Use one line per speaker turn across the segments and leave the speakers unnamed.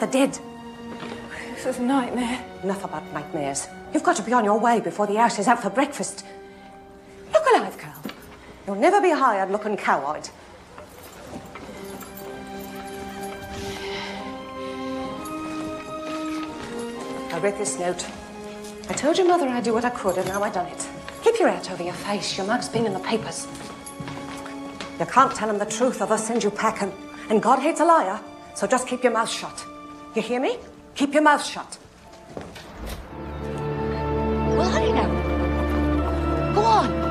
the dead.
This is a nightmare.
Enough about nightmares. You've got to be on your way before the ash is out for breakfast. Look alive, Carl. You'll never be hired looking coward. I read this note. I told your mother I'd do what I could, and now I've done it. Keep your hat over your face. Your mug's been in the papers. You can't tell him the truth, or they'll send you packing. And God hates a liar, so just keep your mouth shut. You hear me? Keep your mouth shut.
Well, honey, now. Go on.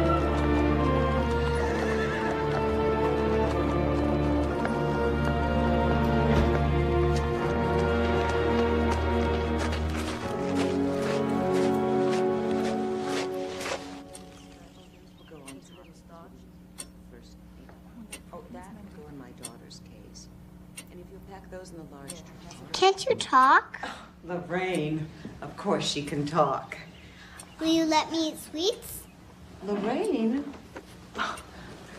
Can't you talk?
Lorraine, of course she can talk.
Will you let me eat sweets?
Lorraine?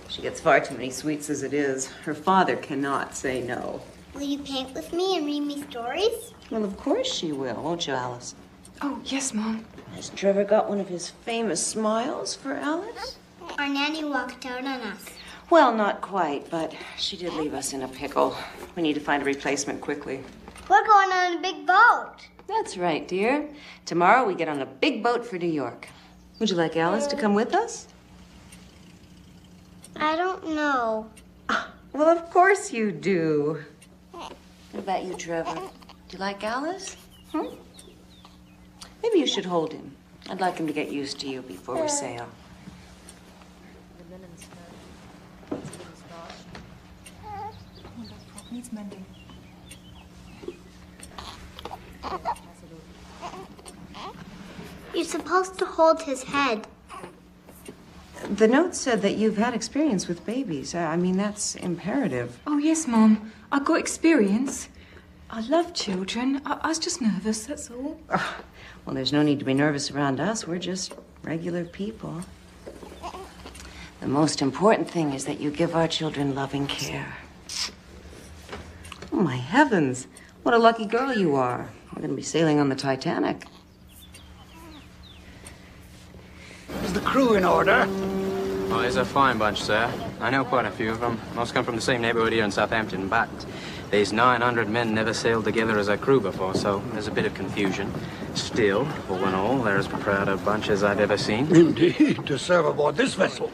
She gets far too many sweets as it is. Her father cannot say no.
Will you paint with me and read me stories?
Well, of course she will, won't you, Alice?
Oh, yes, Mom.
Has Trevor got one of his famous smiles for Alice?
Our nanny walked out on us.
Well, not quite, but she did leave us in a pickle. We need to find a replacement quickly.
We're going on a big boat.
That's right, dear. Tomorrow we get on a big boat for New York. Would you like Alice to come with us?
I don't know.
Well, of course you do. What about you, Trevor? Do you like Alice? Maybe you should hold him. I'd like him to get used to you before we sail.
Needs mending.
You're supposed to hold his head.
The note said that you've had experience with babies. I mean, that's imperative.
Oh, yes, Mom. I've got experience. I love children. I was just nervous, that's all.
Well, there's no need to be nervous around us. We're just regular people. The most important thing is that you give our children loving care. Oh, my heavens. What a lucky girl you are. We're going to be sailing on the Titanic.
Is the crew in order?
Oh, there's a fine bunch, sir. I know quite a few of them. Most come from the same neighborhood here in Southampton, but these 900 men never sailed together as a crew before, so there's a bit of confusion. Still, all in all, they're as proud a bunch as I've ever seen.
Indeed, to serve aboard this vessel.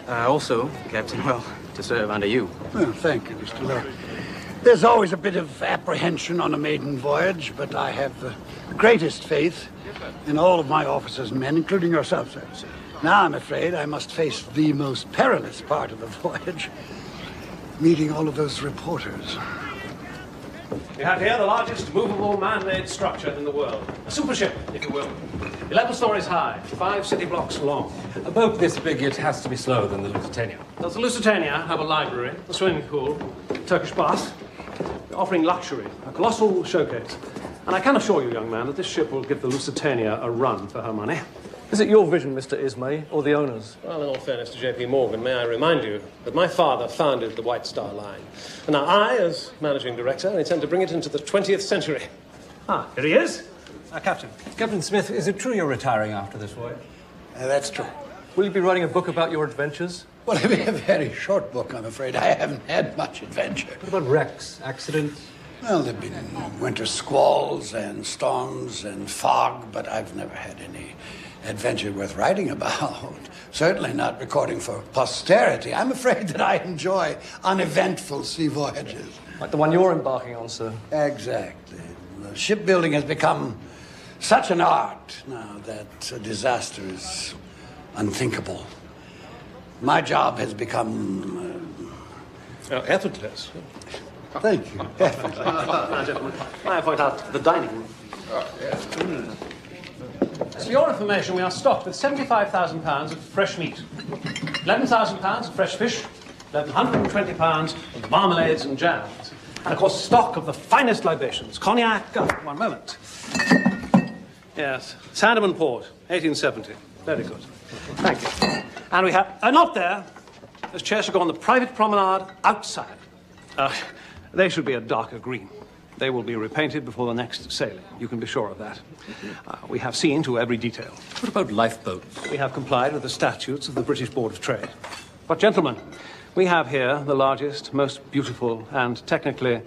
Also, Captain, well, to serve under you.
Well, thank you, Mr. Lowe. There's always a bit of apprehension on a maiden voyage, but I have the greatest faith in all of my officers and men, including yourself, sir. Now I'm afraid I must face the most perilous part of the voyage, meeting all of those reporters.
We have here the largest movable man-made structure in the world. A super ship, if you will. 11 stories high, 5 city blocks long.
A boat this big, it has to be slower than the Lusitania.
Does the Lusitania have a library, a swimming pool, Turkish bath? We're offering luxury, a colossal showcase. And I can assure you, young man, that this ship will give the Lusitania a run for her money.
Is it your vision, Mr. Ismay, or the owner's?
Well, in all fairness to J.P. Morgan, may I remind you that my father founded the White Star Line. And now I, as managing director, intend to bring it into the 20th century. Ah, here he is. Captain.
Captain Smith, is it true you're retiring after this voyage?
That's true.
Will you be writing a book about your adventures?
Well, it'll be a very short book, I'm afraid. I haven't had much adventure.
What about wrecks, accidents?
Well, there've been winter squalls and storms and fog, but I've never had any adventure worth writing about. Certainly not recording for posterity. I'm afraid that I enjoy uneventful sea voyages.
Like the one you're embarking on, sir.
Exactly. Shipbuilding has become such an art now that a disaster is unthinkable. My job has become...
effortless.
Thank you. Effortless.
Now, gentlemen, may I point out the dining room? For your information, we are stocked with £75,000 of fresh meat, £11,000 of fresh fish, £1,120 of marmalades and jams, and, of course, stock of the finest libations, cognac... one moment. Yes, Sandeman Port, 1870. Very good. Thank you. And we have... not there. Those chairs should go on the private promenade outside. They should be a darker green. They will be repainted before the next sailing. You can be sure of that. We have seen to every detail.
What about lifeboats?
We have complied with the statutes of the British Board of Trade. But, gentlemen, we have here the largest, most beautiful, and technically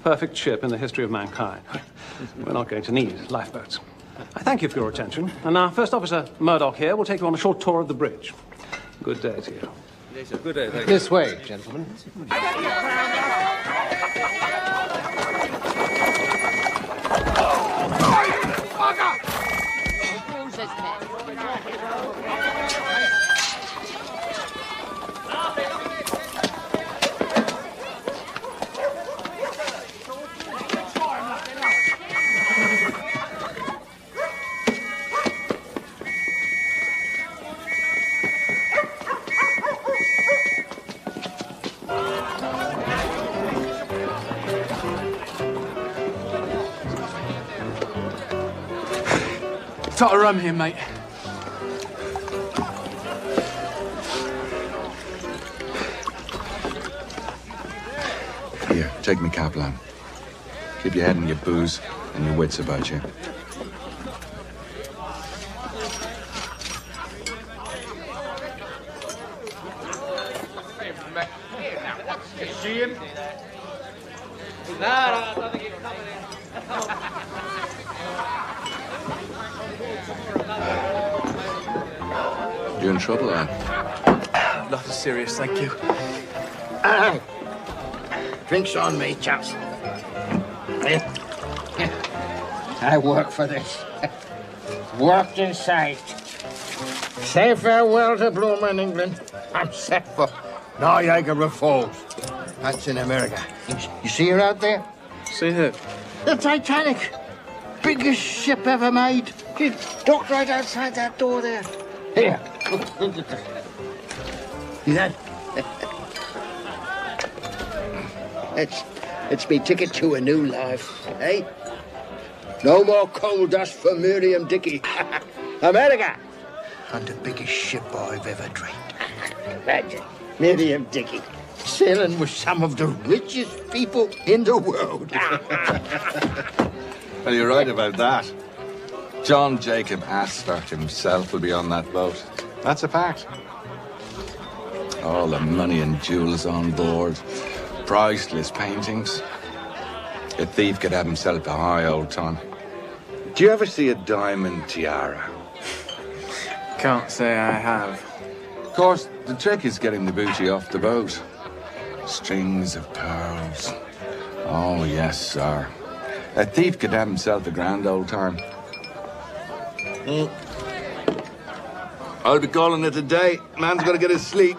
perfect ship in the history of mankind. We're not going to need lifeboats. I thank you for your attention. And now, First Officer Murdoch here will take you on a short tour of the bridge. Good day to you.
Good day, thank you.
This way, gentlemen.
Tot of rum here, mate.
Here, take me cap, lad. Keep your head and your booze and your wits about you.
See him?
You in trouble, lad?
Nothing serious, thank you.
Drinks on me, chaps. I work for this. Worked and saved. Say farewell to bloomin' England. I'm set for Niagara Falls. That's in America. You see her out there?
See who?
The Titanic. Biggest ship ever made. She docked right outside that door there. Here. Look at that. See that? It's me ticket to a new life, eh? No more coal dust for Miriam Dickey. America! And the biggest ship I've ever dreamed. Imagine, Miriam Dickey sailing with some of the richest people in the world.
Well, you're right about that. John Jacob Astor himself will be on that boat. That's a fact. All the money and jewels on board. Priceless paintings. A thief could have himself a high old time. Do you ever see a diamond tiara?
Can't say I have.
Of course, the trick is getting the booty off the boat. Strings of pearls. Oh, yes, sir. A thief could have himself a grand old time. I'll be calling it a day. Man's got to get his sleep.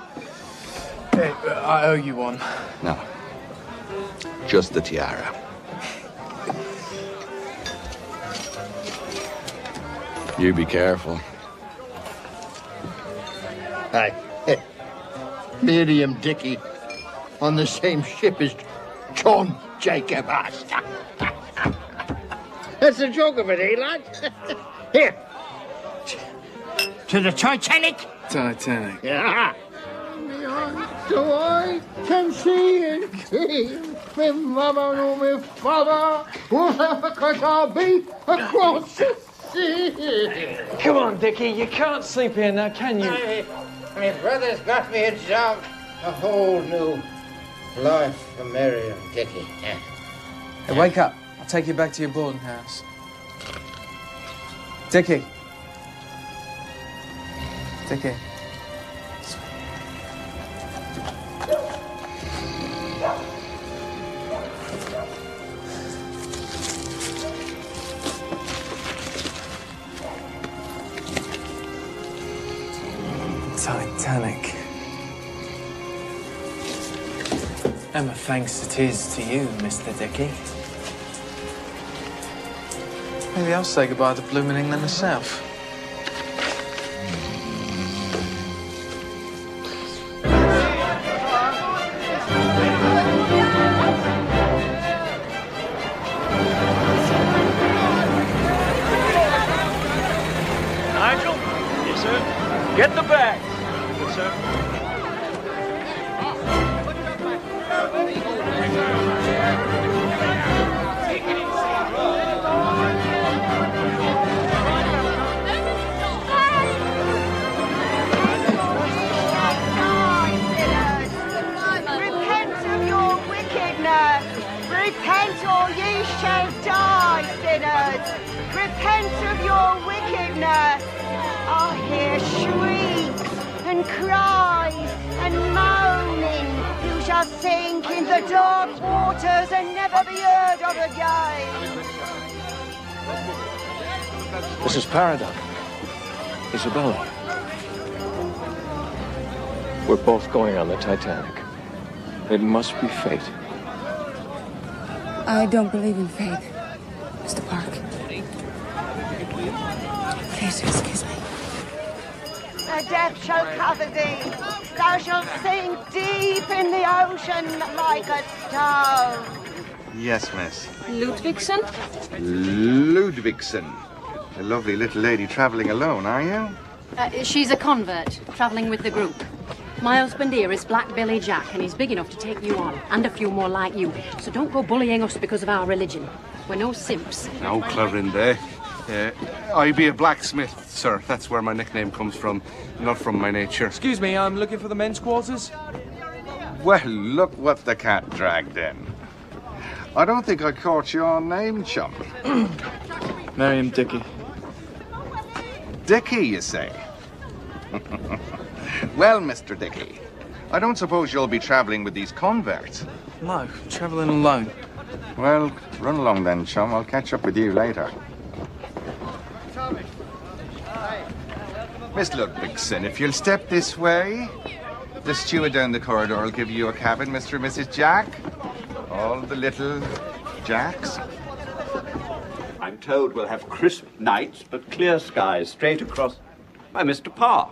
Hey, I owe you one.
No. Just the tiara. You be careful.
Hi. Miriam Dickey on the same ship as John Jacob Astor. That's the joke of it, eh, lads? Here. To the Titanic.
Titanic.
Yeah. So I can see and feel me mother nor me father, because I'll be across the sea.
Come on, Dickie, you can't sleep here now, can you?
My brother's got me a job, a whole new life for Miriam Dickey.
Hey, wake up. I'll take you back to your boarding house. Dickie. Dickie. Titanic. And my thanks it is to you, Mr. Dickey. Maybe I'll say goodbye to bloomin' England myself.
Nigel? Yes, sir. Get the bag. Good, sir.
nurse. I hear shrieks and cries and moaning. You shall sink in the dark waters and never be heard of again.
This is Paradigm. Isabella. We're both going on the Titanic. It must be fate.
I don't believe in fate, Mr. Park. Please excuse me.
The death shall cover thee. Thou shalt sink deep in the ocean like a stone.
Yes, miss.
Ludvigsen?
Ludvigsen. A lovely little lady travelling alone, are you?
She's a convert, travelling with the group. My husband here is Black Billy Jack, and he's big enough to take you on, and a few more like you. So don't go bullying us because of our religion. We're no simps.
No, Clorinde. I be a blacksmith, sir. That's where my nickname comes from, not from my nature.
Excuse me, I'm looking for the men's quarters.
Well, look what the cat dragged in. I don't think I caught your name, chum.
Miriam Dickey.
Dickey, you say? Well, Mr. Dickey, I don't suppose you'll be travelling with these converts.
No, travelling alone.
Well, run along then, chum. I'll catch up with you later. Miss Ludvigsen, if you'll step this way, the steward down the corridor will give you a cabin, Mr. and Mrs. Jack. All the little Jacks.
I'm told we'll have crisp nights, but clear skies straight across. By Mr. Park.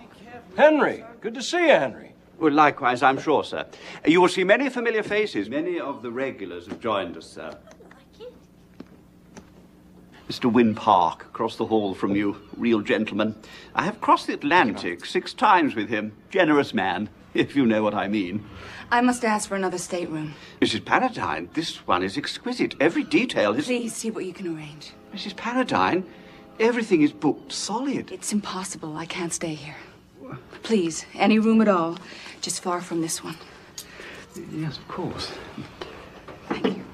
Henry, good to see you, Henry.
Well, likewise, I'm sure, sir. You will see many familiar faces. Many of the regulars have joined us, sir. Mr. Wynne Park, across the hall from you, real gentleman. I have crossed the Atlantic 6 times with him. Generous man, if you know what I mean.
I must ask for another stateroom.
Mrs. Paradine, this one is exquisite. Every detail is...
Please see what you can arrange.
Mrs. Paradine, everything is booked solid.
It's impossible. I can't stay here. Please, any room at all, just far from this one.
Yes, of course.
Thank you.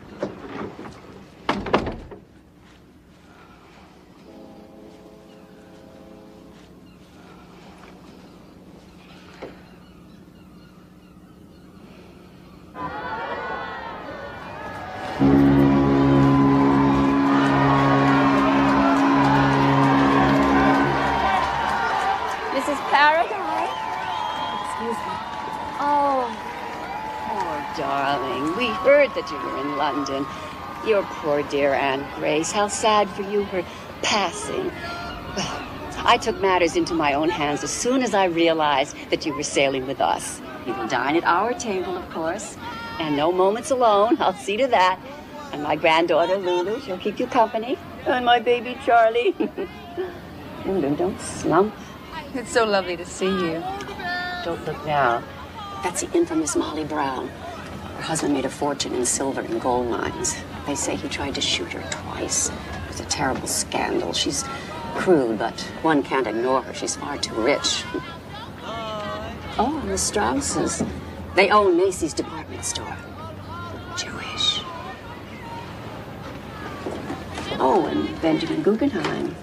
Mrs. Paradine? Excuse me. Oh, poor darling. We heard that you were in London. Your poor dear Aunt Grace. How sad for you, her passing. Well, I took matters into my own hands as soon as I realized that you were sailing with us. You will dine at our table, of course. And no moments alone. I'll see to that. And my granddaughter, Lulu, she'll keep you company. And my baby, Charlie. Lulu, don't slump.
It's so lovely to see you.
Don't look now. That's the infamous Molly Brown. Her husband made a fortune in silver and gold mines. They say he tried to shoot her twice. It was a terrible scandal. She's crude, but one can't ignore her. She's far too rich. Oh, and the Strausses. They own Macy's department store. Jewish. Oh, and Benjamin Guggenheim.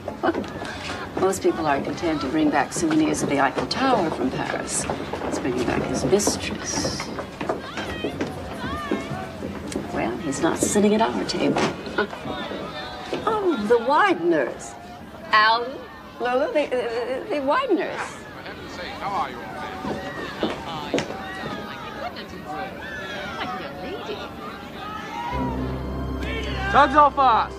Most people are content to bring back souvenirs of the Eiffel Tower from Paris. He's bringing back his mistress. Well, he's not sitting at our table. Oh, the Wideners. Alan, Lola, the Wideners.
For heaven's sake, how are you all?
Tugs all fast.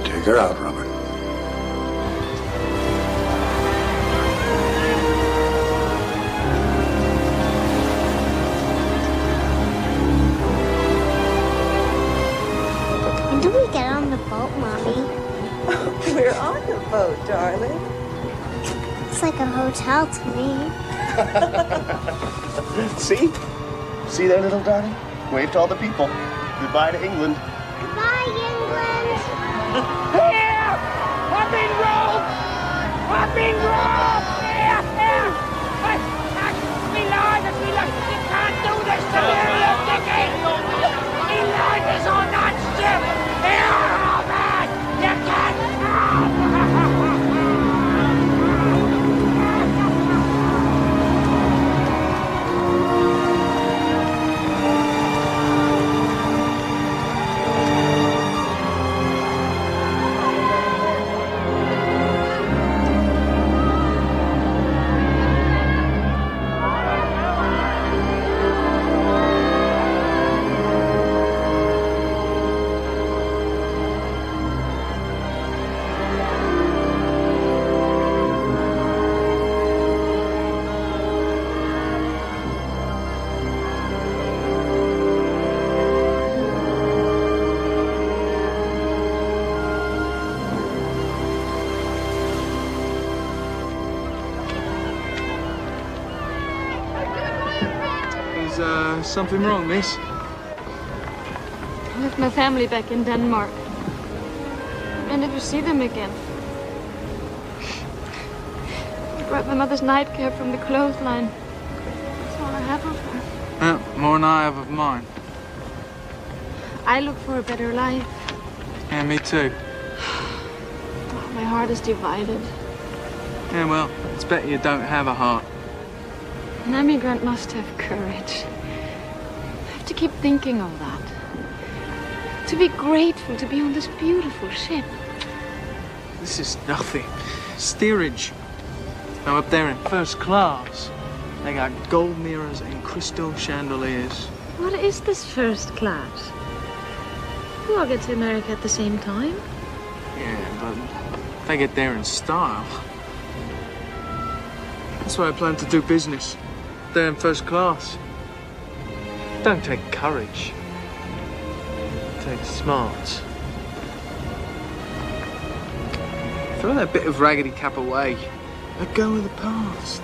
Take her out, Robert.
When do we get on the boat, Mommy?
We're on the boat, darling.
It's like a hotel to me.
See? See there, little darling? Wave to all the people. Goodbye to England.
Goodbye, England.
Here! I've been robbed! I've been robbed! Here! Here! We lied! We can't do this to Miriam Dickey! We
Something wrong, miss?
I left my family back in Denmark. I never see them again. I grabbed my mother's nightcap from the clothesline. That's all I have of her.
Yeah, more than I have of mine.
I look for a better life.
Yeah, me too.
Oh, my heart is divided.
Yeah, well, it's better you don't have a heart.
An emigrant must have courage. I have to keep thinking of that. To be grateful to be on this beautiful ship.
This is nothing. Steerage. Now up there in first class, they got gold mirrors and crystal chandeliers.
What is this first class? We all get to America at the same time.
Yeah, but they get there in style. That's why I plan to do business. There in first class. Don't take courage. Take smarts. Throw that bit of raggedy cap away. Let go of the past.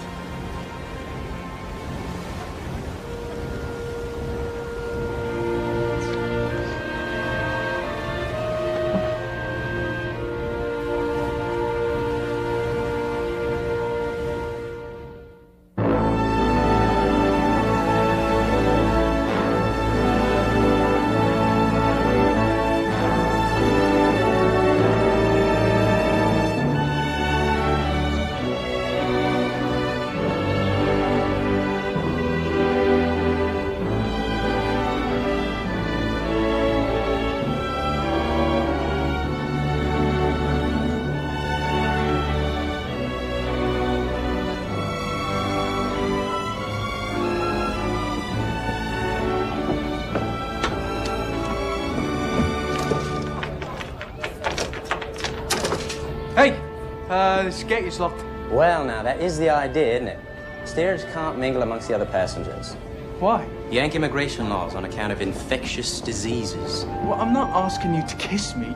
Hey! This gate is locked.
Well, now, that is the idea, isn't it? Steerage can't mingle amongst the other passengers.
Why?
Yank immigration laws on account of infectious diseases.
Well, I'm not asking you to kiss me.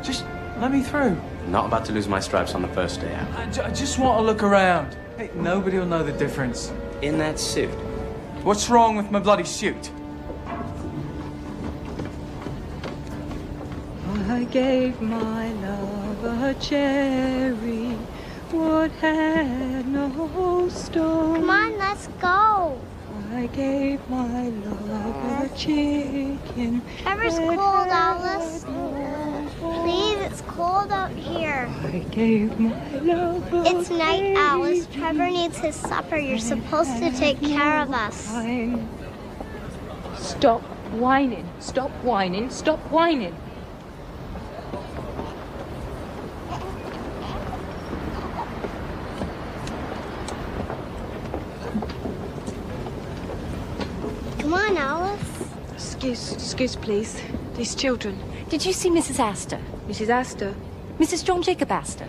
Just let me through.
Not about to lose my stripes on the first day out.
I just want to look around. Hey, nobody will know the difference.
In that suit?
What's wrong with my bloody suit?
I gave my love a cherry, what had no stone.
Come on, let's go.
I gave my love a chicken.
Trevor's cold, Alice. Please, it's cold out here.
I gave my love a
It's night, Alice. Trevor needs his supper. You're supposed to take care of us.
Stop whining. Stop whining. Stop whining.
Come on, Alice.
Excuse, please. These children.
Did you see Mrs. Astor?
Mrs. Astor?
Mrs. John Jacob Astor.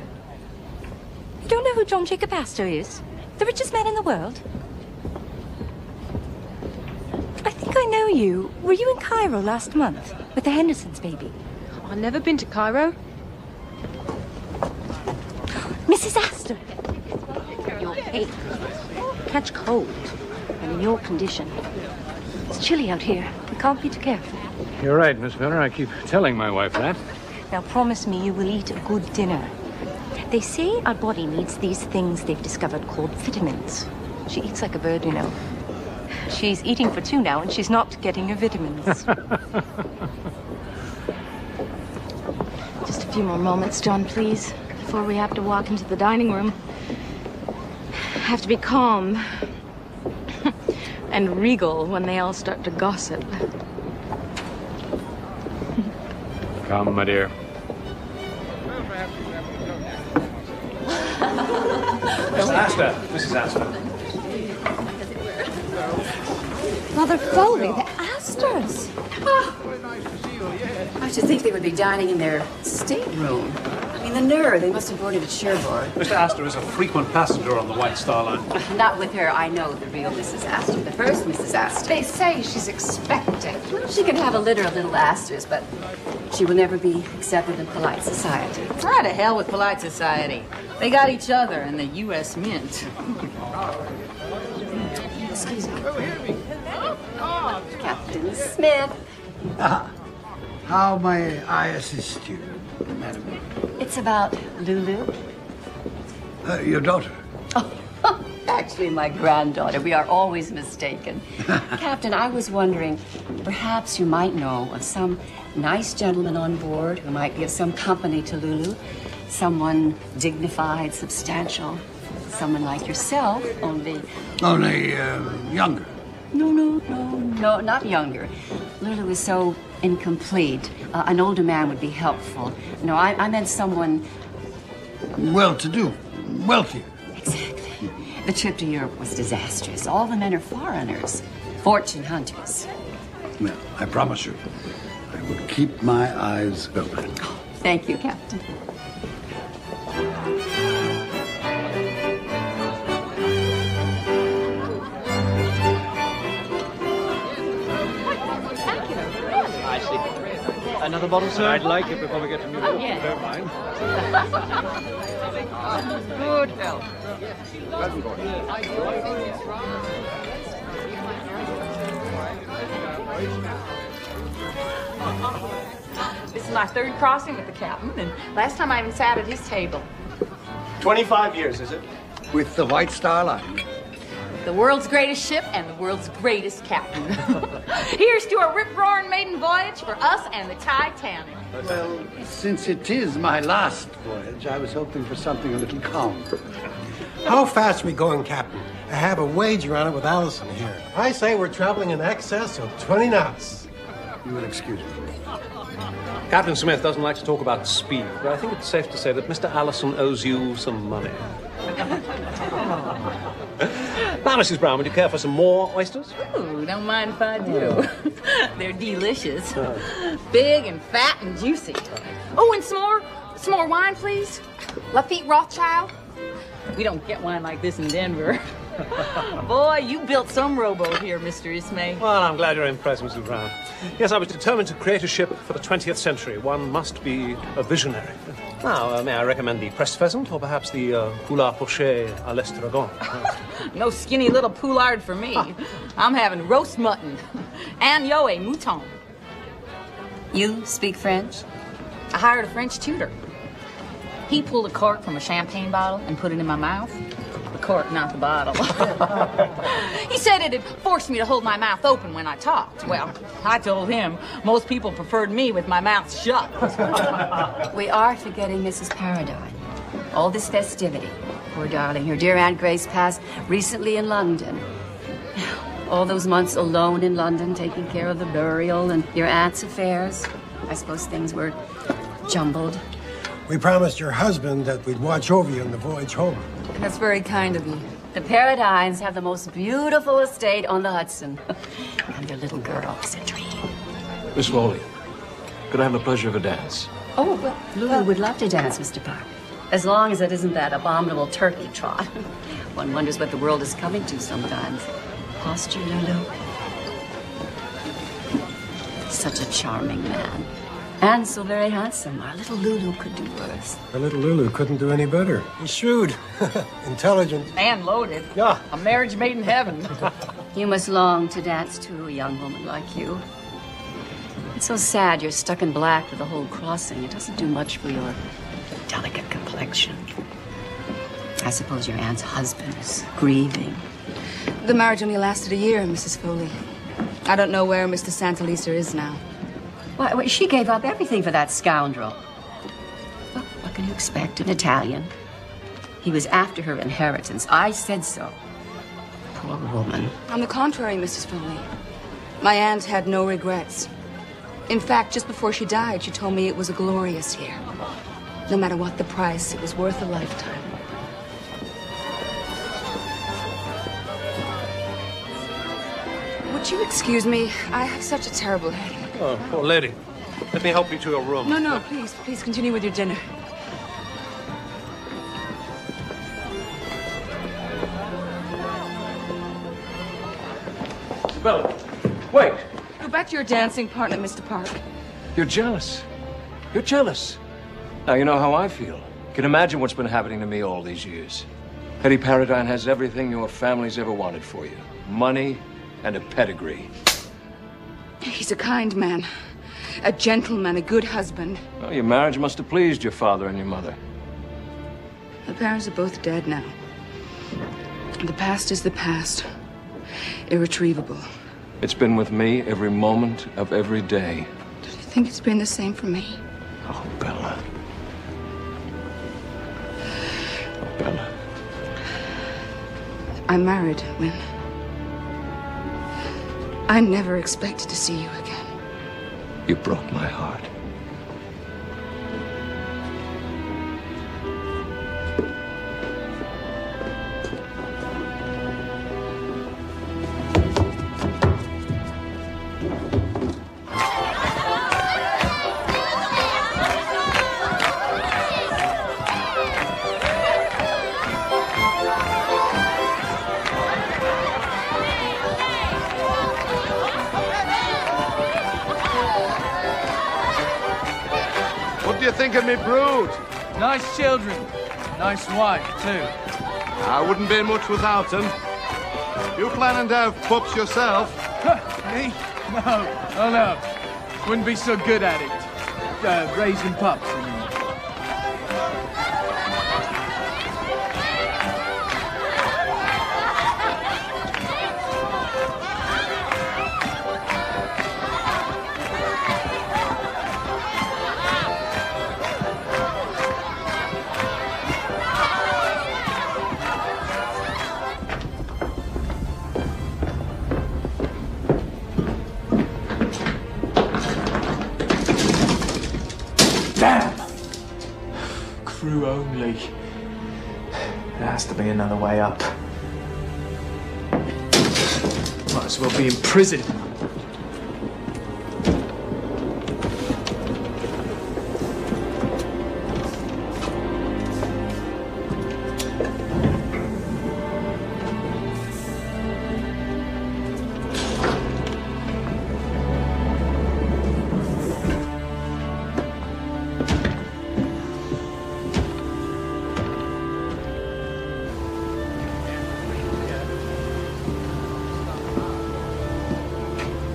You don't know who John Jacob Astor is? The richest man in the world? I think I know you. Were you in Cairo last month with the Hendersons, maybe?
Oh, I've never been to Cairo.
Mrs. Astor! You're pale. Catch cold. And in your condition. It's chilly out here. We can't be too careful.
You're right, Miss Miller. I keep telling my wife that.
Now promise me you will eat a good dinner. They say our body needs these things they've discovered called vitamins. She eats like a bird, you know. She's eating for two now, and she's not getting her vitamins.
Just a few more moments, John, please, before we have to walk into the dining room. I have to be calm and regal when they all start to gossip.
Come, my dear.
Mrs. Astor. Mrs. Astor.
Mother Foley, the Astors.
I should think they would be dining in their stateroom. I mean, the nerve. They must have boarded at Cherbourg.
Mr. Astor is a frequent passenger on the White Star Line.
Not with her. I know the real Mrs. Astor, the first Mrs. Astor. They say she's expecting. Well, she can have a litter of little Astors, but she will never be accepted in polite society.
Ah, to hell with polite society. They got each other and the U.S. Mint.
Excuse me. Captain Smith.
Ah, how may I assist you, madam?
It's about Lulu.
Your daughter?
Actually, my granddaughter. We are always mistaken. Captain, I was wondering, perhaps you might know of some nice gentleman on board who might be of some company to Lulu. Someone dignified, substantial. Someone like yourself, only...
Only younger.
No, not younger. Lulu is so incomplete. An older man would be helpful. No, I meant someone...
Well-to-do. Wealthier.
Exactly. The trip to Europe was disastrous. All the men are foreigners. Fortune hunters.
Well, I promise you, I will keep my eyes open.
Thank you, Captain.
I see. Another bottle, sir? I'd like it before we get to New York.
Yeah.
If you don't mind.
Good health.
This is my third crossing with the captain, and last time I even sat at his table.
25 years, is it?
With the White Star Line.
The world's greatest ship and the world's greatest captain. Here's to a rip-roaring maiden voyage for us and the Titanic.
Well, since it is my last voyage, I was hoping for something a little calmer.
How fast are we going, Captain? I have a wager on it with Allison here. I say we're traveling in excess of 20 knots.
You will excuse me.
Captain Smith doesn't like to talk about speed, but I think it's safe to say that Mr. Allison owes you some money. Now, Mrs. Brown, would you care for some more oysters?
Ooh, don't mind if I do. They're delicious. Big and fat and juicy. Oh, and some more wine, please. Lafitte Rothschild. We don't get wine like this in Denver. Boy, you built some rowboat here, Mr. Ismay.
Well, I'm glad you're impressed, Mrs. Brown. Yes, I was determined to create a ship for the 20th century. One must be a visionary. Now, may I recommend the pressed pheasant, or perhaps the poulard poché à l'estragon?
No skinny little poulard for me. I'm having roast mutton and yoe mouton.
You speak French?
I hired a French tutor. He pulled a cork from a champagne bottle and put it in my mouth. The cork, not the bottle. He said it'd force me to hold my mouth open when I talked. Well, I told him most people preferred me with my mouth shut.
We are forgetting Mrs. Paradine. All this festivity. Poor darling, her dear Aunt Grace passed recently in London. All those months alone in London, taking care of the burial and your aunt's affairs. I suppose things were jumbled.
We promised your husband that we'd watch over you on the voyage home.
That's very kind of you. The Paradines have the most beautiful estate on the Hudson. And their little girl is a dream.
Miss Foley, could I have the pleasure of a dance?
Oh, well, Lulu would love to dance, Mr. Park. As long as it isn't that abominable turkey trot. One wonders what the world is coming to sometimes. Posture, Lulu. Such a charming man. And so very handsome. Our little Lulu could do worse.
Our little Lulu couldn't do any better. He's shrewd, intelligent.
And loaded.
Yeah.
A marriage made in heaven.
You must long to dance to a young woman like you. It's so sad you're stuck in black for the whole crossing. It doesn't do much for your delicate complexion. I suppose your aunt's husband is grieving.
The marriage only lasted a year, Mrs. Foley. I don't know where Mr. Santalisa is now.
Why, she gave up everything for that scoundrel. Well, what can you expect, an Italian? He was after her inheritance. I said so. Poor woman.
On the contrary, Mrs. Foley. My aunt had no regrets. In fact, just before she died, she told me it was a glorious year. No matter what the price, it was worth a lifetime. Would you excuse me? I have such a terrible headache.
Oh, poor lady. Let me help you to your room.
No, please continue with your dinner.
Bella, wait.
Go back to your dancing partner, Mr. Park.
You're jealous. You're jealous. Now, you know how I feel. You can imagine what's been happening to me all these years. Hetty Paradine has everything your family's ever wanted for you. Money and a pedigree.
He's a kind man, a gentleman, a good husband.
Well, your marriage must have pleased your father and your mother.
My parents are both dead now. The past is the past. Irretrievable.
It's been with me every moment of every day.
Do you think it's been the same for me?
Oh, Bella. Oh, Bella.
I'm married, Win. I never expected to see you again.
You broke my heart.
What do you think of me brood?
Nice children. Nice wife, too.
I wouldn't be much without them. You planning to have pups yourself?
Me? No. Oh, no. Wouldn't be so good at it. Raising pups, I mean. Damn! Crew only. There has to be another way up. Might as well be in prison.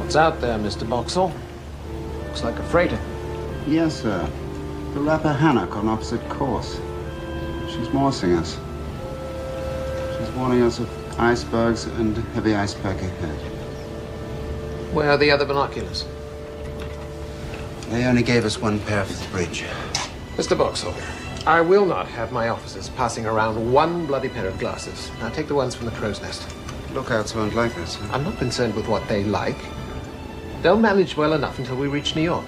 What's out there, Mr. Boxall? Looks like a freighter.
Yes, sir. The Rappahannock on opposite course. She's morsing us. She's warning us of icebergs and heavy ice pack ahead.
Where are the other binoculars?
They only gave us one pair for the bridge.
Mr. Boxall, I will not have my officers passing around one bloody pair of glasses. Now take the ones from the crow's nest.
Lookouts won't like this.
I'm not concerned with what they like. They'll manage well enough until we reach New York.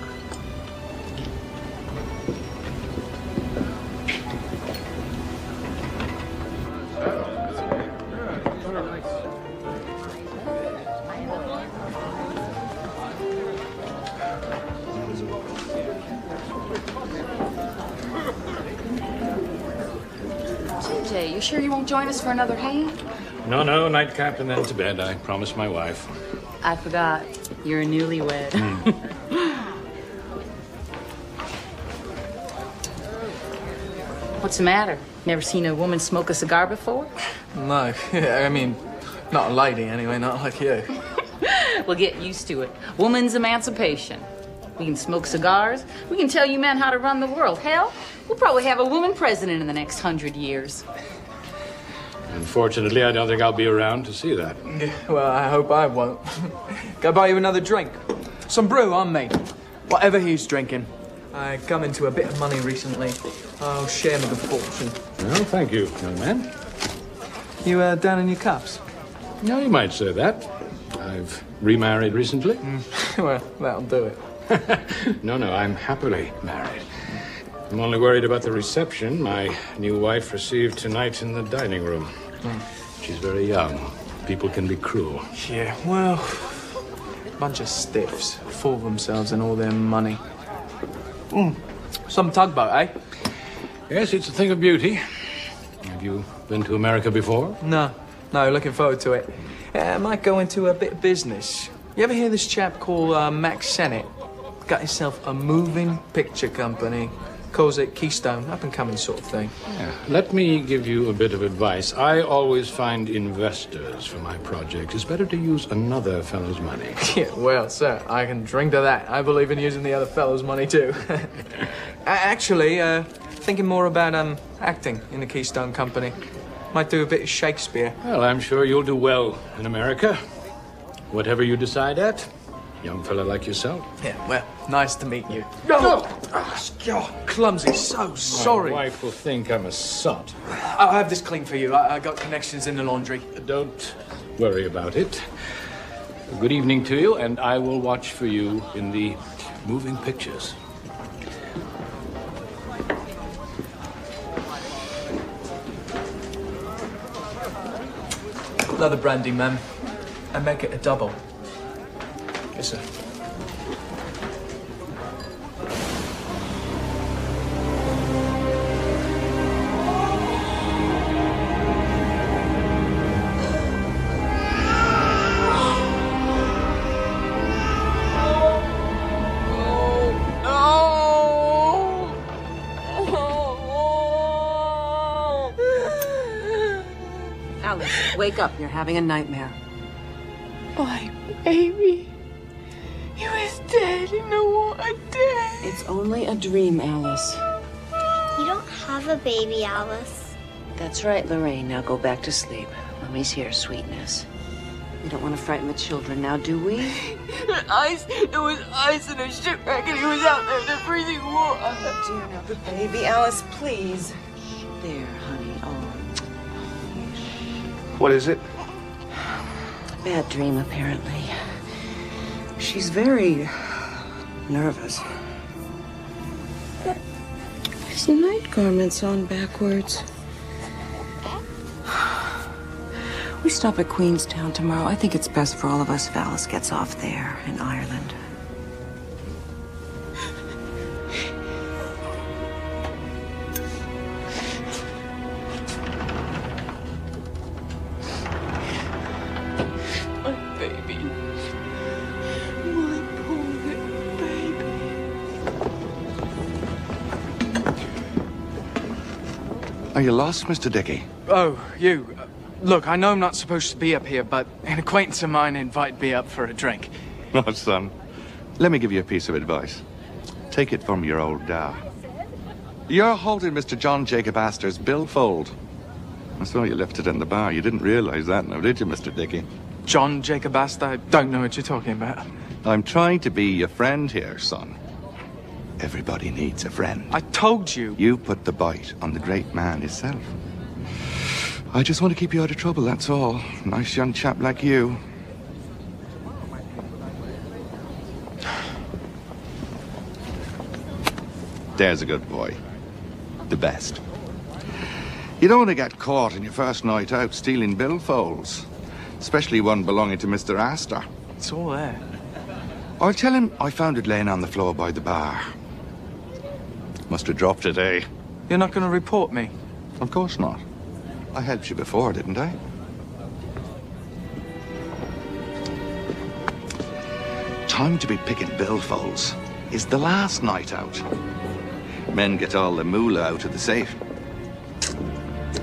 TJ, you sure you won't join us for another hand?
No, no, nightcap and then to bed. I promised my wife.
I forgot. You're a newlywed. What's the matter? Never seen a woman smoke a cigar before?
No, I mean, not a lady anyway, not like you.
Well, get used to it. Woman's emancipation. We can smoke cigars. We can tell you men how to run the world. Hell, we'll probably have a woman president in the next 100 years.
Unfortunately, I don't think I'll be around to see that.
Yeah, well, I hope I won't. Go buy you another drink. Some brew on me. Whatever he's drinking. I come into a bit of money recently. I'll share my good fortune.
Well, thank you, young man.
You down in your cups?
No, you might say that. I've remarried recently.
Well, that'll do it.
No, I'm happily married. I'm only worried about the reception my new wife received tonight in the dining room. She's very young. People can be cruel.
Yeah, well, bunch of stiffs, full of themselves and all their money. Some tugboat, eh?
Yes, it's a thing of beauty. Have you been to America before?
No, looking forward to it. I might go into a bit of business. You ever hear this chap called Max Sennett? Got himself a moving picture company. Calls it Keystone, up-and-coming sort of thing.
Yeah. Let me give you a bit of advice. I always find investors for my projects. It's better to use another fellow's money.
Yeah, well, sir, I can drink to that. I believe in using the other fellow's money, too. Actually, thinking more about acting in the Keystone Company. Might do a bit of Shakespeare.
Well, I'm sure you'll do well in America. Whatever you decide at, young fella like yourself.
Yeah, well, nice to meet you. No! Oh, clumsy, so sorry.
My wife will think I'm a sot.
I'll have this clean for you. I got connections in the laundry.
Don't worry about it. Good evening to you, and I will watch for you in the moving pictures.
Another brandy, ma'am. And make it a double. Yes, sir.
Alice, wake up. You're having a nightmare.
My baby. He was dead in the water.
It's only a dream, Alice.
You don't have a baby, Alice.
That's right, Lorraine. Now go back to sleep. Mommy's here, sweetness. We don't want to frighten the children now, do we?
There was ice in a shipwreck and he was out there in the freezing water.
Oh, dear, now the baby. Alice, please. There, honey. Oh.
What is it?
Bad dream, apparently. She's very nervous. His night garment's on backwards. We stop at Queenstown tomorrow. I think it's best for all of us if Alice gets off there in Ireland.
Are you lost, Mr. Dickey?
Oh, you. Look, I know I'm not supposed to be up here, but an acquaintance of mine invited me up for a drink.
No, son. Let me give you a piece of advice. Take it from your old dad. You're holding Mr. John Jacob Astor's billfold. I saw you left it in the bar. You didn't realize that now, did you, Mr. Dickey?
John Jacob Astor? I don't know what you're talking about.
I'm trying to be your friend here, son. Everybody needs a friend.
I told you.
You put the bite on the great man himself. I just want to keep you out of trouble, that's all. Nice young chap like you. There's a good boy. The best. You don't want to get caught in your first night out stealing billfolds. Especially one belonging to Mr. Astor.
It's all there.
I'll tell him I found it laying on the floor by the bar. Must have dropped it, eh?
You're not going to report me?
Of course not. I helped you before, didn't I? Time to be picking billfolds is the last night out. Men get all the moolah out of the safe.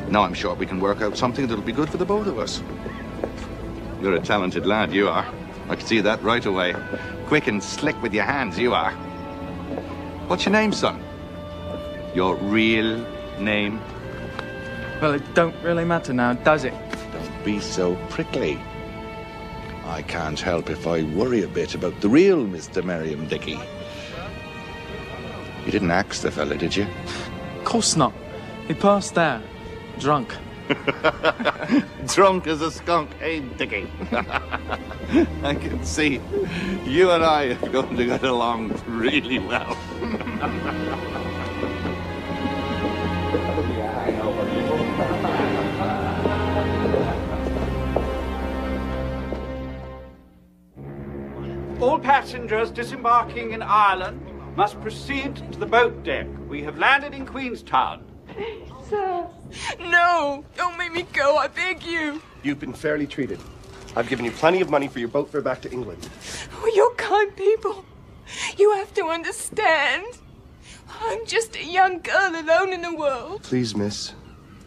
Now I'm sure we can work out something that'll be good for the both of us. You're a talented lad, you are. I can see that right away. Quick and slick with your hands, you are. What's your name, son? Your real name?
Well, it don't really matter now, does it?
Don't be so prickly. I can't help if I worry a bit about the real Mr. Merriam Dickey. You didn't axe the fella, did you?
Of course not. He passed out. Drunk.
Drunk as a skunk, eh, Dickey? I can see you and I are going to get along really well.
All passengers disembarking in Ireland must proceed to the boat deck. We have landed in Queenstown.
Sir. No! Don't make me go, I beg you.
You've been fairly treated. I've given you plenty of money for your boat fare back to England.
Oh, you're kind people. You have to understand.
I'm just a young girl alone in the world.
Please, miss.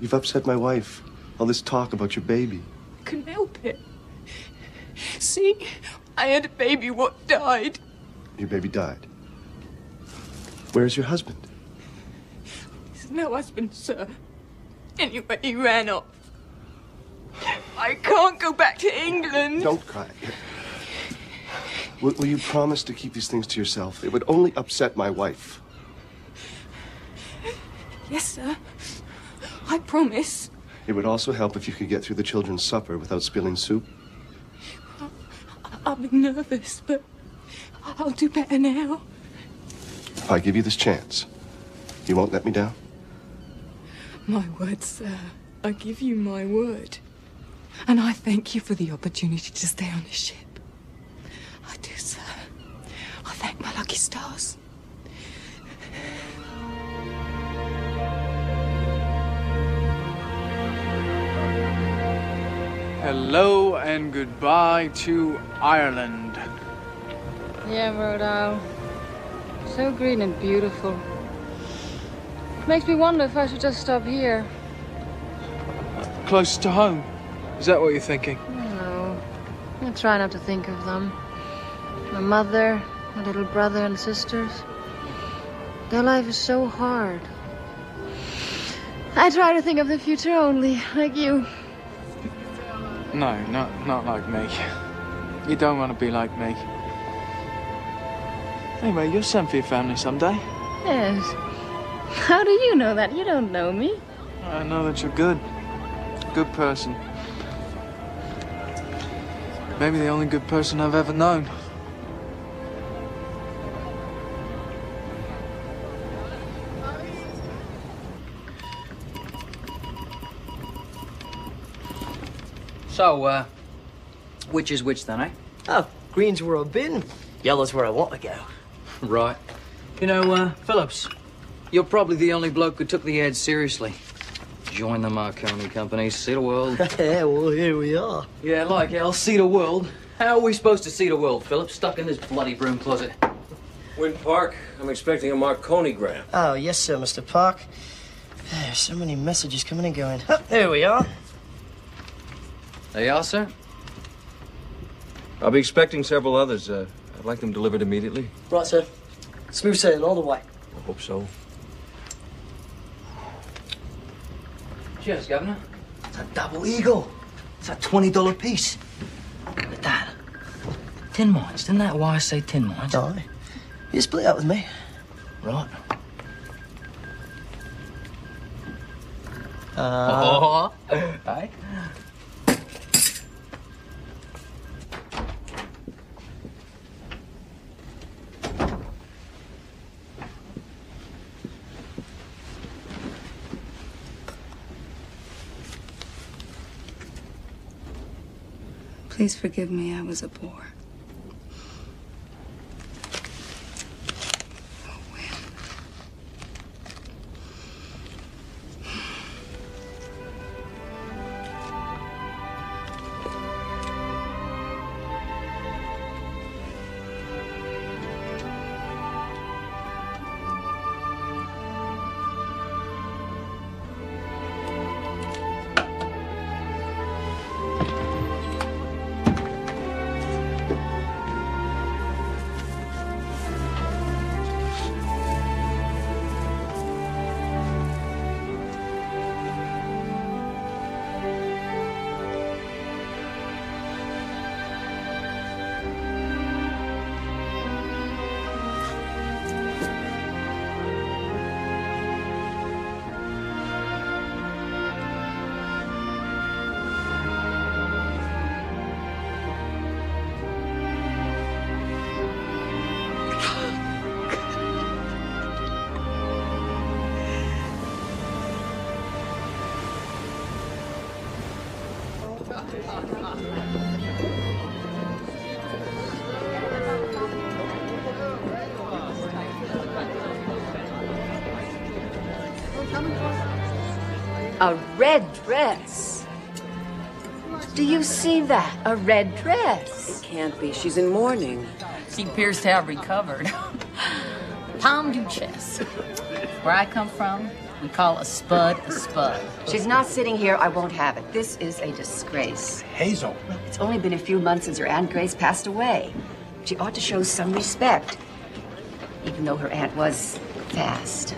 You've upset my wife. All this talk about your baby.
I couldn't help it. See, I had a baby what died.
Your baby died. Where's your husband?
He's no husband, sir. Anyway, he ran off. I can't go back to England.
Don't cry. Will you promise to keep these things to yourself? It would only upset my wife.
Yes, sir. I promise.
It would also help if you could get through the children's supper without spilling soup.
I've been nervous, but I'll do better now.
If I give you this chance, you won't let me down?
My word, sir. I give you my word. And I thank you for the opportunity to stay on the ship. I do, sir. I thank my lucky stars.
Hello and goodbye to Ireland.
Yeah, Rodal. So green and beautiful. Makes me wonder if I should just stop here.
Close to home. Is that what you're thinking?
No. I try not to think of them. My mother, my little brother and sisters. Their life is so hard. I try to think of the future only, like you.
No, not like me. You don't want to be like me. Anyway, you'll send for your family someday.
Yes. How do you know that? You don't know me.
I know that you're good. Good person. Maybe the only good person I've ever known.
So, which is which then, eh?
Oh, green's where I've been. Yellow's where I want to go.
Right. You know, Phillips, you're probably the only bloke who took the ad seriously. Join the Marconi Company, see the world.
Yeah, well, here we are.
Yeah, like hell, see the world. How are we supposed to see the world, Phillips? Stuck in this bloody broom closet.
Wynn Park, I'm expecting a Marconi gram.
Oh, yes, sir, Mr. Park. There's so many messages coming and going. Oh, there we are.
There you are, sir.
I'll be expecting several others. I'd like them delivered immediately.
Right, sir. Smooth sailing all the way.
I hope so.
Cheers, Governor.
It's a double eagle. It's a $20 piece.
Look at that. Tin mines. Isn't that why I say tin mines?
Aye. You split up with me.
Right.
Aye.
Please forgive me, I was a bore.
A red dress. Do you see that? A red dress.
It can't be. She's in mourning.
She appears to have recovered. Palm Duchess. Where I come from, we call a spud a spud.
She's not sitting here. I won't have it. This is a disgrace.
Hazel.
It's only been a few months since her Aunt Grace passed away. She ought to show some respect, even though her aunt was fast.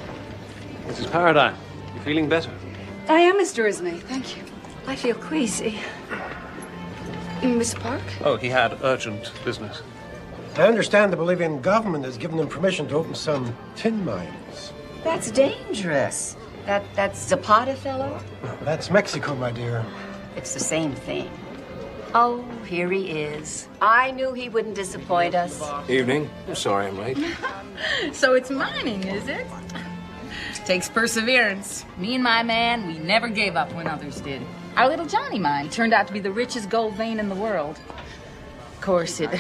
Mrs. Paradine, you feeling better?
I am, Mr. Ismay. Thank you.
I feel queasy.
Miss Park?
Oh, he had urgent business.
I understand the Bolivian government has given them permission to open some tin mines.
That's dangerous. That Zapata fellow?
That's Mexico, my dear.
It's the same thing. Oh, here he is. I knew he wouldn't disappoint us.
Evening. I'm sorry I'm late.
So it's mining, is it? Takes perseverance. Me and my man, we never gave up when others did. Our little Johnny mine turned out to be the richest gold vein in the world. Of course, it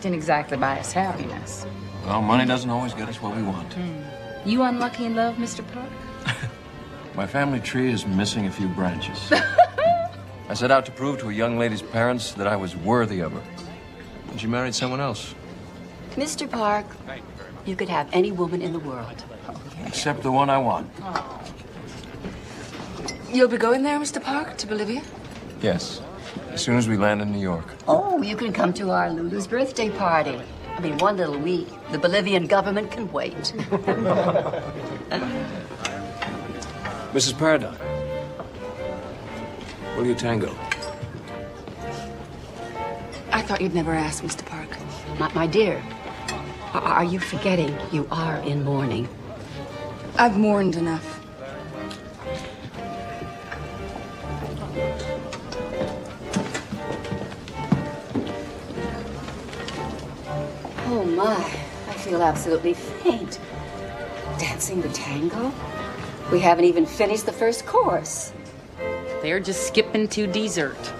didn't exactly buy us happiness.
Well, money doesn't always get us what we want.
You unlucky in love, Mr. Park?
My family tree is missing a few branches. I set out to prove to a young lady's parents that I was worthy of her. And she married someone else.
Mr. Park, you could have any woman in the world.
Except the one I want.
You'll be going there, Mr. Park, to Bolivia?
Yes. As soon as we land in New York.
Oh, you can come to our Lulu's birthday party. I mean, one little week. The Bolivian government can wait.
Mrs. Paradine. Will you tango?
I thought you'd never ask, Mr. Park.
My dear, are you forgetting you are in mourning?
I've mourned enough.
Oh, my. I feel absolutely faint. Dancing the tango? We haven't even finished the first course.
They're just skipping to dessert.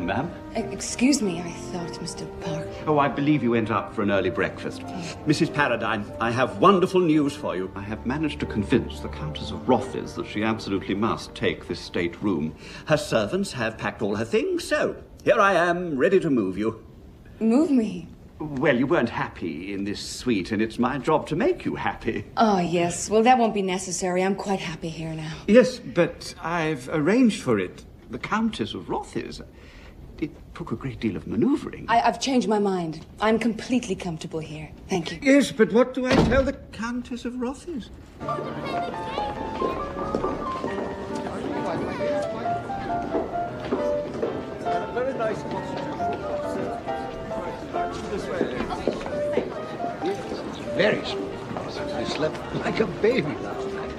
Ma'am?
Excuse me, I thought Mr. Park.
Oh, I believe you went up for an early breakfast. Mrs. Paradine, I have wonderful news for you. I have managed to convince the Countess of Rothes that she absolutely must take this state room. Her servants have packed all her things, so here I am, ready to move you.
Move me?
Well, you weren't happy in this suite, and it's my job to make you happy.
Oh, yes. Well, that won't be necessary. I'm quite happy here now.
Yes, but I've arranged for it. The Countess of Rothes. It took a great deal of maneuvering.
I've changed my mind. I'm completely comfortable here. Thank you.
Yes, but what do I tell the Countess of Rothes?
Very nice.
Very smooth. I slept like a baby last night.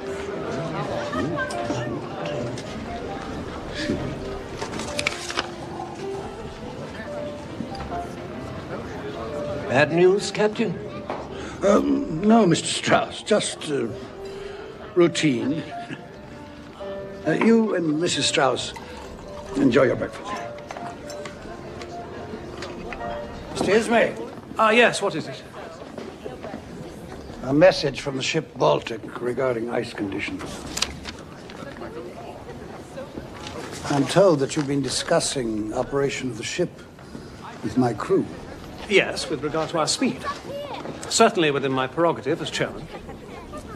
Bad news, Captain?
No, Mr. Strauss, just routine. You and Mrs. Strauss enjoy your breakfast. Mr. Ismay.
Yes, what is it?
A message from the ship Baltic regarding ice conditions. I'm told that you've been discussing operation of the ship with my crew.
Yes, with regard to our speed. Certainly within my prerogative as chairman.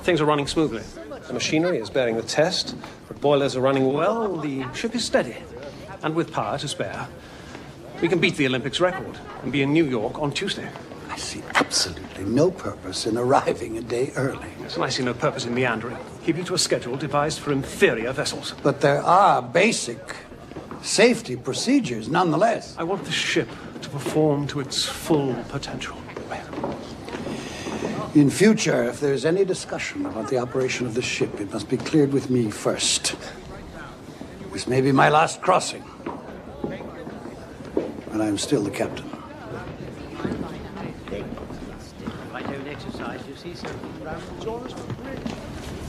Things are running smoothly. The machinery is bearing the test. The boilers are running well. The ship is steady. And with power to spare, we can beat the Olympics record and be in New York on Tuesday.
I see absolutely no purpose in arriving a day early.
Yes, and I see no purpose in meandering, keeping to a schedule devised for inferior vessels.
But there are basic safety procedures nonetheless.
I want the ship to perform to its full potential.
In future, if there's any discussion about the operation of the ship, it must be cleared with me first. This may be my last crossing, but I'm still the captain.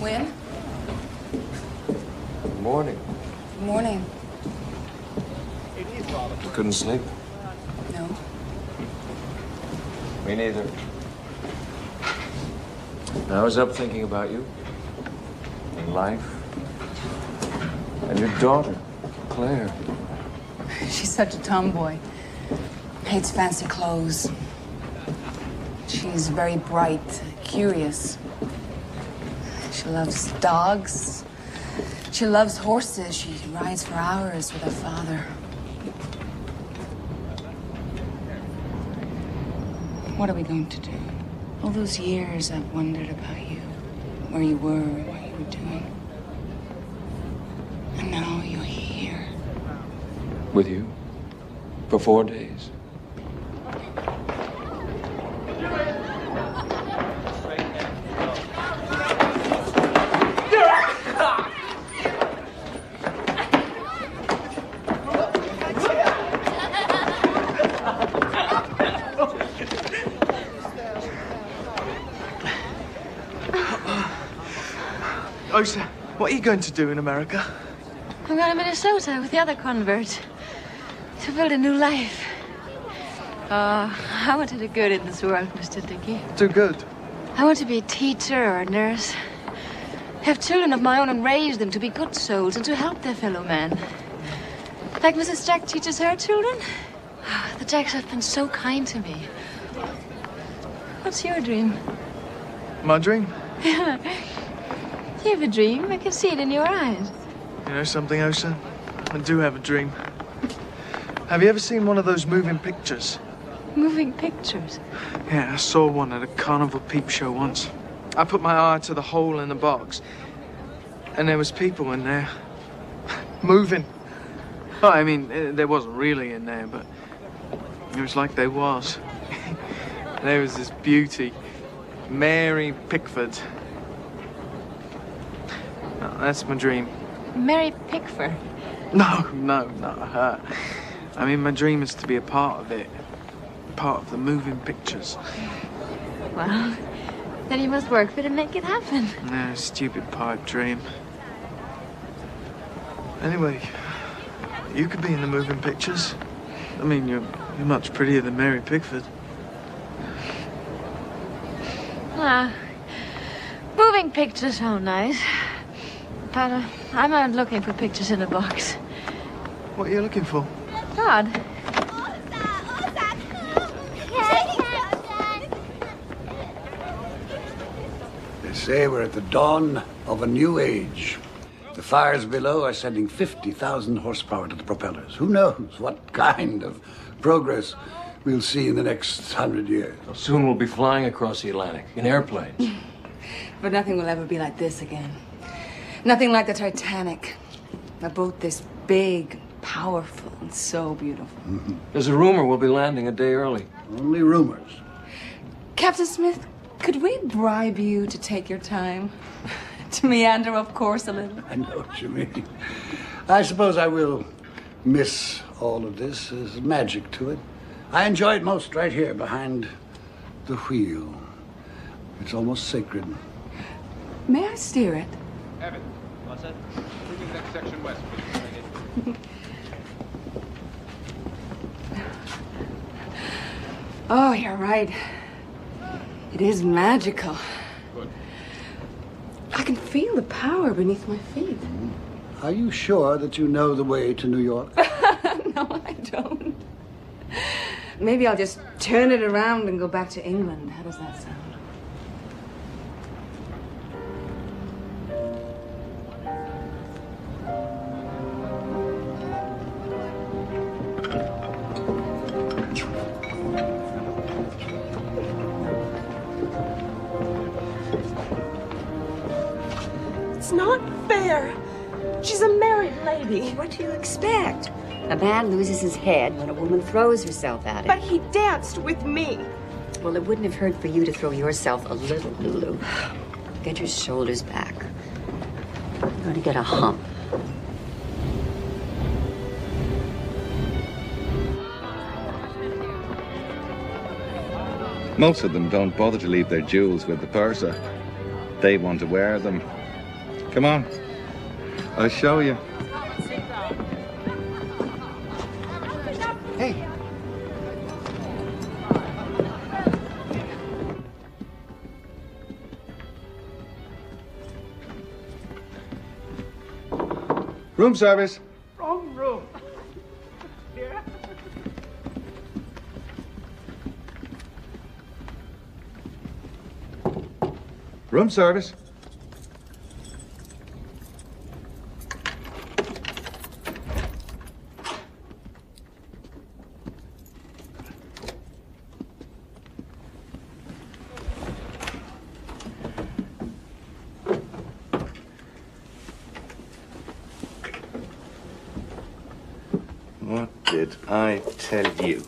Win?
Good morning.
Good morning.
You couldn't sleep?
No.
Me neither. I was up thinking about you, and life, and your daughter, Claire.
She's such a tomboy. Hates fancy clothes. She's very bright, curious. She loves dogs. She loves horses. She rides for hours with her father. What are we going to do? All those years I've wondered about you, where you were, what you were doing. And now you're here.
With you? For 4 days?
Osa, what are you going to do in America?
I'm going to Minnesota with the other converts to build a new life. I want to do good in this world, Mr. Dickey.
Do good?
I want to be a teacher or a nurse. Have children of my own and raise them to be good souls and to help their fellow men. Like Mrs. Jack teaches her children. The Jacks have been so kind to me. What's your dream?
My dream?
You have a dream. I can see it in your eyes.
You know something, Osa? I do have a dream. Have you ever seen one of those moving pictures?
Moving pictures?
Yeah, I saw one at a carnival peep show once. I put my eye to the hole in the box, and there was people in there. Moving. Well, I mean, there wasn't really in there, but it was like there was. There was this beauty, Mary Pickford. Oh, that's my dream.
Mary Pickford?
No, not her. I mean, my dream is to be a part of it. Part of the moving pictures.
Well, then you must work for it and make it happen.
No, stupid pipe dream. Anyway, you could be in the moving pictures. I mean, you're much prettier than Mary Pickford.
Moving pictures sound nice. But I'm not looking for pictures in a box.
What are you looking for?
God.
They say we're at the dawn of a new age. The fires below are sending 50,000 horsepower to the propellers. Who knows what kind of progress we'll see in the next 100 years.
Well, soon we'll be flying across the Atlantic in airplanes.
But nothing will ever be like this again. Nothing like the Titanic. A boat this big, powerful, and so beautiful.
Mm-hmm.
There's a rumor we'll be landing a day early.
Only rumors.
Captain Smith, could we bribe you to take your time? To meander, of course, a little.
I know what you mean. I suppose I will miss all of this. There's magic to it. I enjoy it most right here behind the wheel. It's almost sacred.
May I steer it?
Evan, what's that? Moving next section west, please.
Oh, you're right. It is magical.
Good.
I can feel the power beneath my feet.
Are you sure that you know the way to New York?
No, I don't. Maybe I'll just turn it around and go back to England. How does that sound?
It's not fair. She's a married lady.
What do you expect? A man loses his head when a woman throws herself at him.
But he danced with me.
Well, it wouldn't have hurt for you to throw yourself a little, Lulu. Get your shoulders back. You're going to get a hump.
Most of them don't bother to leave their jewels with the purser. They want to wear them. Come on, I'll show you. Hey. Room service.
Wrong room. Here?
Room service. What did I tell you?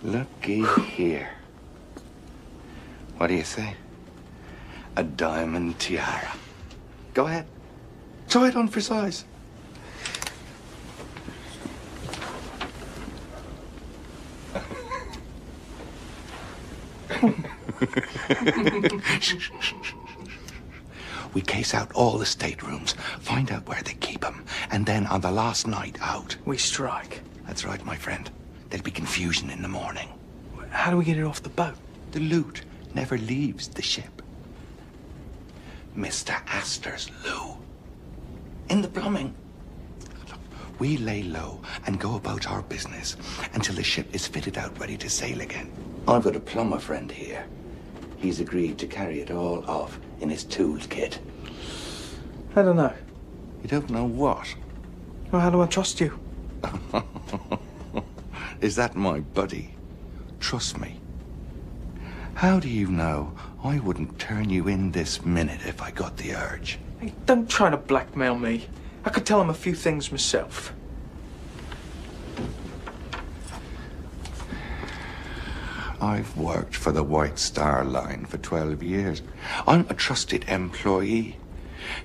Looky here. What do you say? A diamond tiara. Go ahead. Try it on for size. We case out all the staterooms, find out where they keep them, and then on the last night out,
we strike.
That's right, my friend. There'll be confusion in the morning.
How do we get it off the boat?
The loot never leaves the ship. Mr. Astor's loo. In the plumbing. Look, we lay low and go about our business until the ship is fitted out ready to sail again. I've got a plumber friend here. He's agreed to carry it all off in his toolkit.
I don't know.
You don't know what?
Well, how do I trust you?
Is that my buddy? Trust me. How do you know I wouldn't turn you in this minute if I got the urge?
Hey, don't try to blackmail me. I could tell him a few things myself.
I've worked for the White Star Line for 12 years. I'm a trusted employee.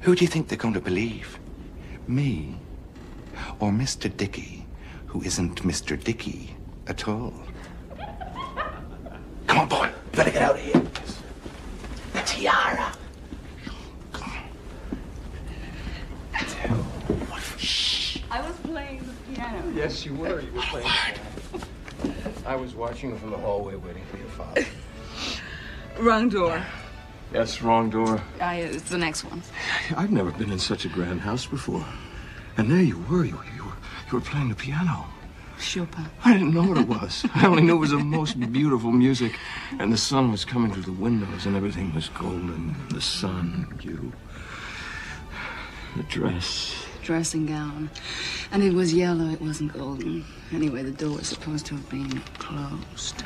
Who do you think they're going to believe? Me? Or Mr. Dickey, who isn't Mr. Dickey at all? Come on, boy. You better get out of here. The tiara.
I was playing the piano.
Yes, you were. You were playing. I was watching you from the hallway, waiting for your father.
Wrong door.
Yes, wrong door.
It's the next one.
I've never been in such a grand house before. And there you were. You were playing the piano.
Chopin.
I didn't know what it was. I only knew it was the most beautiful music. And the sun was coming through the windows, and everything was golden. The sun, you, the dress.
Dressing gown. And it was yellow, it wasn't golden. Anyway, the door was supposed to have been closed.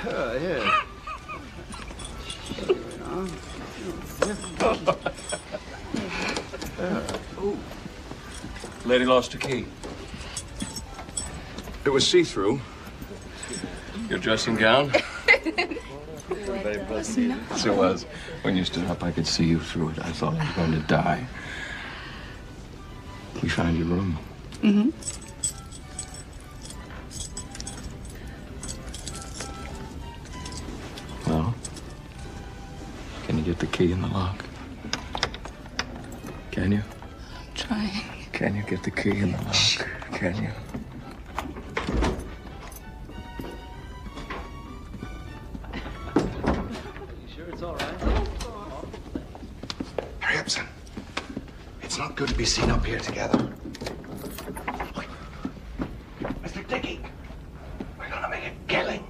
Oh, yeah. Lady lost her key. It was see-through. Your dressing gown.
Yes,
Yes, it was. When you stood up, I could see you through it. I thought you were going to die. We found your room.
Mm-hmm.
Well, can you get the key in the lock? Can you?
I'm trying.
Can you get the key in the lock? Can you?
Hurry up, son. It's not good to be seen up here together. Mr. Dickey, we're gonna make a killing.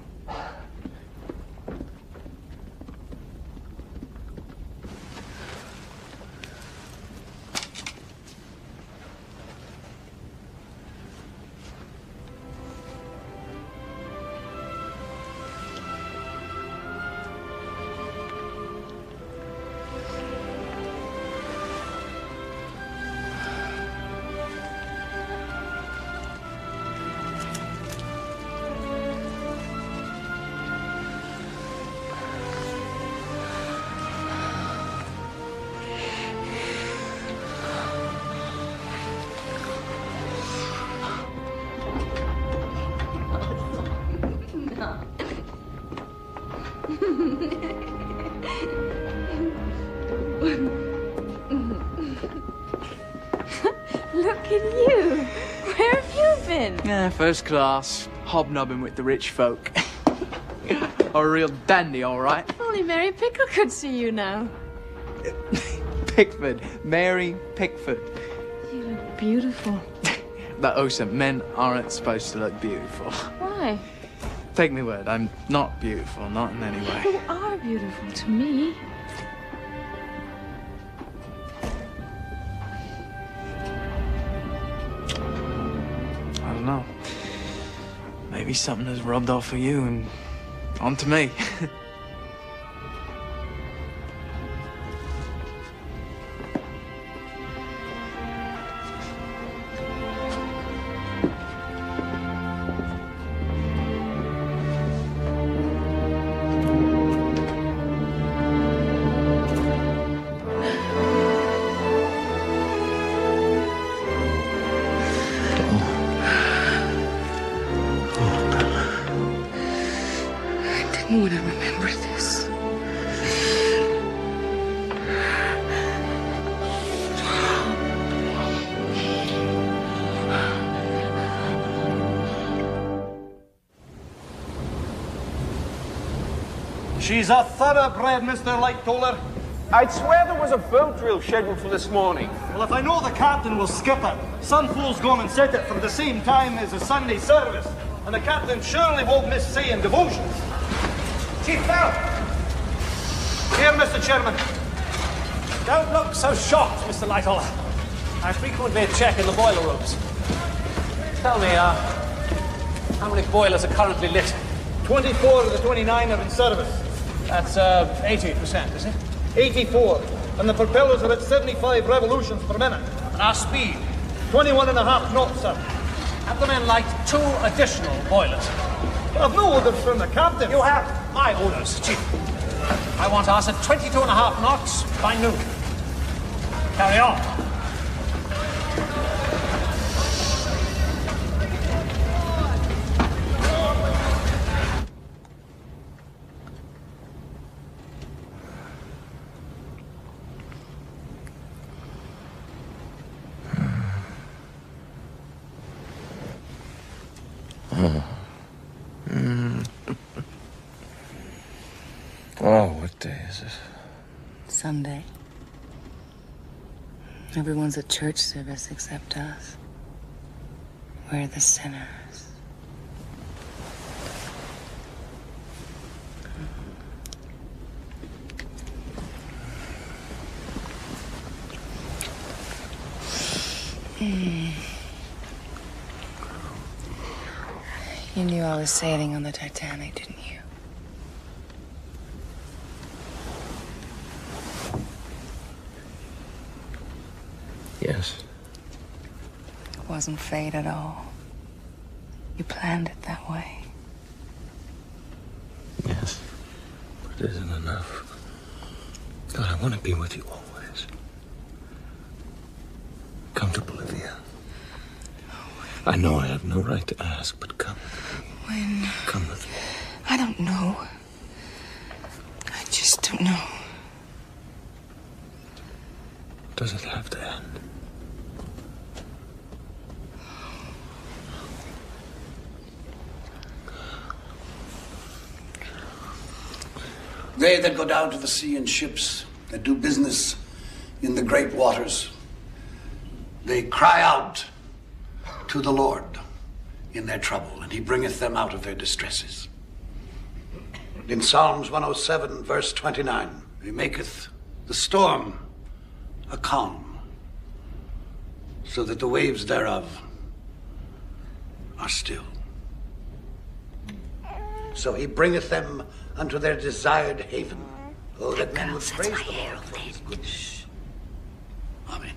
Look at you. Where have you been?
Yeah, first class. Hobnobbing with the rich folk. A real dandy, all right.
Only Mary Pickle could see you now.
Pickford. Mary Pickford.
You look beautiful.
That Ocean, men aren't supposed to look beautiful.
Why?
Take me word, I'm not beautiful, not in any way.
You are beautiful to me.
I don't know. Maybe something has rubbed off of you and onto me.
I didn't want to remember this.
She's a thoroughbred, Mr. Lightoller.
I'd swear there was a boat drill scheduled for this morning.
Well, if I know the captain will skip it, Sunfool's gone and set it for the same time as the Sunday service, and the captain surely won't miss saying devotions. Chief Bell! Here, Mr. Chairman. Don't look so shocked, Mr. Lightoller. I frequently check in the boiler rooms. Tell me, how many boilers are currently lit? 24 of the 29 are in service. That's 80%, is it? 84. And the propellers are at 75 revolutions per minute. And our speed, 21.5 knots, sir. Have the men light 2 additional boilers. Well, I've no orders from the captain. You have my orders, Chief. I want us at 22.5 knots by noon. Carry on.
Oh, what day is it?
Sunday. Everyone's at church service except us. We're the sinners. You knew I was sailing on the Titanic, didn't you?
Yes.
It wasn't fate at all. You planned it that way.
Yes. But it isn't enough. God, I want to be with you always. Come to Bolivia. I know I have no right to ask, but come.
When?
Come with me.
I don't know. I just don't know.
Does it have to end?
They that go down to the sea in ships, that do business in the great waters, they cry out to the Lord in their trouble, and he bringeth them out of their distresses. In Psalms 107, verse 29, he maketh the storm a calm, so that the waves thereof are still. So he bringeth them unto their desired haven. Oh, that men would praise the Lord for his goodness. Amen.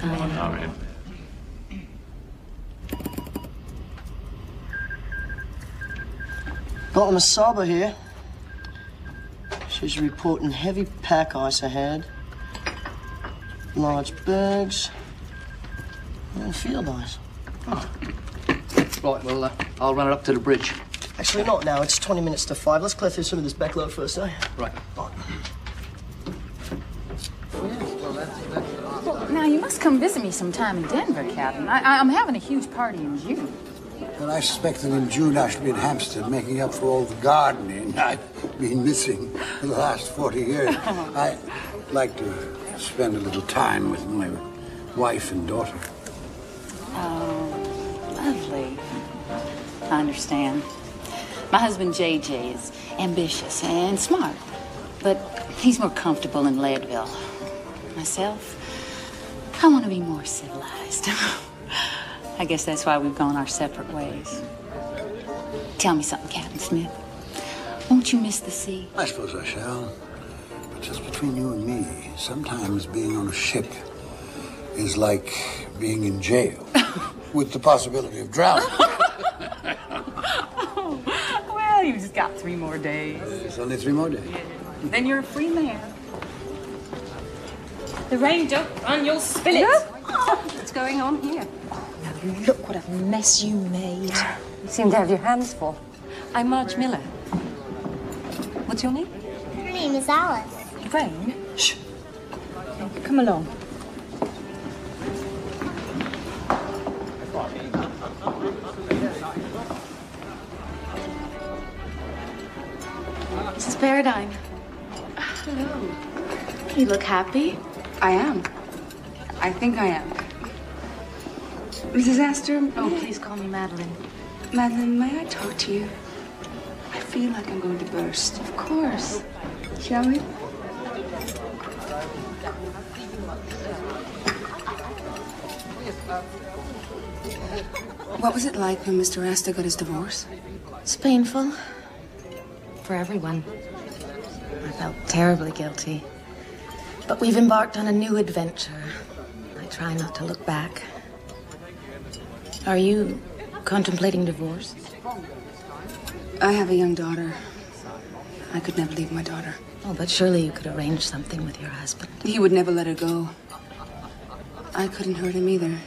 Amen.
Got Masaba here. She's reporting heavy pack ice ahead, large bergs, and field ice.
Right, well, I'll run it up to the bridge.
Actually, not now. It's 20 minutes to 5. Let's clear through some of this backload first, eh?
Right.
Well, now, you must come visit me sometime in Denver, Captain. I'm having a huge party in June.
Well, I suspect that in June I shall be in Hampstead making up for all the gardening I've been missing for the last 40 years. I'd like to spend a little time with my wife and daughter.
Oh, lovely. I understand. My husband, JJ, is ambitious and smart, but he's more comfortable in Leadville. Myself, I want to be more civilized. I guess that's why we've gone our separate ways. Tell me something, Captain Smith. Won't you miss the sea?
I suppose I shall. But just between you and me, sometimes being on a ship is like being in jail with the possibility of drowning.
Well, you've just got 3 more days.
It's only 3 more days.
Then you're a free man.
The rain don't run, you'll spill it. What's going on here?
Now, look what a mess you made. You seem to have your hands full.
I'm Marge Miller. What's your name?
Her name is Alice.
Rain? Shh. Come along.
Mrs. Paradigm. Hello. You look happy.
I am. I think I am. Mrs. Astor?
Oh, please call me Madeline.
Madeline, may I talk to you? I feel like I'm going to burst.
Of course.
Shall we? What was it like when Mr. Astor got his divorce?
It's painful. For everyone. I felt terribly guilty. But we've embarked on a new adventure. I try not to look back. Are you contemplating divorce?
I have a young daughter. I could never leave my daughter.
Oh, but surely you could arrange something with your husband.
He would never let her go. I couldn't hurt him either.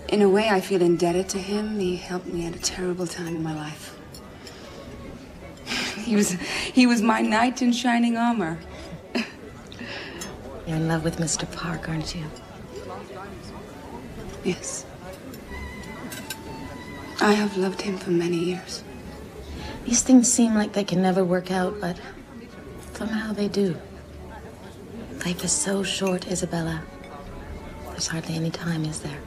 In a way, I feel indebted to him. He helped me at a terrible time in my life. He was my knight in shining armor.
You're in love with Mr. Park, aren't you?
Yes. I have loved him for many years.
These things seem like they can never work out, but somehow they do. Life is so short, Isabella. There's hardly any time, is there?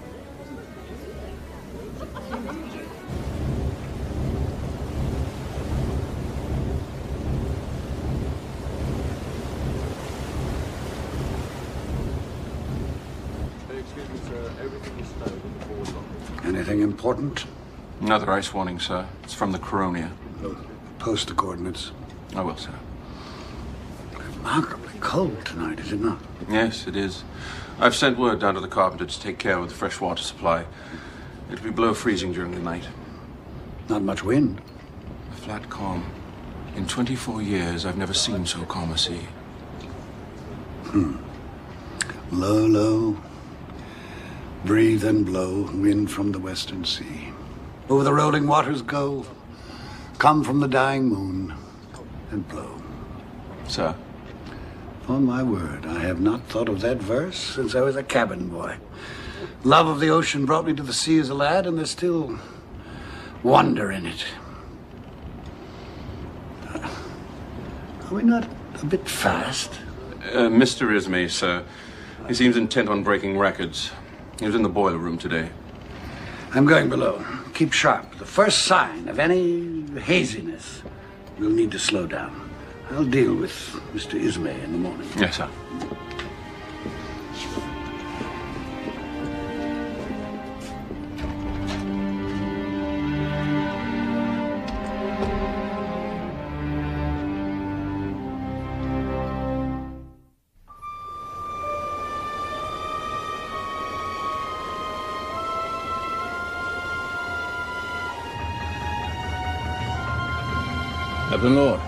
Excuse me, sir. Everything is stowed in the board locker.
Anything important?
Another ice warning, sir. It's from the Coronia.
Post the coordinates.
I will, sir.
Remarkably cold tonight, is it not?
Yes, it is. I've sent word down to the carpenter to take care of the fresh water supply. It'll be below freezing during the night.
Not much wind.
A flat calm. In 24 years, I've never seen so calm a sea.
Low, low. Breathe and blow, wind from the western sea. Over the rolling waters go, come from the dying moon, and blow.
Sir?
On my word, I have not thought of that verse since I was a cabin boy. Love of the ocean brought me to the sea as a lad, and there's still wonder in it. Are we not a bit fast?
Mr. Ismay, sir. He seems intent on breaking records. He was in the boiler room today.
I'm going below. Keep sharp. The first sign of any haziness, we'll need to slow down. I'll deal with Mr. Ismay in the morning.
Yes, sir.
Captain Lord.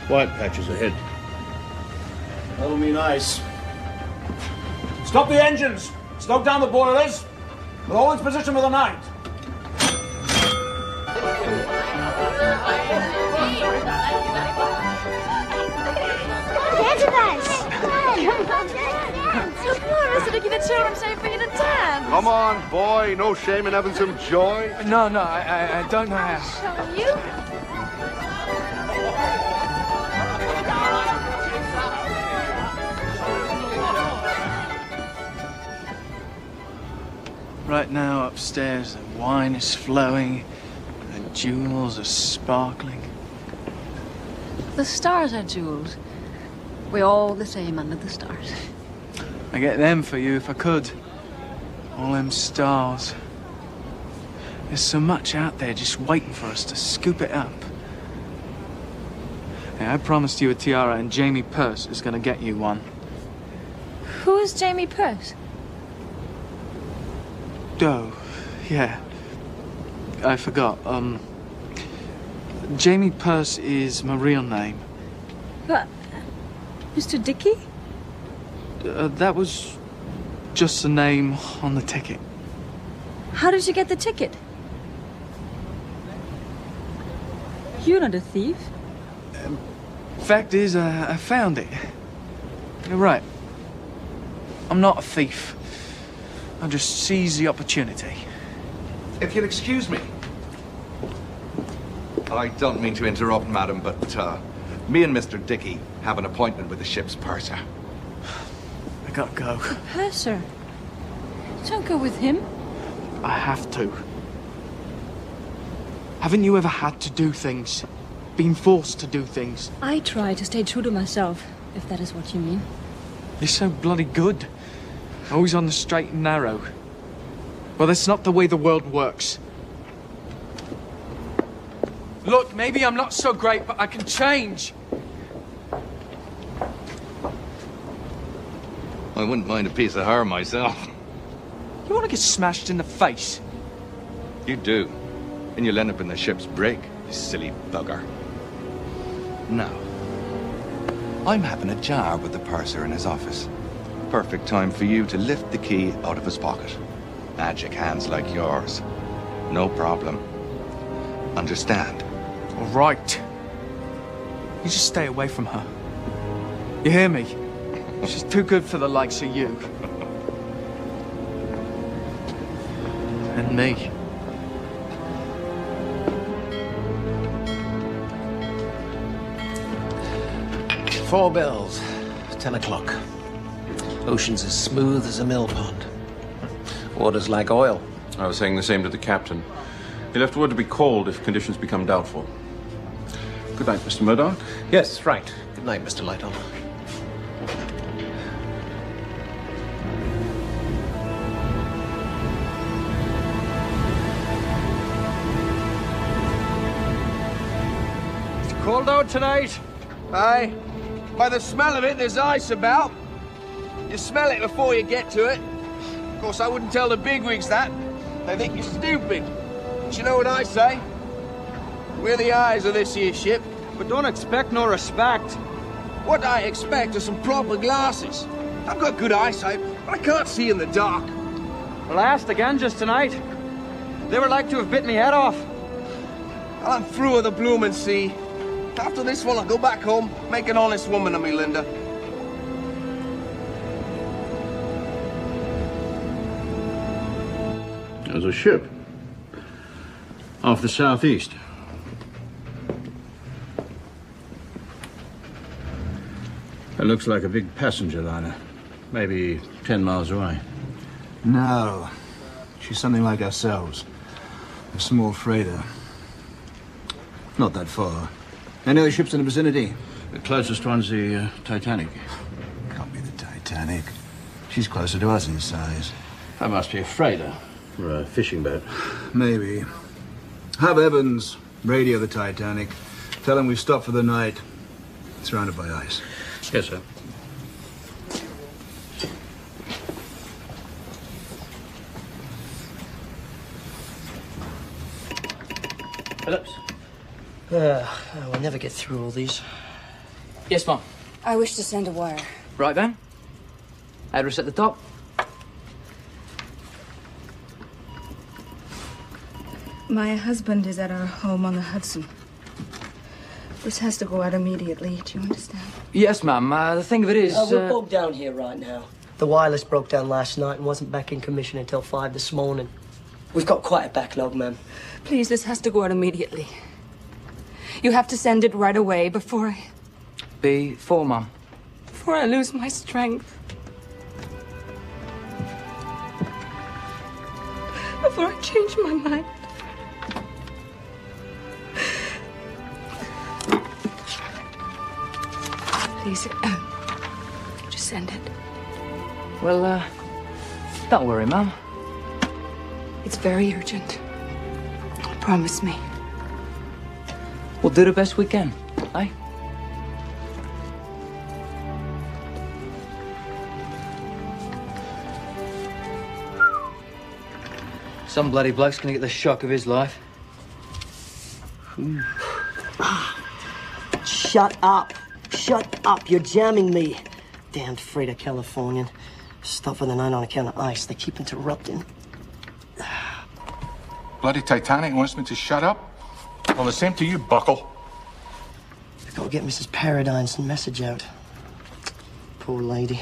White patches ahead.
That'll mean ice. Stop the engines! Stoke down the boilers! We'll hold its position for the night.
children say for you to dance.
Come on, boy. No shame in having some joy.
No, I don't know how.
Show you.
Right now, upstairs, the wine is flowing, the jewels are sparkling.
The stars are jewels. We're all the same under the stars.
I get them for you if I could. All them stars. There's so much out there just waiting for us to scoop it up. Hey, I promised you a tiara, and Jamie Purse is gonna get you one.
Who is Jamie Purse?
Oh, yeah. I forgot. Jamie Purse is my real name.
But, Mr. Dickey?
That was just the name on the ticket.
How did you get the ticket? You're not a thief.
Fact is, I found it. You're right. I'm not a thief. I just seized the opportunity.
If you'll excuse me. I don't mean to interrupt, madam, but me and Mr. Dickey have an appointment with the ship's purser.
I gotta go.
Purser? Don't go with him.
I have to. Haven't you ever had to do things? Been forced to do things?
I try to stay true to myself, if that is what you mean.
You're so bloody good. Always on the straight and narrow. Well, that's not the way the world works. Look, maybe I'm not so great, but I can change.
I wouldn't mind a piece of her myself.
You want to get smashed in the face?
You do. And you'll end up in the ship's brig, you silly bugger. Now, I'm having a jar with the purser in his office. Perfect time for you to lift the key out of his pocket. Magic hands like yours. No problem. Understand?
All right. You just stay away from her. You hear me? She's too good for the likes of you. And me.
Four bells. 10 o'clock. Ocean's as smooth as a mill pond. Water's like oil.
I was saying the same to the captain. He left word to be called if conditions become doubtful. Good night, Mr. Murdoch.
Yes, right. Good night, Mr. Lighton.
It's cold out tonight. Aye. By the smell of it, there's ice about. You smell it before you get to it. Of course, I wouldn't tell the bigwigs that. They think you're stupid. But you know what I say? We're the eyes of this here ship, but don't expect no respect. What I expect are some proper glasses. I've got good eyesight, but I can't see in the dark.
Well, I asked again just tonight. They were like to have bit me head off.
Well, I'm through with the bloomin' sea. After this one, I'll go back home, make an honest woman of me, Linda.
There's a ship. Off the southeast. It looks like a big passenger liner. Maybe 10 miles away.
No. She's something like ourselves. A small freighter. Not that far. Any other ships in the vicinity?
The closest one's the Titanic.
Can't be the Titanic. She's closer to us in size.
That must be a freighter or a fishing boat.
Maybe. Have Evans radio the Titanic. Tell him we've stopped for the night. Surrounded by ice.
Yes, sir.
Phillips? We'll never get through all these.
Yes, Mom.
I wish to send a wire.
Right then. Address at the top.
My husband is at our home on the Hudson. This has to go out immediately. Do you understand?
Yes, ma'am. The thing of it is...
We're both down here right now. The wireless broke down last night and wasn't back in commission until 5 this morning. We've got quite a backlog, ma'am.
Please, this has to go out immediately. You have to send it right away before
Mum.
Before I lose my strength. Before I change my mind. Please, just send it.
Well, don't worry, Mum.
It's very urgent. Promise me.
We'll do the best we can, eh? Some bloody bloke's gonna get the shock of his life.
Shut up. Shut up. You're jamming me. Damned Frida Californian. Stop for the night on account of ice. They keep interrupting.
Bloody Titanic wants me to shut up? Well, the same to you, Buckle.
I gotta get Mrs. Paradine's message out. Poor lady.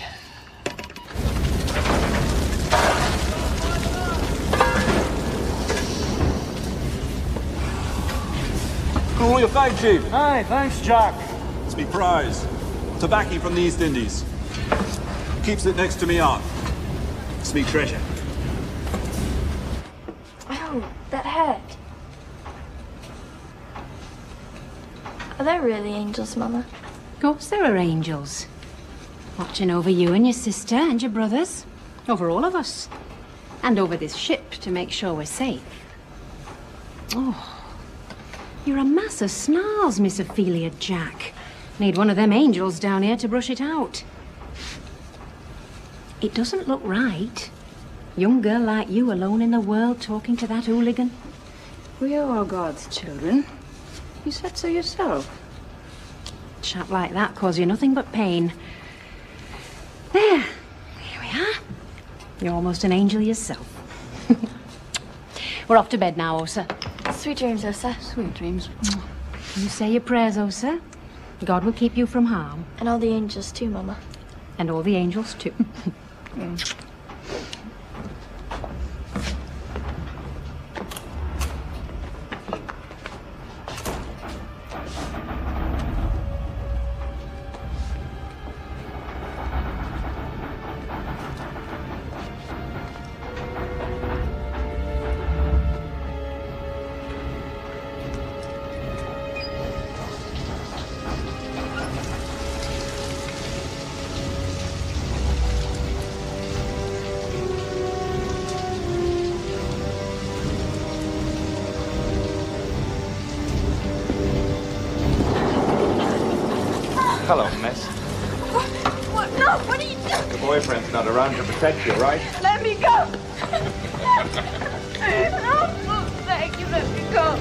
Cool your fag, Chief.
Aye, thanks, Jack.
It's me prize. Tobacco from the East Indies. Keeps it next to me aunt. It's me treasure.
Oh, that hurt. Are there really angels, Mama?
Of course there are angels. Watching over you and your sister and your brothers. Over all of us. And over this ship to make sure we're safe. Oh, you're a mass of snarls, Miss Ophelia Jack. Need one of them angels down here to brush it out. It doesn't look right. Young girl like you alone in the world talking to that hooligan.
We are all God's children. You said so yourself.
Chap like that cause you nothing but pain. There. Here we are. You're almost an angel yourself. We're off to bed now, Osa.
Sweet dreams, Osa.
Sweet dreams. You say your prayers, Osa. God will keep you from harm.
And all the angels too, Mama.
And all the angels too.
Hello, miss.
What? No, what are you doing?
Your boyfriend's not around to protect you, right?
Let me go! No, thank you, let me go.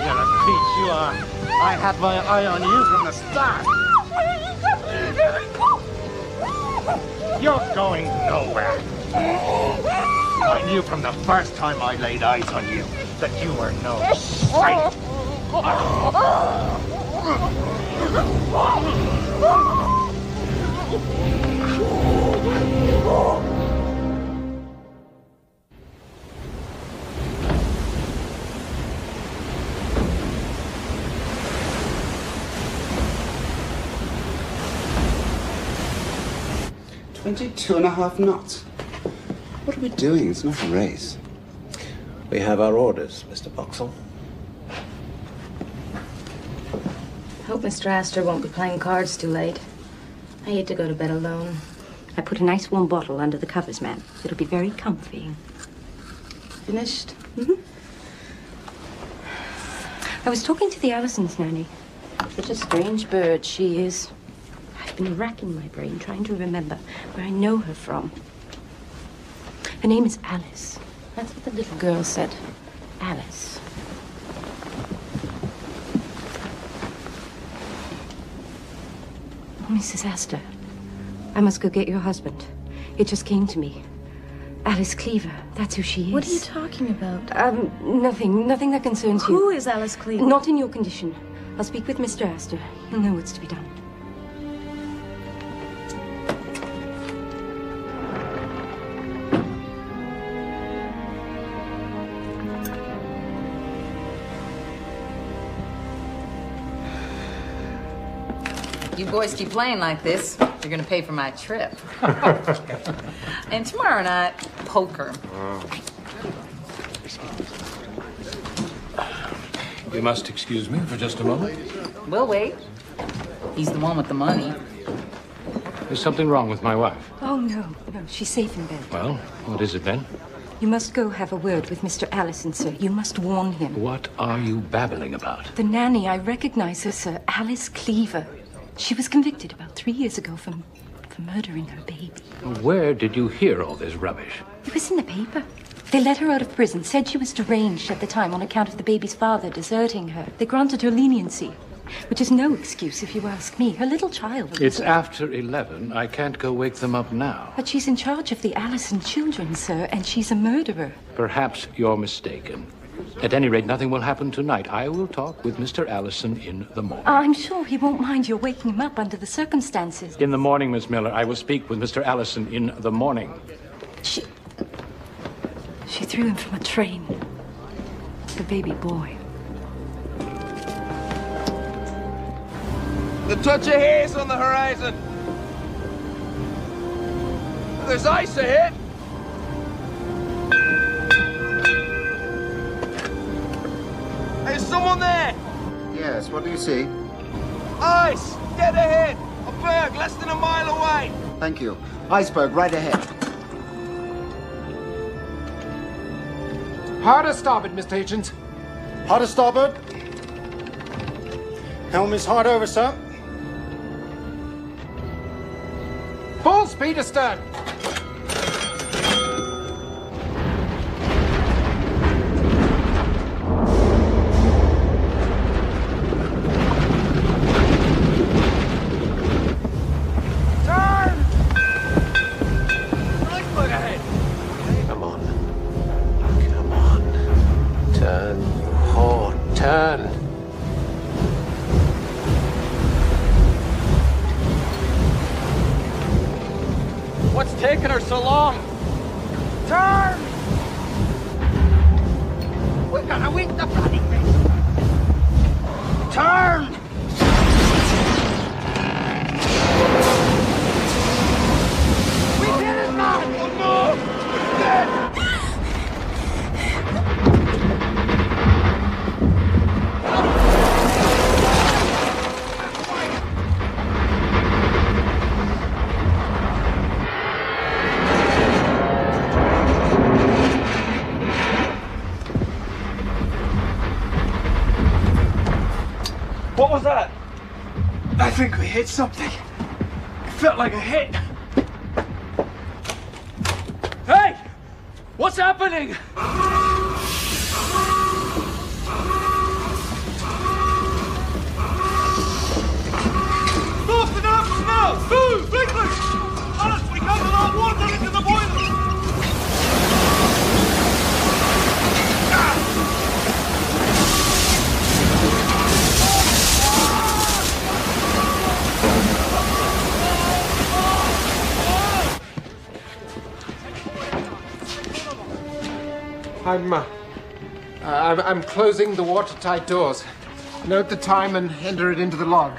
You're a peach, you are. I had my eye on you from the start. You're going nowhere. I knew from the first time I laid eyes on you that you were no sight.
Two and a half knots. What are we doing? It's not a race.
We have our orders, Mr. Boxall.
Hope Mr. Astor won't be playing cards too late. I hate to go to bed alone. I put a nice warm bottle under the covers, ma'am. It'll be very comfy. Finished? Mm-hmm. I was talking to the Allisons, Nanny. Such a strange bird she is. I've been racking my brain trying to remember where I know her from. Her name is Alice. That's what the little girl said. Alice. Mrs. Astor, I must go get your husband. It just came to me. Alice Cleaver, that's who she is.
What are you talking about?
Nothing that concerns you.
Who is Alice Cleaver?
Not in your condition. I'll speak with Mr. Astor. He'll know what's to be done.
You boys keep playing like this, you're gonna pay for my trip. And tomorrow night, poker.
You must excuse me for just a moment.
We'll wait. He's the one with the money.
There's something wrong with my wife.
Oh, no. No, she's safe in bed.
Well, what is it then?
You must go have a word with Mr. Allison, sir. You must warn him.
What are you babbling about?
The nanny, I recognize her, sir. Alice Cleaver. She was convicted about 3 years ago for murdering her baby.
Where did you hear all this rubbish?
It was in the paper. They let her out of prison, said she was deranged at the time on account of the baby's father deserting her. They granted her leniency, which is no excuse if you ask me. Her little child...
It's after 11. I can't go wake them up now.
But she's in charge of the Allison children, sir, and she's a murderer.
Perhaps you're mistaken. At any rate, nothing will happen tonight. I will talk with Mr. Allison in the morning.
I'm sure he won't mind your waking him up under the circumstances.
In the morning, Miss Miller. I will speak with Mr. Allison in the morning.
She threw him from a train. The baby boy.
The touch of haze on the horizon. There's ice ahead. There's someone there.
Yes, what do you see?
Ice, dead ahead. A berg less than a mile away.
Thank you. Iceberg right ahead.
Hard to starboard, Mr. Hitchens. Hard to starboard. Helm is hard over, sir. Full speed astern.
Turn! Iceberg ahead.
Come on. Come on. Turn, you whore. Turn.
What's taking her so long? Turn! We gotta wing the bloody thing. Turn! We did it, man! Oh no! We're dead! What was that?
I think we hit something. It felt like a hit. Hey! What's happening?
Fasten up now! Move! Quickly! Alice, we can't allow water into the boiler!
I'm closing the watertight doors. Note the time and enter it into the log.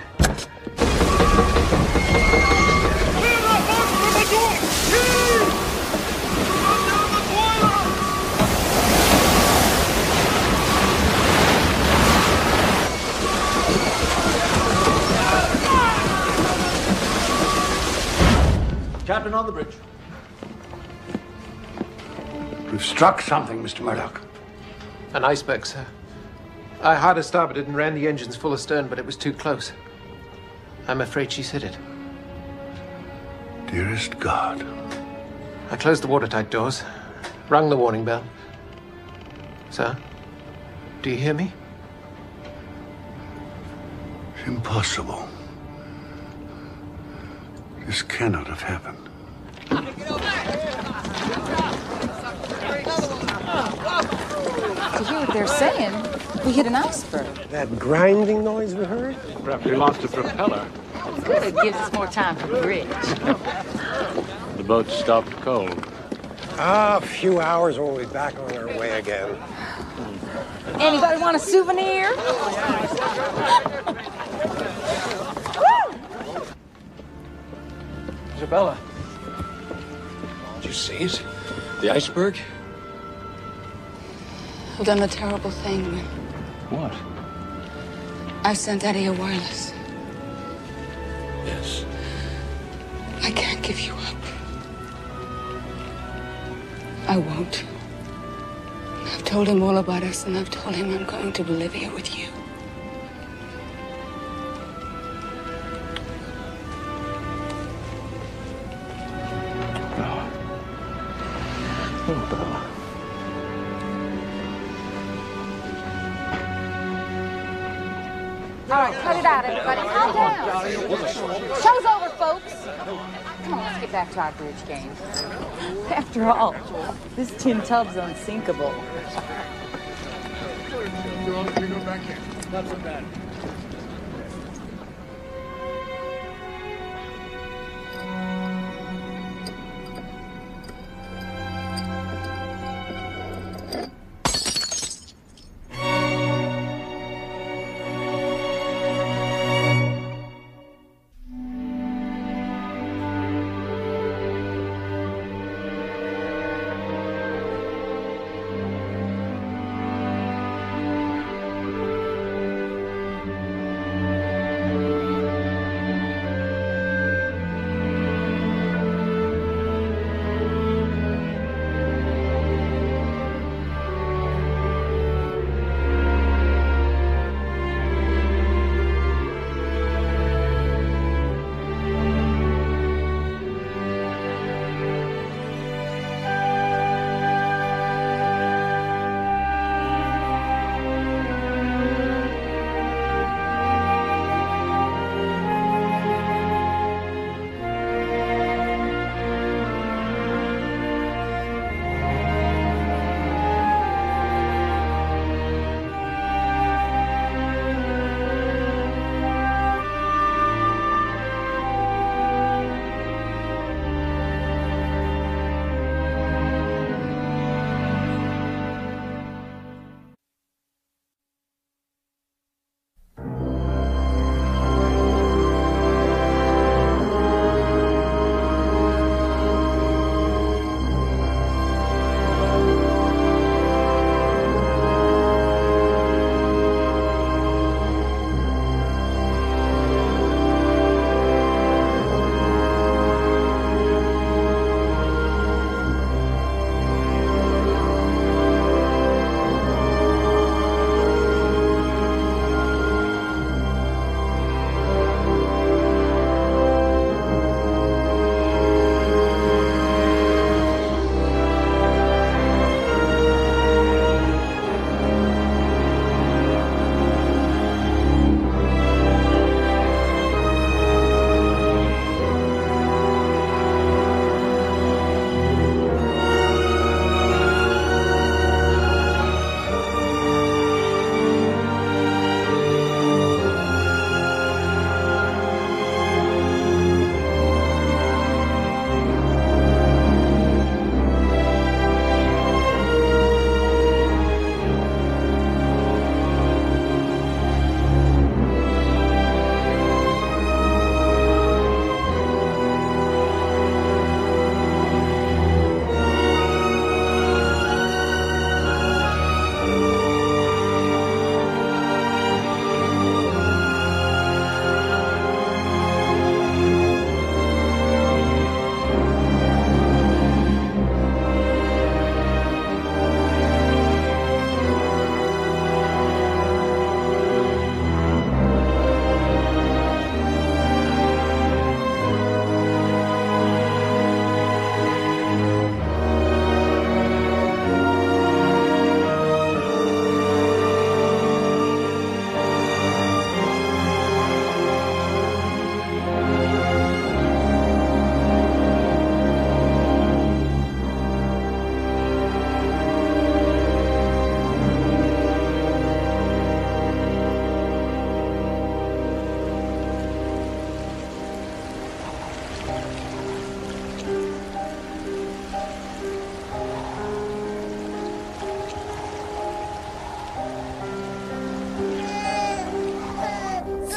Captain on the bridge. We've struck something, Mr. Murdoch.
An iceberg, sir. I hard to starboard and ran the engines full astern, but it was too close. I'm afraid she's hit it.
Dearest God.
I closed the watertight doors, rung the warning bell. Sir, do you hear me?
Impossible. This cannot have happened.
To hear what they're saying, we hit an iceberg.
That grinding noise we heard?
Perhaps we lost a propeller.
Good, it gives us more time for the bridge.
The boat stopped cold.
A few hours and we'll be back on our way again.
Anybody want a souvenir?
Isabella. Did you see it? The iceberg?
I've done a terrible thing.
What?
I sent Eddie a wireless.
Yes.
I can't give you up. I won't. I've told him all about us, and I've told him I'm going to Bolivia with you.
Oh, Bella.
All right, cut it out, everybody. Calm down. Show's over, folks. Come on, let's get back to our bridge game.
After all, this tin tub's unsinkable.
Not so bad.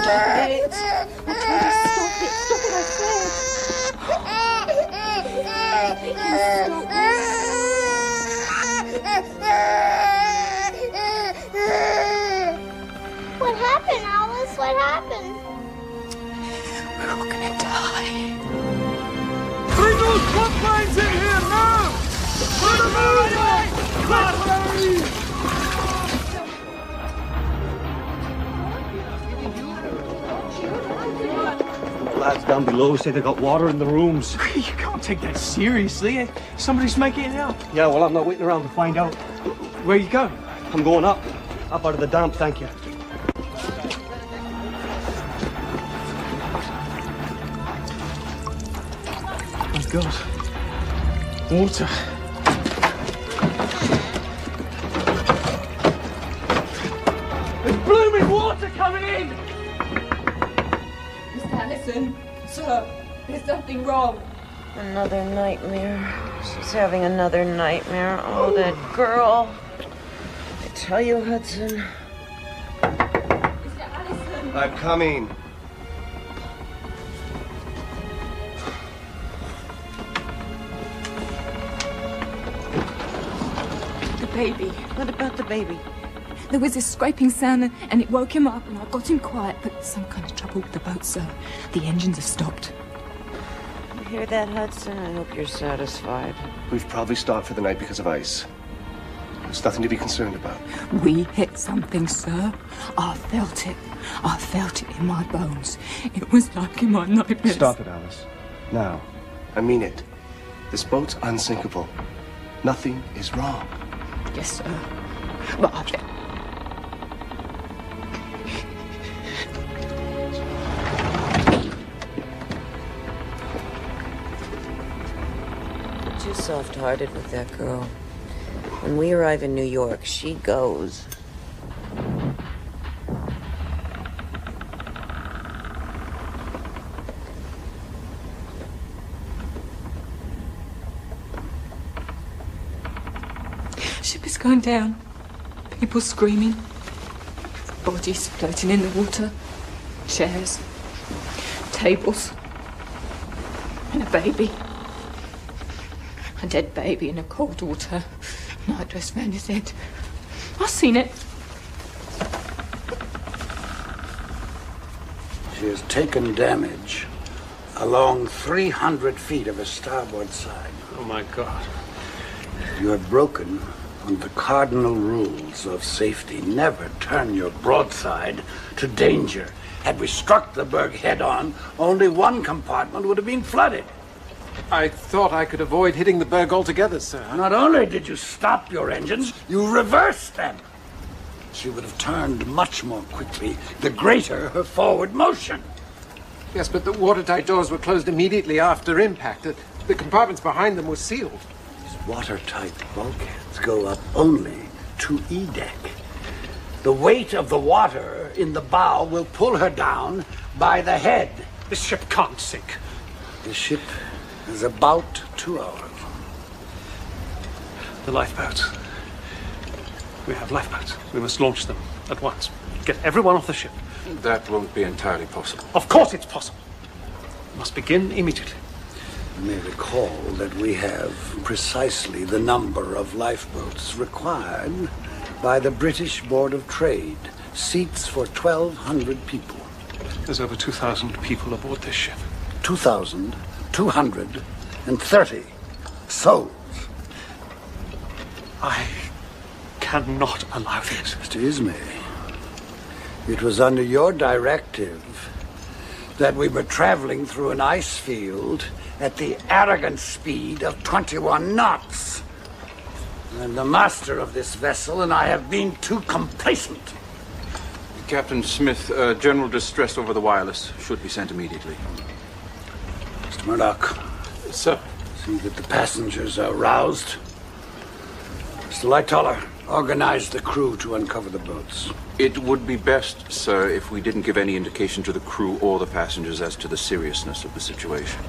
Stop it! I told you stop it! Stop it, I said!
happen? We're all gonna die.
Bring those front lines in here now! For the movement!
The lads down below say they got water in the rooms.
You can't take that seriously. Somebody's making it up.
Yeah, well, I'm not waiting around to find out.
Where are you going?
I'm going up. Up out of the damp, thank you.
Oh, God. Water. There's blooming water coming in!
Mr. Allison, sir, there's something wrong.
Another nightmare. She's having another nightmare. Oh, that girl. I tell you, Hudson.
Mr. Allison.
I'm coming.
The baby.
What about the baby?
There was this scraping sound and it woke him up and I got him quiet, but some kind of trouble with the boat, sir. The engines have stopped.
You hear that, Hudson? I hope you're satisfied.
We've probably stopped for the night because of ice. There's nothing to be concerned about.
We hit something, sir. I felt it. I felt it in my bones. It was like in my nightmares.
Stop it, Alice. Now. I mean it. This boat's unsinkable. Nothing is wrong.
Yes, sir. But I...
Too soft-hearted with that girl. When we arrive in New York, she goes.
Ship is going down. People screaming. Bodies floating in the water. Chairs. Tables. And a baby. A dead baby in a cold water. Nightdress round his head. I've seen it.
She has taken damage along 300 feet of her starboard side.
Oh, my God.
You have broken one of the cardinal rules of safety. Never turn your broadside to danger. Had we struck the berg head-on, only one compartment would have been flooded.
I thought I could avoid hitting the berg altogether, sir.
Not only did you stop your engines, you reversed them. She would have turned much more quickly, the greater her forward motion.
Yes, but the watertight doors were closed immediately after impact. The compartments behind them were sealed.
These watertight bulkheads go up only to E-deck. The weight of the water in the bow will pull her down by the head.
This ship can't sink.
The ship is about 2 hours.
The lifeboats. We have lifeboats. We must launch them at once. Get everyone off the ship.
That won't be entirely possible.
Of course it's possible. We must begin immediately.
You may recall that we have precisely the number of lifeboats required by the British Board of Trade. Seats for 1,200 people.
There's over 2,000 people aboard this ship.
2,230 souls.
I cannot allow this.
Mr. Ismay, it was under your directive that we were traveling through an ice field at the arrogant speed of 21 knots. I'm the master of this vessel, and I have been too complacent.
Captain Smith, general distress over the wireless should be sent immediately.
Mr. Murdoch.
Sir.
See that the passengers are roused. Mr. Lightoller, organize the crew to uncover the boats.
It would be best, sir, if we didn't give any indication to the crew or the passengers as to the seriousness of the situation.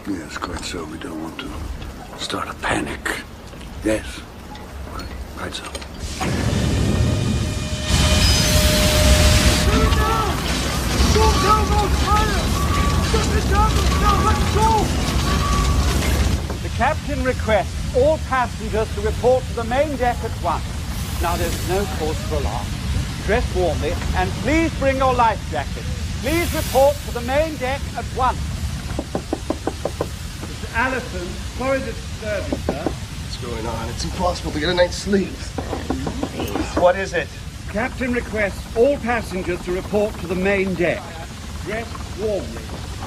Yes, quite so. We don't want to start a panic. Yes. Right so.
The captain requests all passengers to report to the main deck at once. Now, there's no cause for alarm. Dress warmly, and please bring your life jackets. Please report to the main deck at once. Mr. Allison, sorry to disturb you, sir.
What's going on? It's impossible to get a night's sleep.
What is it? Captain requests all passengers to report to the main deck. Dress warmly.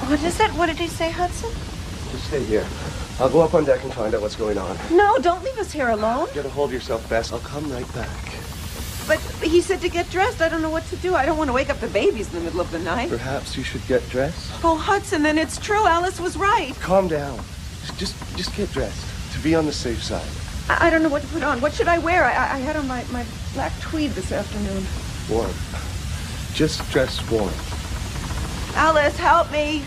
What is it? What did he say, Hudson?
Just stay here. I'll go up on deck and find out what's going on.
No, don't leave us here alone.
Get a hold of yourself, Bess. I'll come right back.
But he said to get dressed. I don't know what to do. I don't want to wake up the babies in the middle of the night.
Perhaps you should get dressed?
Oh, Hudson, then it's true. Alice was right.
Calm down. Just get dressed. To be on the safe side.
I don't know what to put on. What should I wear? I had on my black tweed this afternoon.
Warm. Just dress warm.
Alice, help me.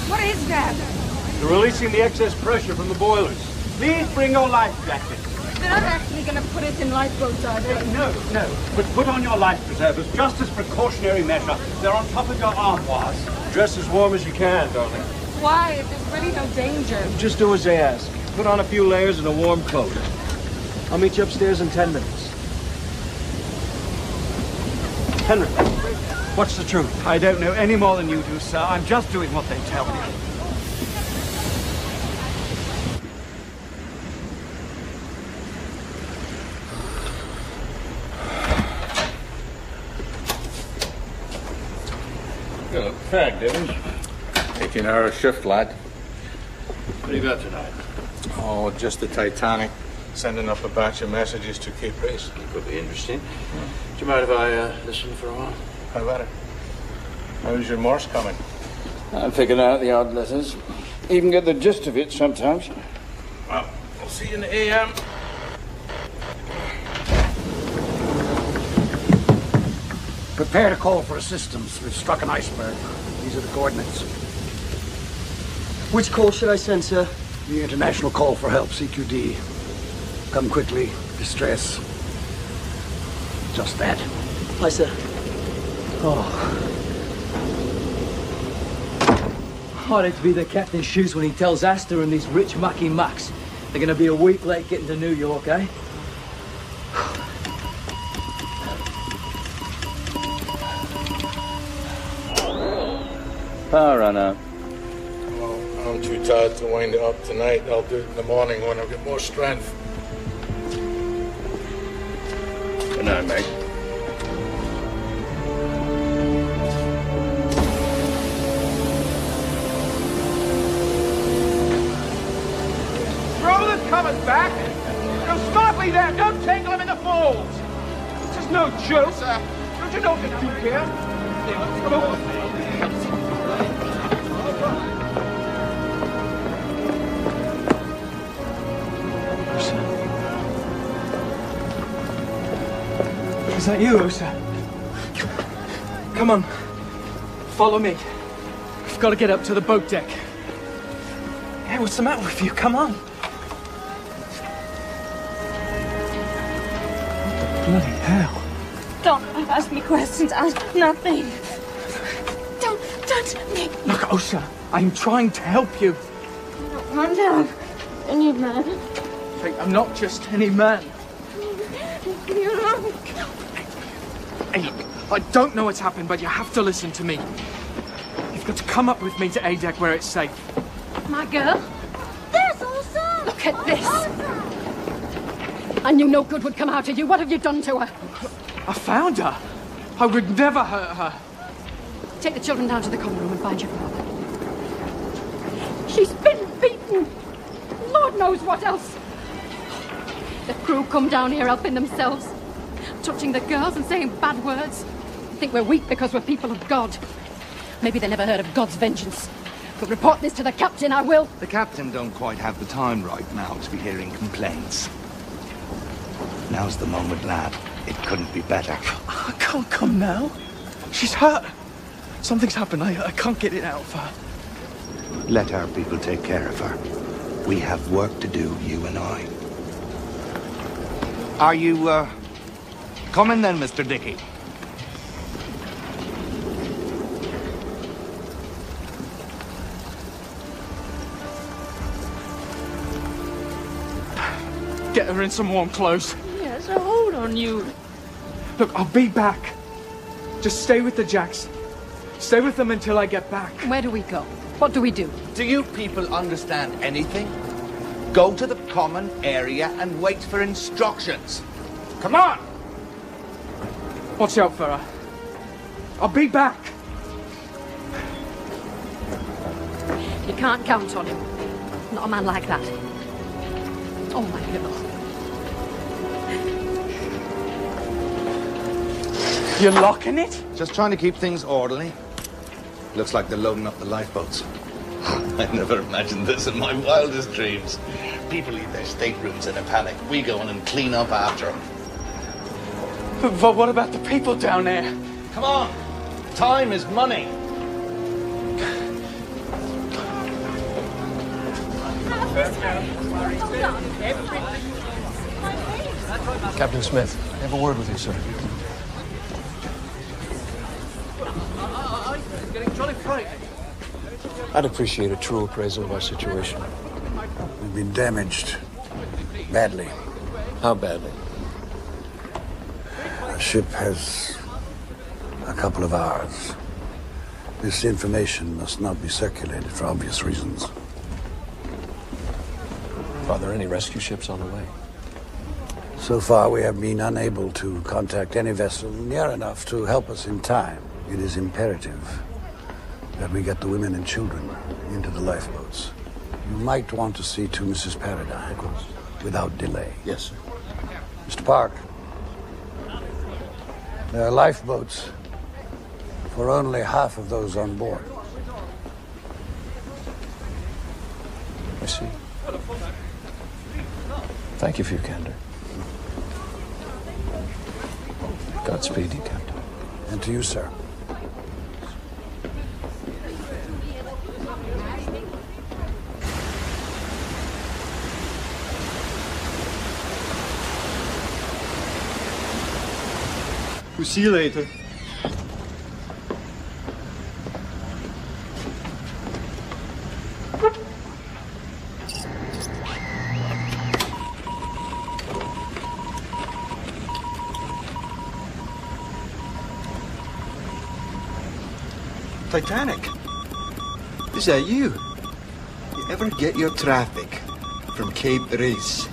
What is that?
They're releasing the excess pressure from the boilers. Please bring your life jackets.
They're not actually going to put us in lifeboats, are they?
No. But put on your life preservers just as precautionary measure. They're on top of your armoires.
Dress as warm as you can, darling.
Why? There's really no danger.
Just do as they ask. Put on a few layers and a warm coat. I'll meet you upstairs in 10 minutes.
Henry, what's the truth? I don't know any more than you do, sir. I'm just doing what they tell me.
You look fagged, Evans. 18-hour shift, lad. What do you got tonight?
Oh, just the Titanic. Sending up a batch of messages to keep pace.
Could be interesting. Do you mind if I listen for a while?
How about it? How's your Morse coming? I'm picking out the odd letters. Even get the gist of it sometimes.
Well, we'll see you in the AM.
Prepare to call for assistance. We've struck an iceberg. These are the coordinates.
Which call should I send, sir?
The international call for help, CQD. Come quickly. Distress. Just that.
Aye, sir.
Oh. I'd hate to be the captain's shoes when he tells Astor and these rich mucky mucks they're going to be a week late getting to New York, eh?
Power run out. Well, I'm too tired to wind it up tonight. I'll do it in the morning when I get more strength.
Good night, mate.
Throw the covers back. Go smartly there. Don't tangle him in the folds. This is no joke. Don't you know what to do here? Come on.
Is that you, Osa? Come on. Follow me. We've got to get up to the boat deck. Hey, what's the matter with you? Come on. Bloody hell.
Don't ask me questions. Ask nothing. Don't make me.
Look, Osa, I'm trying to help you.
Calm down. Any man.
Hey, I'm not just any man.
You know.
Hey, look, I don't know what's happened, but you have to listen to me. You've got to come up with me to A-deck where it's safe.
My girl?
There's Elsa!
Look at this! I knew no good would come out of you. What have you done to her?
I found her. I would never hurt her.
Take the children down to the common room and find your father. She's been beaten. Lord knows what else. The crew come down here helping themselves, touching the girls and saying bad words. Think we're weak because we're people of God. Maybe they never heard of God's vengeance. But report this to the captain, I will.
The captain don't quite have the time right now to be hearing complaints. Now's the moment, lad. It couldn't be better.
I can't come now. She's hurt. Something's happened. I can't get it out of her.
Let our people take care of her. We have work to do, you and I. Are you, coming then, Mr. Dickey?
Get her in some warm clothes.
Yes, I hold on you.
Look, I'll be back. Just stay with the Jacks. Stay with them until I get back.
Where do we go? What do we do?
Do you people understand anything? Go to the common area and wait for instructions. Come on!
Watch out for her. I'll be back.
You can't count on him. Not a man like that. Oh, my God.
You're locking it?
Just trying to keep things orderly. Looks like they're loading up the lifeboats.
I never imagined this in my wildest dreams. People leave their staterooms in a panic. We go in and clean up after them.
But what about the people down there?
Come on. Time is money.
Captain Smith, I have a word with you, sir. I'd appreciate a true appraisal of our situation.
We've been damaged. Badly.
How badly?
The ship has a couple of hours. This information must not be circulated for obvious reasons.
Are there any rescue ships on the way?
So far, we have been unable to contact any vessel near enough to help us in time. It is imperative that we get the women and children into the lifeboats. You might want to see to Mrs. Paradine, of course, without delay.
Yes, sir.
Mr. Park, there are lifeboats for only half of those on board.
I see. Thank you for your candor. Godspeed, you, Captain.
And to you, sir.
We'll see you later.
Titanic, is that you? You ever get your traffic from Cape Race?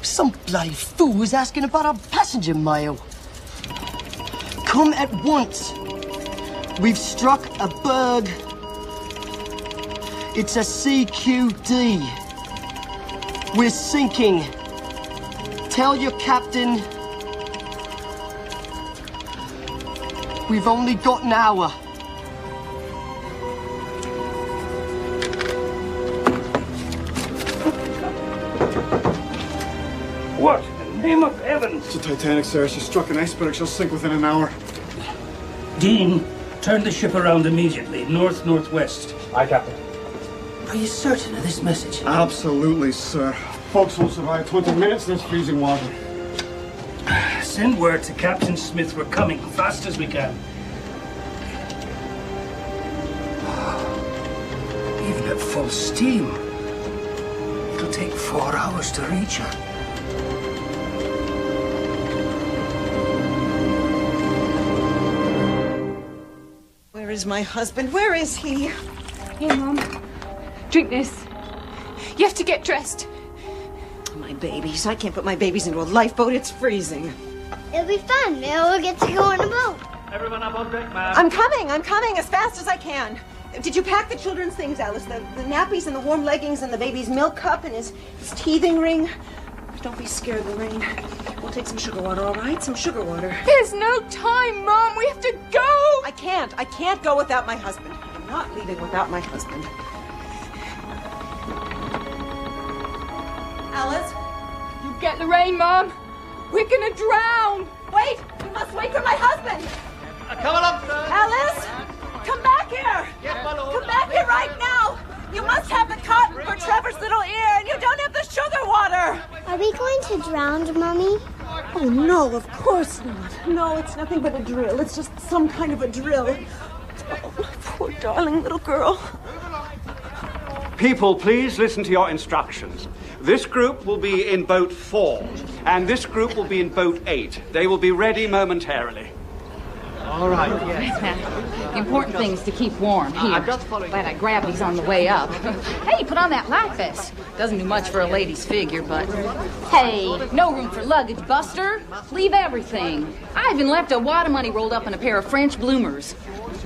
Some bloody fool is asking about our passenger mail. Come at once. We've struck a berg. It's a CQD. We're sinking. Tell your captain we've only got an hour.
What in the name of heaven?
It's a Titanic, sir. She struck an iceberg. She'll sink within an hour.
Dean, turn the ship around immediately. North-northwest.
Aye, Captain.
Are you certain of this message?
Absolutely, sir. Folks will survive 20 minutes in this freezing water.
Send word to Captain Smith we're coming fast as we can. Even at full steam, it'll take 4 hours to reach her.
Where is my husband? Where is he?
Here, Mom. Drink this. You have to get dressed.
My babies. I can't put my babies into a lifeboat. It's freezing.
It'll be fun. We'll get to go on a boat.
Everyone up on deck, ma'am.
I'm coming as fast as I can. Did you pack the children's things, Alice? The nappies and the warm leggings and the baby's milk cup and his teething ring? Don't be scared, Lorraine. We'll take some sugar water, all right? Some sugar water.
There's no time, Mom. We have to go.
I can't go without my husband. I'm not leaving without my husband. Alice?
You get Lorraine, Mom. We're gonna drown.
Wait! You must wait for my husband!
Come along, sir.
Alice! Come back here! Come back here right now! You must have the cotton for Trevor's little ear, and you don't have the sugar water!
Are we going to drown, Mommy?
Oh, no, of course not. No, it's nothing but a drill. It's just some kind of a drill. Oh, my poor darling little girl.
People, please listen to your instructions. This group will be in boat 4, and this group will be in boat 8. They will be ready momentarily.
All right,
The important thing is to keep warm. Here, glad I grabbed these on the way up. Hey, put on that life vest. Doesn't do much for a lady's figure, but... Hey, no room for luggage, Buster. Leave everything. I even left a wad of money rolled up in a pair of French bloomers.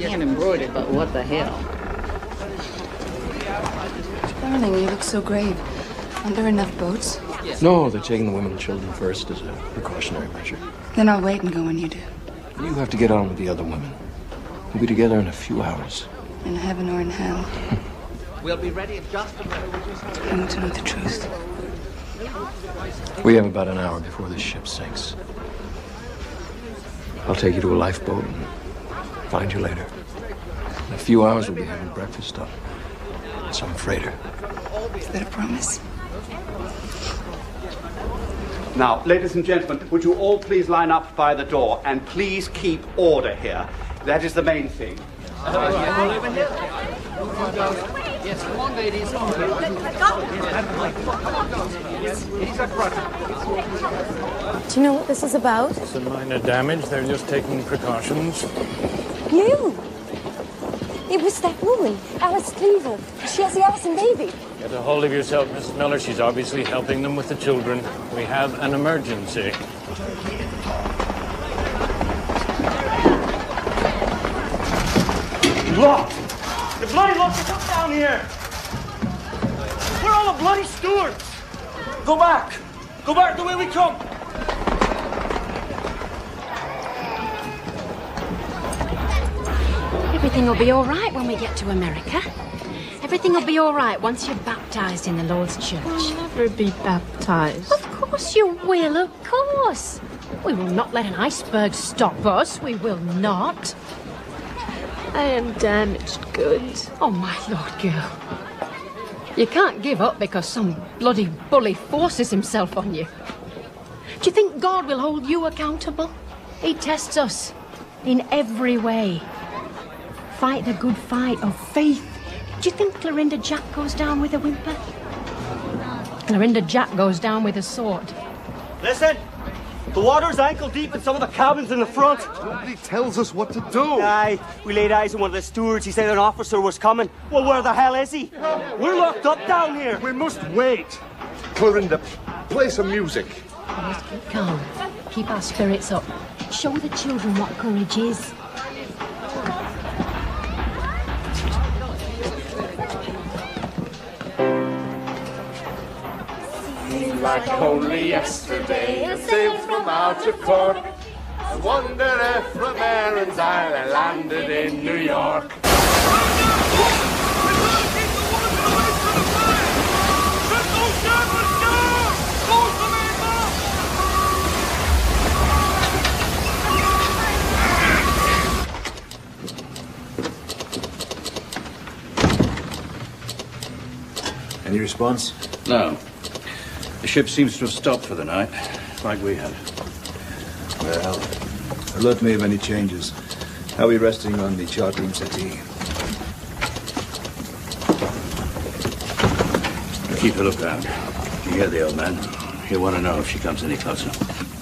And embroidered, but what the hell?
Darling, you look so grave. Aren't there enough boats?
No, they're taking the women and children first as a precautionary measure.
Then I'll wait and go when you do.
You have to get on with the other women. We'll be together in a few hours.
In heaven or in hell.
We'll be ready in just a minute.
I want to know the truth.
We have about an hour before this ship sinks. I'll take you to a lifeboat and find you later. In a few hours, we'll be having breakfast on some freighter.
Is that a promise?
Now, ladies and gentlemen, would you all please line up by the door and please keep order here. That is the main thing.
Yes, come on, ladies.
Do you know what this is about?
It's a minor damage. They're just taking precautions.
You! It was that woman, Alice Cleaver. She has the Allison baby.
Get a hold of yourself, Mrs. Miller. She's obviously helping them with the children. We have an emergency.
Locked! The bloody locked us up down here! Where are all the bloody stewards? Go back! Go back the way we come!
Everything will be all right when we get to America. Everything will be all right once you're baptized in the Lord's church.
I'll never be baptized.
Of course you will, of course. We will not let an iceberg stop us. We will not.
I am damaged goods.
Oh, my Lord, girl. You can't give up because some bloody bully forces himself on you. Do you think God will hold you accountable? He tests us in every way. Fight the good fight of faith. Do you think Clorinda Jack goes down with a whimper? Clorinda Jack goes down with a sword.
Listen! The water's ankle deep in some of the cabins in the front.
Nobody tells us what to do.
Aye, we laid eyes on one of the stewards. He said an officer was coming. Well, where the hell is he? We're locked up down here.
We must wait. Clorinda, play some music.
We must keep calm. Keep our spirits up. Show the children what courage is.
Like only yesterday, I sailed from out of court. I wonder if from Erin's Isle I landed in New York.
Any response?
No. The ship seems to have stopped for the night, like we had.
Well, alert me of any changes. How are we resting on the chart room settee?
Keep a lookout. You hear the old man? He'll want to know if she comes any closer.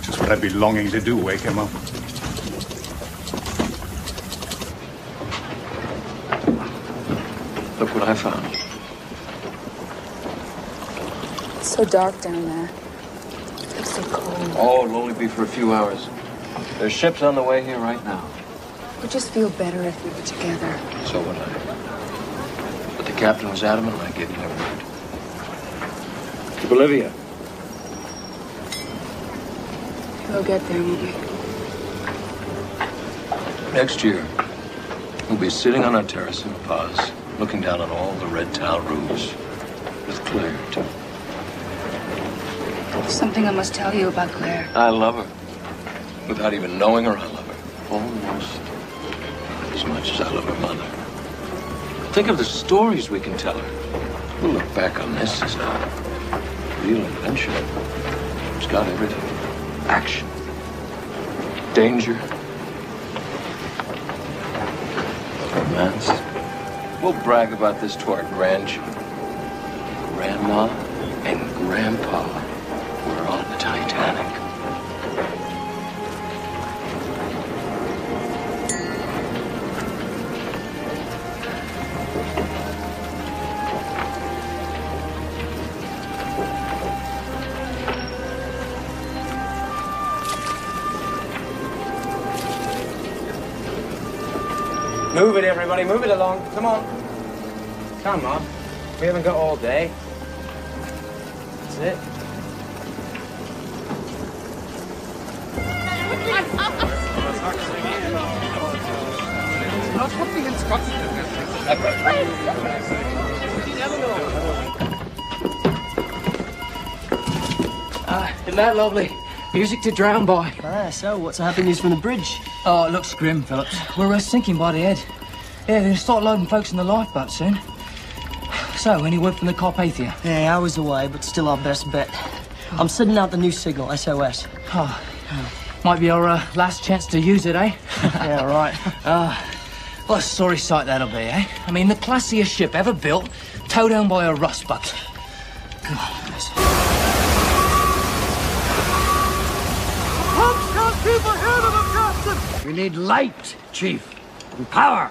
Just what I'd be longing to do, wake him up.
Look what I found.
It's so dark down there. It's so cold.
Oh, it'll only be for a few hours. There's ships on the way here right now.
It would just feel better if we were together.
So would I. But the captain was adamant and I gave him my word. To Bolivia.
We'll get there, won't we?
Next year, we'll be sitting on our terrace in Paz, looking down on all the red tile roofs. With Claire, too.
There's something I must tell you about Claire.
I love her. Without even knowing her, I love her. Almost as much as I love her mother. Think of the stories we can tell her. We'll look back on this as a real adventure. It's got everything. Action. Danger. Romance. We'll brag about this to our grandchildren. Grandma and Grandpa were on the Titanic.
Move it, everybody. Move it along. Come on. Come on. We haven't got all day. That's it.
Isn't that lovely? Music to drown by.
So what's the happy news from the bridge?
Oh, it looks grim, Phillips. We're sinking by the head. Yeah, they're going to start loading folks in the lifeboat soon. So, any word from the Carpathia?
Yeah, hours away, but still our best bet. I'm sending out the new signal, SOS.
Oh, might be our last chance to use it, eh?
Yeah, right.
What a sorry sight that'll be, eh? I mean, the classiest ship ever built, towed down by a rust bucket. God.
We need light, Chief, and power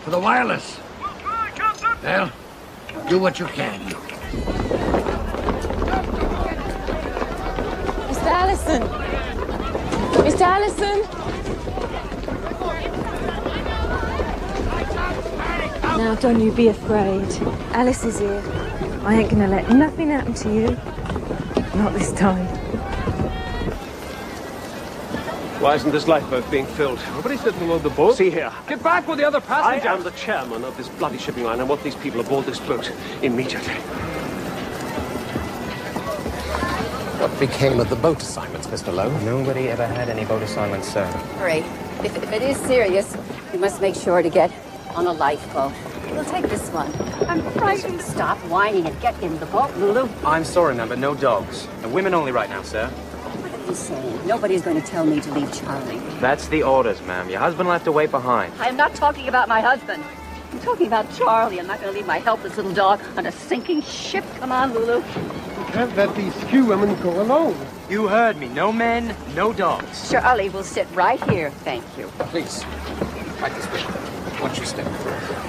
for the wireless. Well, do what you can.
Mr. Allison! Mr. Allison! Now, don't you be afraid. Alice is here. I ain't gonna let nothing happen to you. Not this time.
Why isn't this lifeboat being filled?
Nobody's letting them load the boat.
See here.
Get back with the other passengers.
I am the chairman of this bloody shipping line. I want these people aboard this boat immediately.
What became of the boat assignments, Mr. Lowe?
Nobody ever had any boat assignments, sir.
Hurry. If it is serious, we must make sure to get on a lifeboat. We'll take this one. I'm frightened. Stop whining and get in the boat, Lulu.
I'm sorry, ma'am, but no dogs. And women only right now, sir.
What are you saying? Nobody's going to tell me to leave Charlie.
That's the orders, ma'am. Your husband will have to wait behind.
I am not talking about my husband. I'm talking about Charlie. I'm not going to leave my helpless little dog on a sinking ship. Come on, Lulu.
You can't let these few women go alone.
You heard me. No men, no dogs.
Charlie will sit right here. Thank you.
Please, right this way. Watch your step.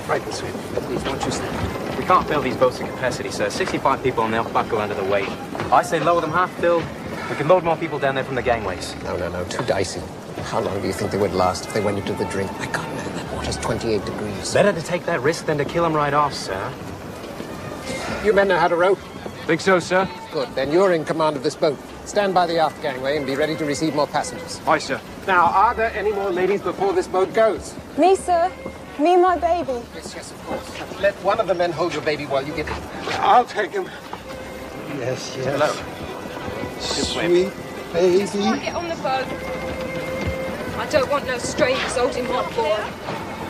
Right this way. Please, watch your step.
We can't fill these boats to capacity, sir. 65 people and they'll buckle under the weight. I say lower them half filled. We can load more people down there from the gangways.
No. Too dicey. How long do you think they would last if they went into the drink? My God, man, that water's 28 degrees.
Better to take that risk than to kill them right off, sir.
You men know how to row?
Think so, sir.
Good. Then you're in command of this boat. Stand by the aft gangway and be ready to receive more passengers.
Aye, sir.
Now, are there any more ladies before this boat goes?
Me, sir. Me and my baby.
Yes, of course. Let one of the men hold your baby while you get in.
I'll take him.
Yes.
Hello.
Sweet baby.
Just want to get on the boat. I don't want no strangers holding my boy.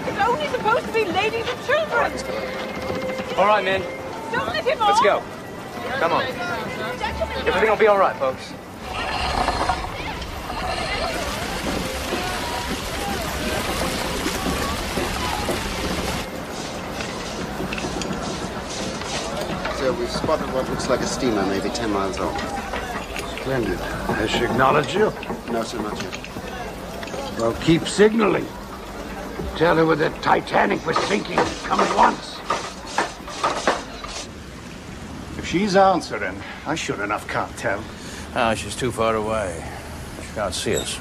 It's only supposed to be ladies and children.
All right, men.
Don't let him
Let's
off.
go. Come on. Everything will be all right, folks.
So we've spotted what looks like a steamer, maybe 10 miles off.
Splendid. Has she acknowledged you?
No, sir, not yet.
Well, keep signaling. Tell her with the Titanic was sinking. Come at once.
If she's answering, I sure enough can't tell.
Ah, she's too far away. She can't see us.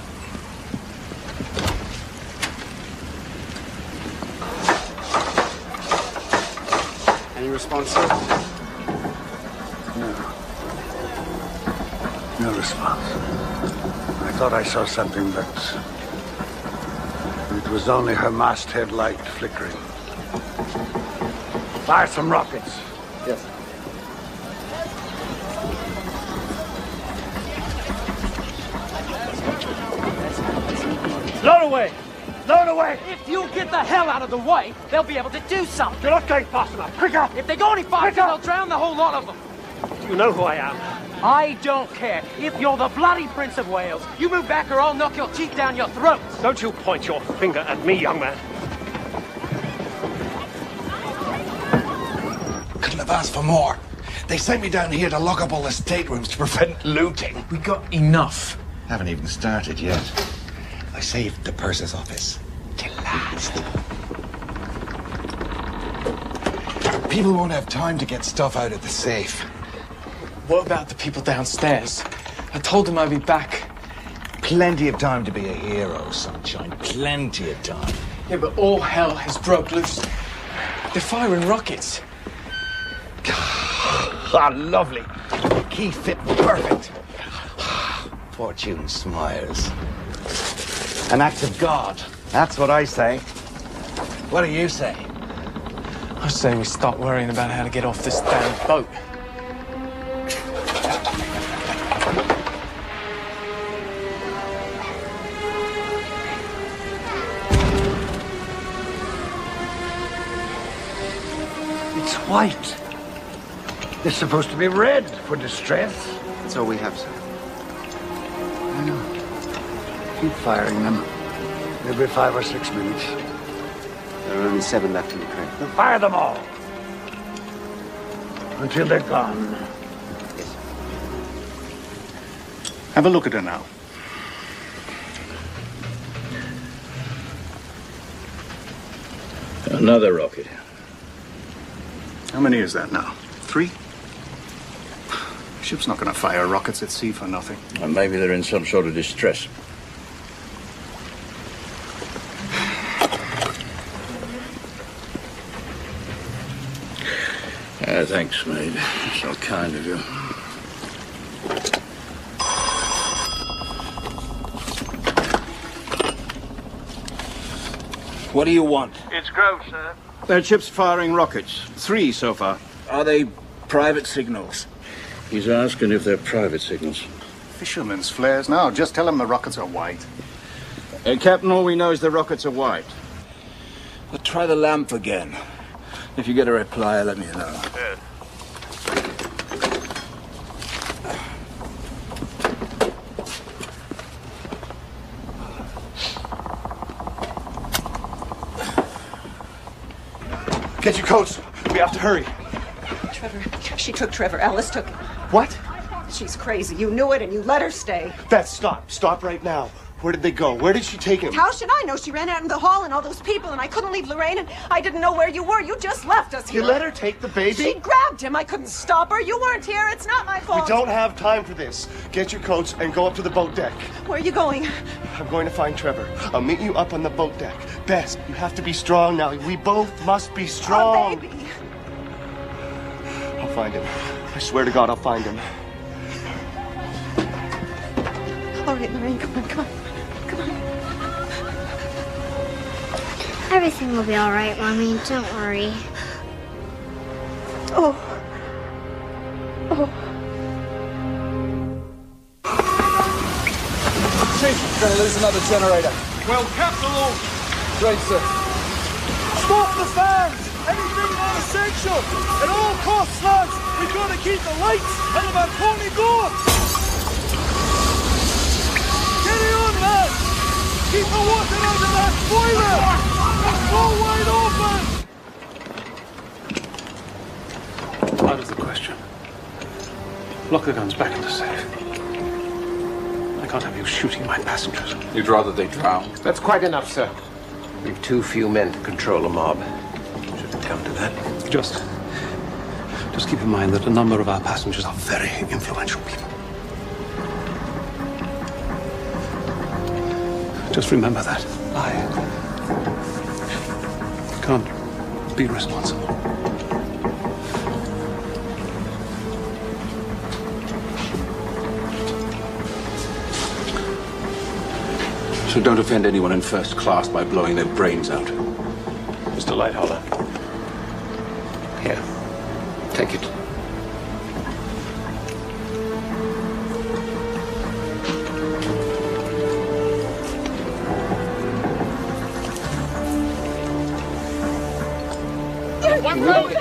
Any response, sir?
No response. I thought I saw something, but it was only her masthead light flickering. Fire some rockets.
Yes.
Load away!
Load away!
If you get the hell out of the way, they'll be able to do something.
You're not going fast enough. Quicker!
If they go any faster, they'll drown the whole lot of them.
You know who I am.
I don't care. If you're the bloody Prince of Wales, you move back or I'll knock your teeth down your throats.
Don't you point your finger at me, young man.
Couldn't have asked for more. They sent me down here to lock up all the staterooms to prevent looting.
We got enough.
Haven't even started yet. I saved the purser's office till last. People won't have time to get stuff out of the safe.
What about the people downstairs? I told them I'd be back.
Plenty of time to be a hero, sunshine. Plenty of time.
Yeah, but all hell has broke loose. They're firing rockets.
Ah, lovely. Key fit perfect. Fortune smiles. An act of God. That's what I say. What do you say?
I say we stop worrying about how to get off this damn boat.
It's white. It's supposed to be red for distress.
That's all we have, sir.
I know. Keep firing them. Every 5 or 6 minutes.
There are only 7 left in the crate.
Then fire them all. Until they're gone.
Have a look at her now.
Another rocket.
How many is that now? 3? Ship's not going to fire rockets at sea for nothing.
Or maybe they're in some sort of distress. Thanks, mate. So kind of you. What do you want?
It's Grove, sir.
That ship's firing rockets. 3 so far. Are they private signals? He's asking if they're private signals.
Fisherman's flares. No, just tell him the rockets are white.
Captain, all we know is the rockets are white. But try the lamp again. If you get a reply, let me know.
Yes.
Get your coats. We have to hurry.
Trevor. She took Trevor. Alice took him.
What?
She's crazy. You knew it and you let her stay.
Beth, stop. Stop right now. Where did they go? Where did she take him?
How should I know? She ran out in the hall and all those people, and I couldn't leave Lorraine, and I didn't know where you were. You just left us here.
You let her take the baby?
She grabbed him. I couldn't stop her. You weren't here. It's not my fault.
We don't have time for this. Get your coats and go up to the boat deck.
Where are you going?
I'm going to find Trevor. I'll meet you up on the boat deck. Bess, you have to be strong now. We both must be strong.
Oh, baby.
I'll find him. I swear to God, I'll find him.
All right, Lorraine, come on, come on. Come on.
Everything will be all right, Mommy. Don't worry.
Oh. Oh.
Chief, we're gonna lose another generator.
Well, Captain Lord.
Great, sir.
Stop the fans! Anything non-essential! At all costs, lads! We've got to keep the lights and the balcony going! Carry on, lads! Keep the water under that boiler! It's all wide open!
Out of the question. Lock the guns back in the safe. I can't have you shooting my passengers.
You'd rather they drown?
That's quite enough, sir. We've too few men to control a mob. Should it come to that.
Just keep in mind that a number of our passengers are very influential people. Just remember that. I can't be responsible.
So don't offend anyone in first class by blowing their brains out.
Mr. Lighthollow.
Here. Take it.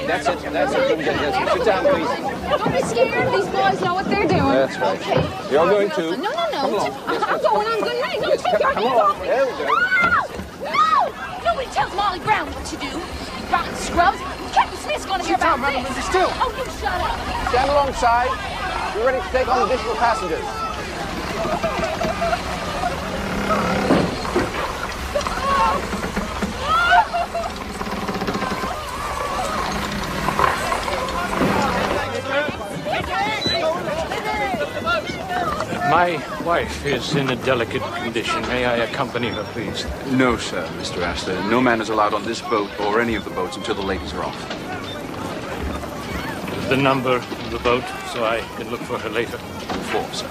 That's it. Sit down, please.
Don't be scared. These boys know what they're doing.
That's right.
Okay.
You're going too.
No.
Come along.
I'm going on good night. Don't take your hands off me.
There we go.
No! Nobody tells Molly Brown what to do. You rotten scrubs. Captain Smith's going to hear about this.
Linda, still.
Oh, you shut up.
Stand alongside. We're ready to take on additional passengers.
My
My wife is in a delicate condition. May I accompany her, please?
No, sir, Mr. Astor. No man is allowed on this boat or any of the boats until the ladies are off.
The number of the boat, so I can look for her later.
4, sir.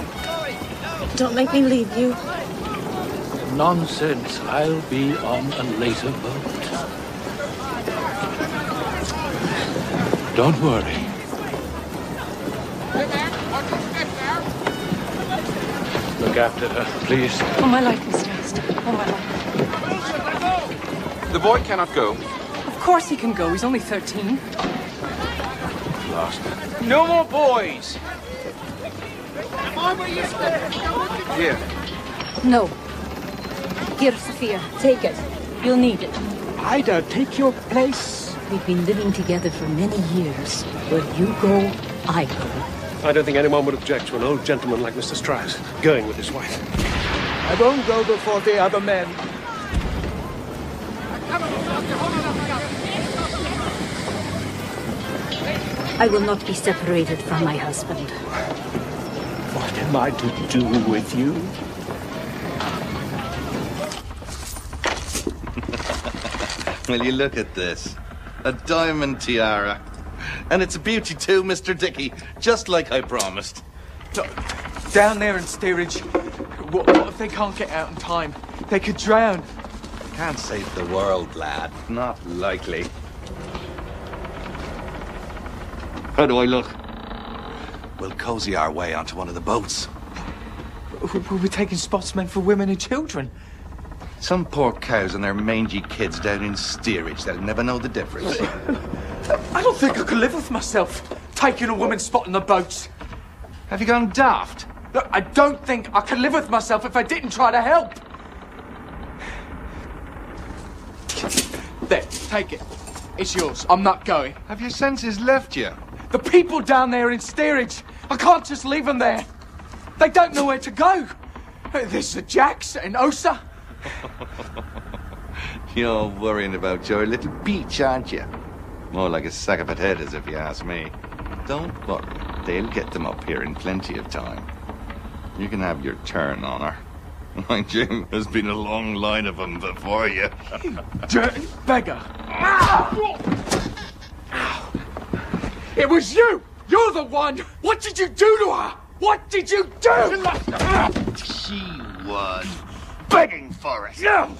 Don't make me leave you.
Nonsense. I'll be on a later boat. Don't worry. Look after her, please.
Oh, my life, Mr. Astor. Oh, my life.
The boy cannot go.
Of course he can go. He's only 13.
Lost.
No more boys.
Here.
No. Here, Sophia. Take it. You'll need it.
Ida, take your place.
We've been living together for many years. Where you go, I go.
I don't think anyone would object to an old gentleman like Mr. Strauss going with his wife.
I won't go before the other men.
I will not be separated from my husband.
What am I to do with you?
Will you look at this? A diamond tiara. And it's a beauty too, Mr. Dickey, just like I promised.
Down there in steerage, what if they can't get out in time? They could drown.
Can't save the world, lad. Not likely. How do I look? We'll cozy our way onto one of the boats.
We'll be taking spots meant for women and children.
Some poor cows and their mangy kids down in steerage that'll never know the difference.
I don't think I could live with myself, taking a woman's spot in the boats.
Have you gone daft?
Look, I don't think I could live with myself if I didn't try to help. There, take it. It's yours. I'm not going.
Have your senses left you?
The people down there in steerage, I can't just leave them there. They don't know where to go. There's the Jacks and Osa.
You're worrying about your little beach, aren't you? More like a sack of potatoes, if you ask me. Don't worry. They'll get them up here in plenty of time. You can have your turn on her. My Jim, there's been a long line of them before you.
Dirty beggar. It was you! You're the one! What did you do to her? What did you do?
She was begging for it.
No!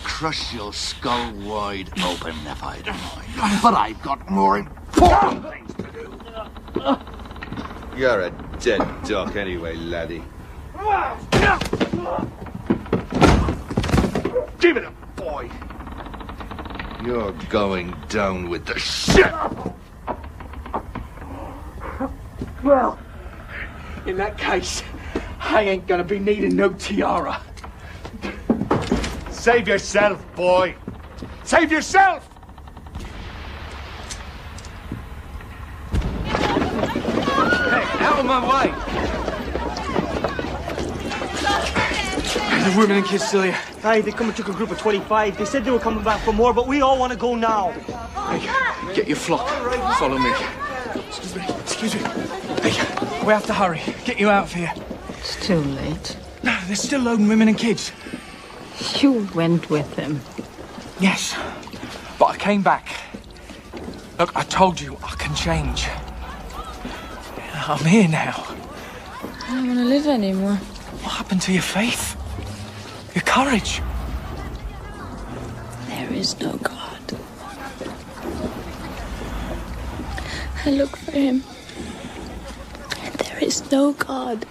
Crush your skull wide open if I'd mind. But I've got more important things to do. You're a dead duck anyway, laddie.
Give it up, boy.
You're going down with the ship.
Well, in that case, I ain't gonna be needing no tiara.
Save yourself, boy. Save yourself!
Hey, out of my way!
The women and kids still here.
Hey, they come and took a group of 25. They said they were coming back for more, but we all want to go now.
Hey, get your flock. Follow me. Excuse me. Excuse me. Hey, we have to hurry. Get you out of here.
It's too late.
No, they're still loading women and kids.
You went with them.
Yes, but I came back. Look, I told you I can change. I'm here now.
I don't want to live anymore.
What happened to your faith? Your courage?
There is no God. I look for him. And there is no God.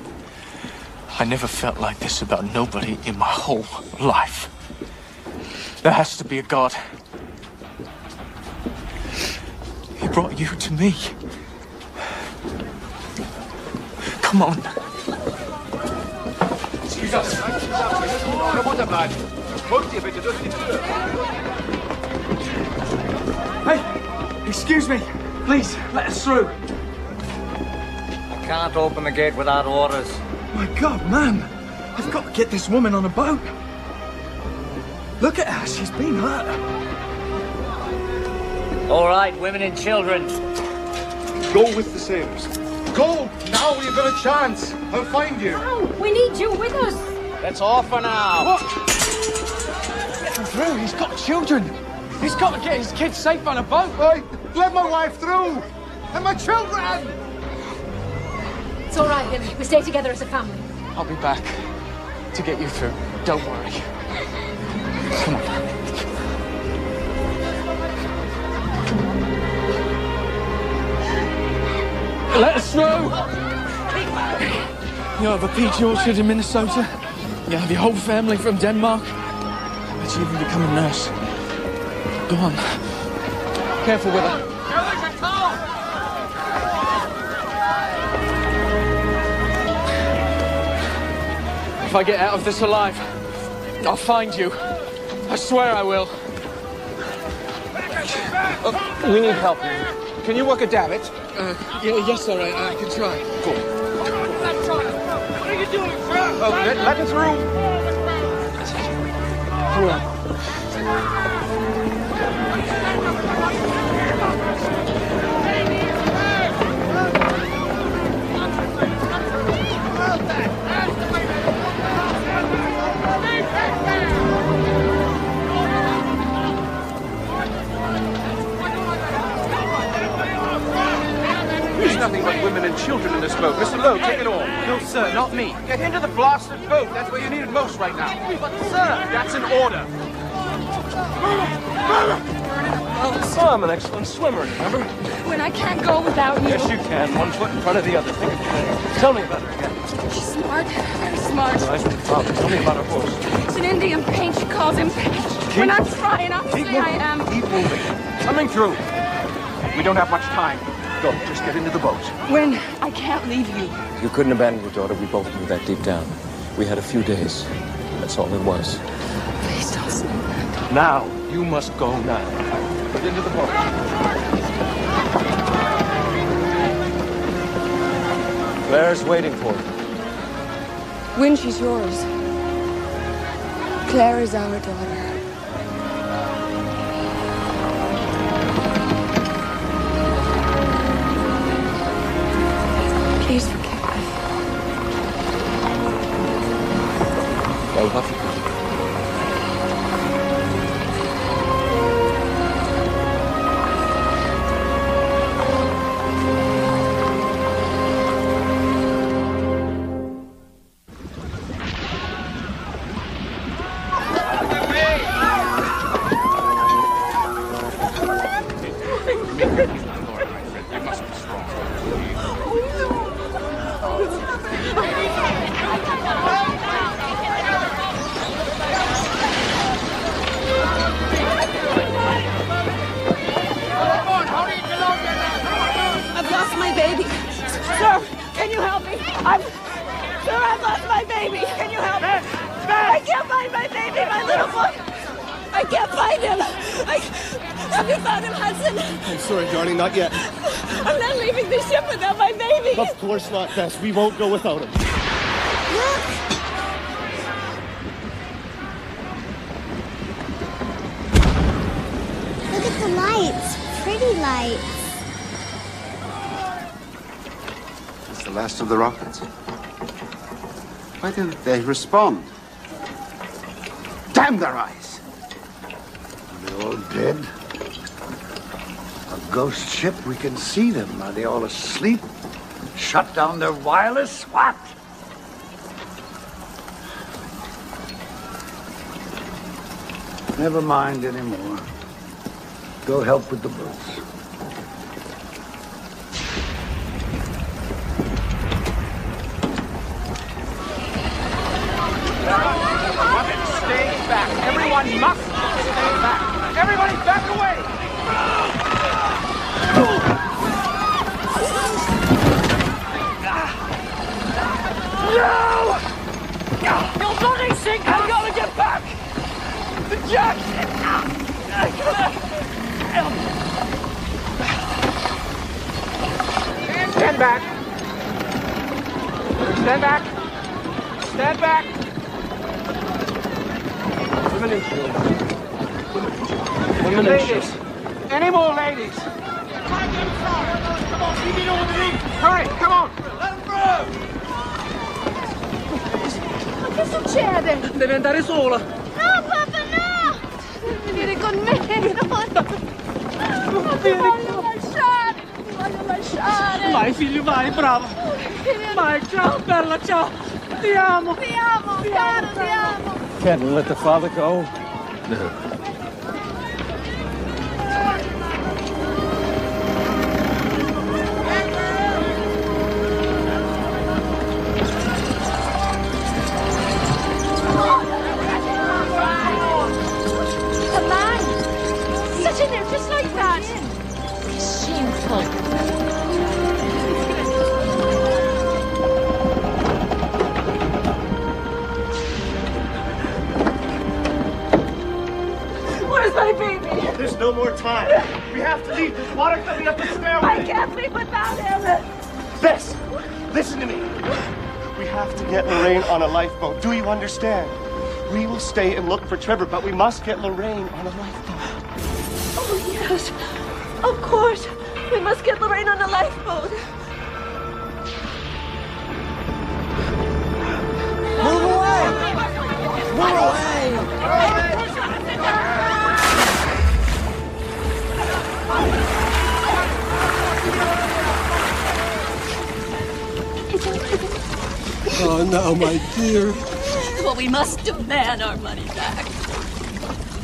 I never felt like this about nobody in my whole life. There has to be a God. He brought you to me. Come on.
Excuse us.
Hey, excuse me. Please, let us through.
I can't open the gate without orders.
My God, man. I've got to get this woman on a boat. Look at her. She's been hurt.
All right, women and children.
Go with the sailors.
Go! Now we've got a chance. I'll find you.
No, we need you with us.
That's all for now.
What?
Get him through. He's got children. He's got to get his kids safe on a boat.
Hey, let my wife through. And my children.
It's all right, Billy. We stay together as a family.
I'll be back to get you through. Don't worry. Come on. Let us through. You have a peach orchard in Minnesota. You have your whole family from Denmark. I bet you even become a nurse. Go on. Careful with her. If I get out of this alive, I'll find you. I swear I will. We need help. Can you work a davit? Yes, all right. I can try. Go.
What are you doing, sir?
Let us through. Come on.
There's nothing but women and children in this boat. Mr. Lowe, take it all.
No, sir, not me.
Get into the blasted boat. That's where you need it most right now.
But, sir,
that's an order.
Oh, I'm an excellent swimmer, remember?
When I can't go without you.
Yes, you can. One foot in front of the other. Think of it. Tell me about her again.
She's smart, very smart.
Nice one, Father. Tell me about her horse.
It's an Indian paint. She calls him Paint. When I'm trying, honestly, I am.
Keep moving. Coming through. We don't have much time. Go, just get into the boat.
When I can't leave you.
You couldn't abandon your daughter. We both knew that deep down. We had a few days. That's all it was.
Please don't say that.
Now, you must go now. Get into the boat. Claire's waiting for you.
When she's yours. Claire is our daughter. Please forgive me.
I love you.
I've lost my baby. Sir, can you help me? Sir, I've lost my baby. Can you help me? I can't find my baby, my little boy. I can't find him. Have you found him, Hudson?
I'm sorry, darling, not yet.
I'm not leaving the ship without my baby.
Of course not, Bess. We won't go without him.
Look at the lights. Pretty lights.
It's the last of the rockets. Why didn't they respond? Damn their eyes!
Are they all dead? A ghost ship, we can see them. Are they all asleep? Shut down their wireless? What? Never mind anymore. Go help with the boats.
Stay back. Everyone must stay back. Everybody back away. No! You'll bloody sink. I've got to get back. The jack. Stand back. Stand back. Stand back. Women and children. Women and children. Ladies. Any more ladies? Come on, keep it on the roof. Hurry, come on. Let him through.
Ma che succede?
Deve andare sola.
No, papà, no! Devi venire con me. Non ti voglio lasciare, non ti voglio lasciare.
Vai, figlio, vai, bravo. Vai, ciao, bella, ciao. Ti amo.
Ti amo, caro, ti amo.
Can't let the father go.
No.
A man! Such in there, just like that! Shameful. Where's my baby?
There's no more time. We have to leave. There's water coming up the stairway.
I can't leave without him.
Bess, listen to me. We have to get Lorraine on a lifeboat. Do you understand? We will stay and look for Trevor, but we must get Lorraine on a lifeboat.
Oh, yes. Of course. We must get Lorraine on a lifeboat.
Move away! Move away!
Oh, no, my dear.
Well, we must demand our money back.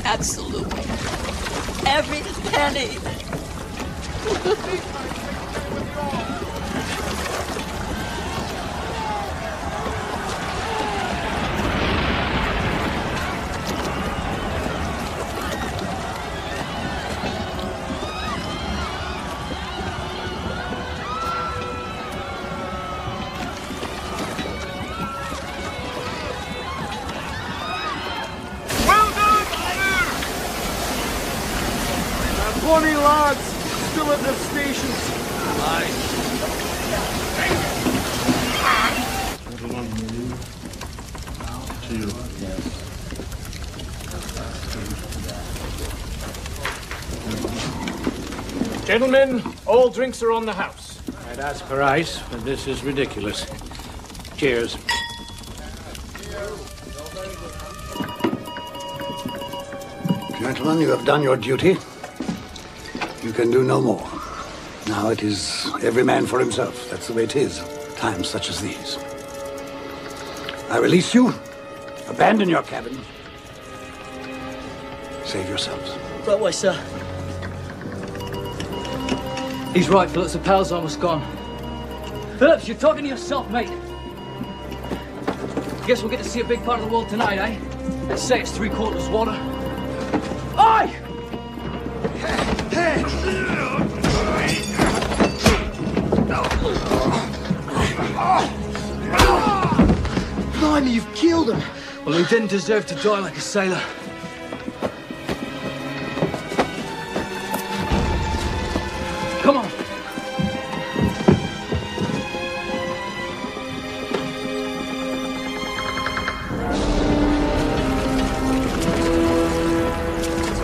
Absolutely. Every penny.
Well done, sir! 20 lads still at their stations.
Gentlemen, all drinks are on the house. I'd ask for ice, but this is ridiculous. Cheers.
Gentlemen, you have done your duty. You can do no more. Now it is every man for himself. That's the way it is. Times such as these. I release you. Abandon your cabin. Save yourselves.
Right way, sir. He's right, Phillips. The pal's almost gone. Phillips, you're talking to yourself, mate. Guess we'll get to see a big part of the world tonight, eh? They say it's 3/4 water. Aye!
Blimey, you've killed him.
Well, he didn't deserve to die like a sailor. Come on.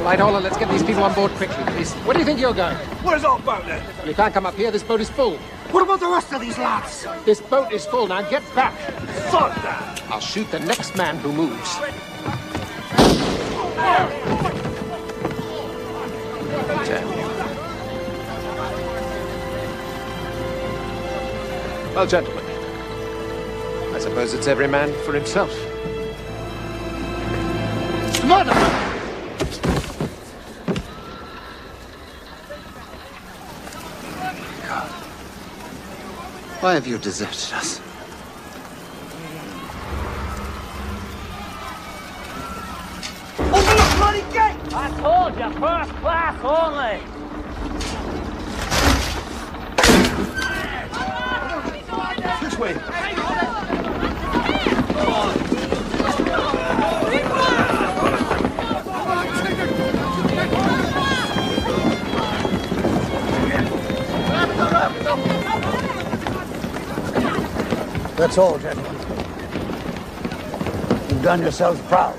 Lighthauler, let's get these people on board quickly, please. Where do you think you're going?
Where's our boat then?
You can't come up here. This boat is full.
What about the rest of these lads?
This boat is full. Now get back.
Fuck that!
I'll shoot the next man who moves. Well, gentlemen, I suppose it's every man for himself.
Mother!
Why have you deserted us?
Open the bloody gate!
I told you, first class only.
This way.
That's all, gentlemen. You've done yourselves proud.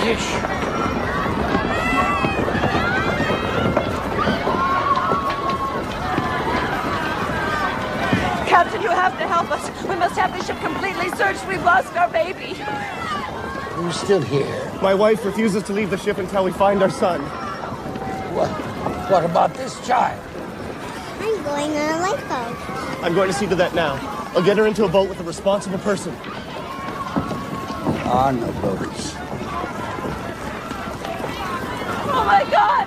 fish.
Captain, you have to help us. We must have the ship completely searched. We've lost our baby.
Who's still here?
My wife refuses to leave the ship until we find our son.
What about this child?
I'm going on a lifeboat.
I'm going to see to that now. I'll get her into a boat with a responsible person.
There are no boats.
Oh my God!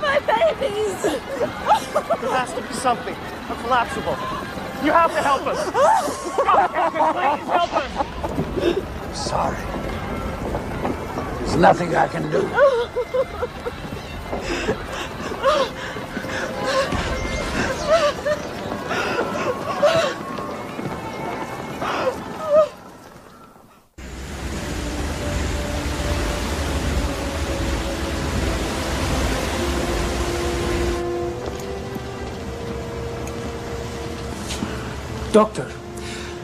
My babies!
There has to be something. A collapsible. You have to help us. God, Captain, please help us.
I'm sorry. There's nothing I can do.
Doctor,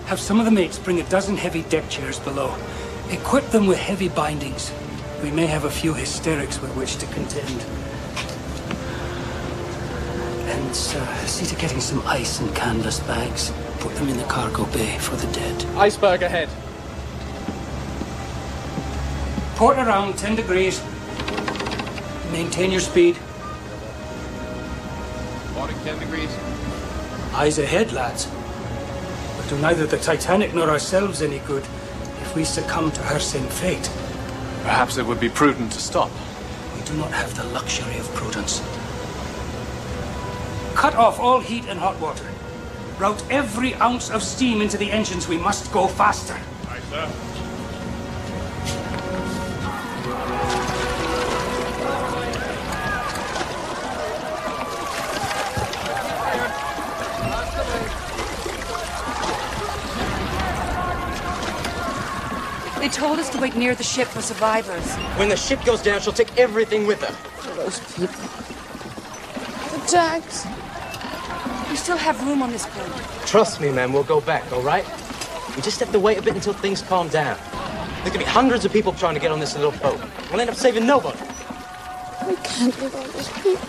have some of the mates bring a dozen heavy deck chairs below. Equip them with heavy bindings. We may have a few hysterics with which to contend. And see to getting some ice and canvas bags. Put them in the cargo bay for the dead.
Iceberg ahead.
Port around 10 degrees. Maintain your speed.
Water 10 degrees.
Eyes ahead, lads. We'll do neither the Titanic nor ourselves any good if we succumb to her same fate.
Perhaps it would be prudent to stop.
We do not have the luxury of prudence. Cut off all heat and hot water. Route every ounce of steam into the engines. We must go faster.
Aye, sir.
They told us to wait near the ship for survivors.
When the ship goes down, she'll take everything with her.
Those people. The tags. We still have room on this boat.
Trust me, man, we'll go back, all right? We just have to wait a bit until things calm down. There could be hundreds of people trying to get on this little boat. We'll end up saving nobody.
We can't leave all these people.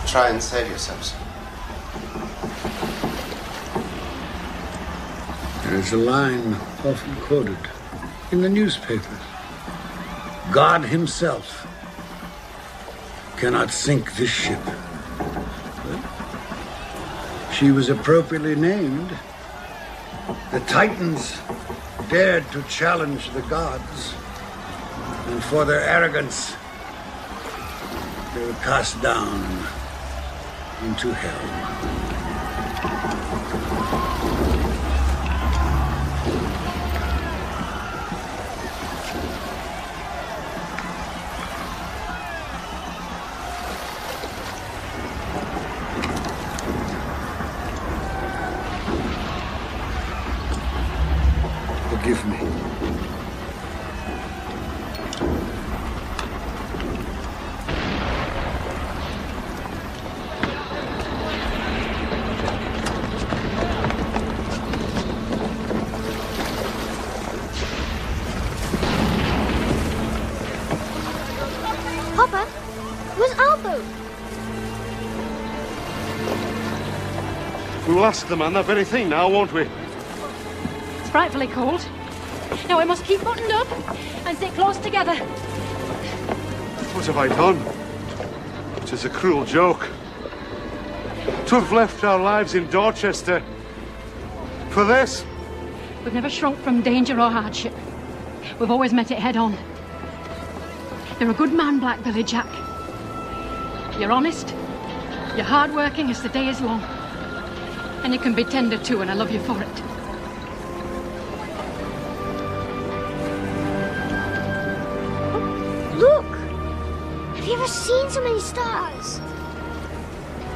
Try and save yourselves.
There's a line often quoted in the newspapers. God himself cannot sink this ship. Well, she was appropriately named. The Titans dared to challenge the gods, and for their arrogance, they were cast down into hell. Forgive me.
Papa, where's our boat?
We'll ask the man that very thing now, won't we?
It's frightfully cold. Now we must keep buttoned up and stay close together.
What have I done? It is a cruel joke. To have left our lives in Dorchester for this?
We've never shrunk from danger or hardship. We've always met it head on. You're a good man, Black Billy Jack. You're honest. You're hard-working as the day is long. And you can be tender too, and I love you for it.
Look! Have you ever seen so many stars?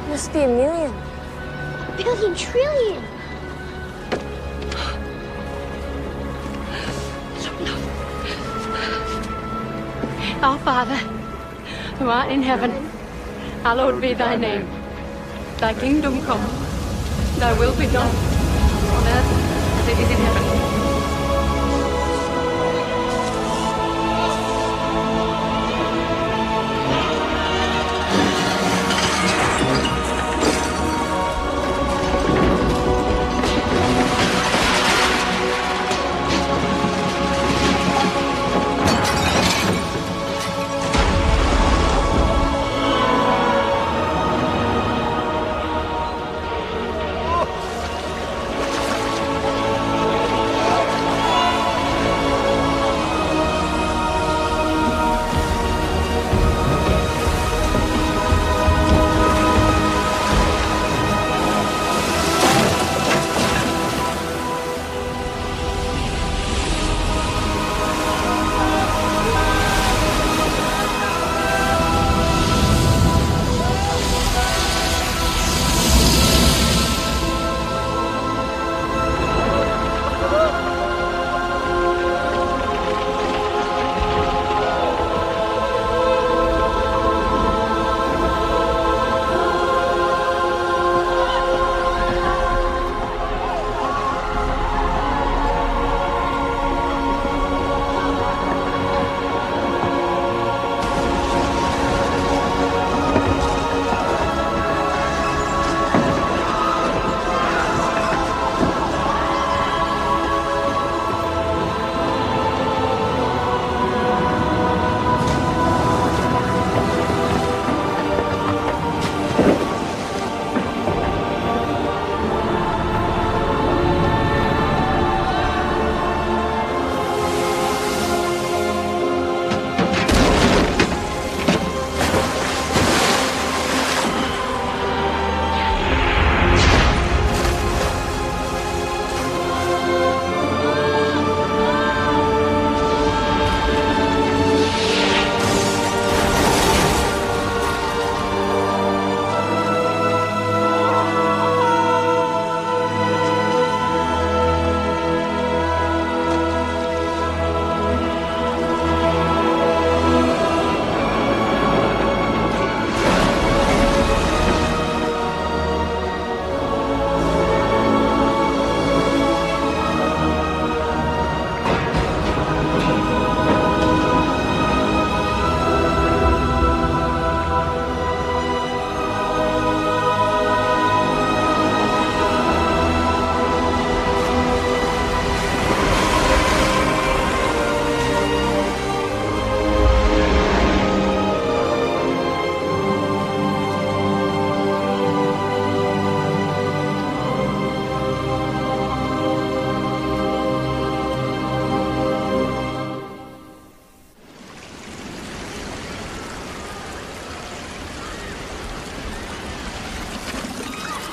Must be a million.
Billion, trillion.
Our Father, who art in heaven, hallowed be thy name. Thy kingdom come, thy will be done, on earth as it is in heaven.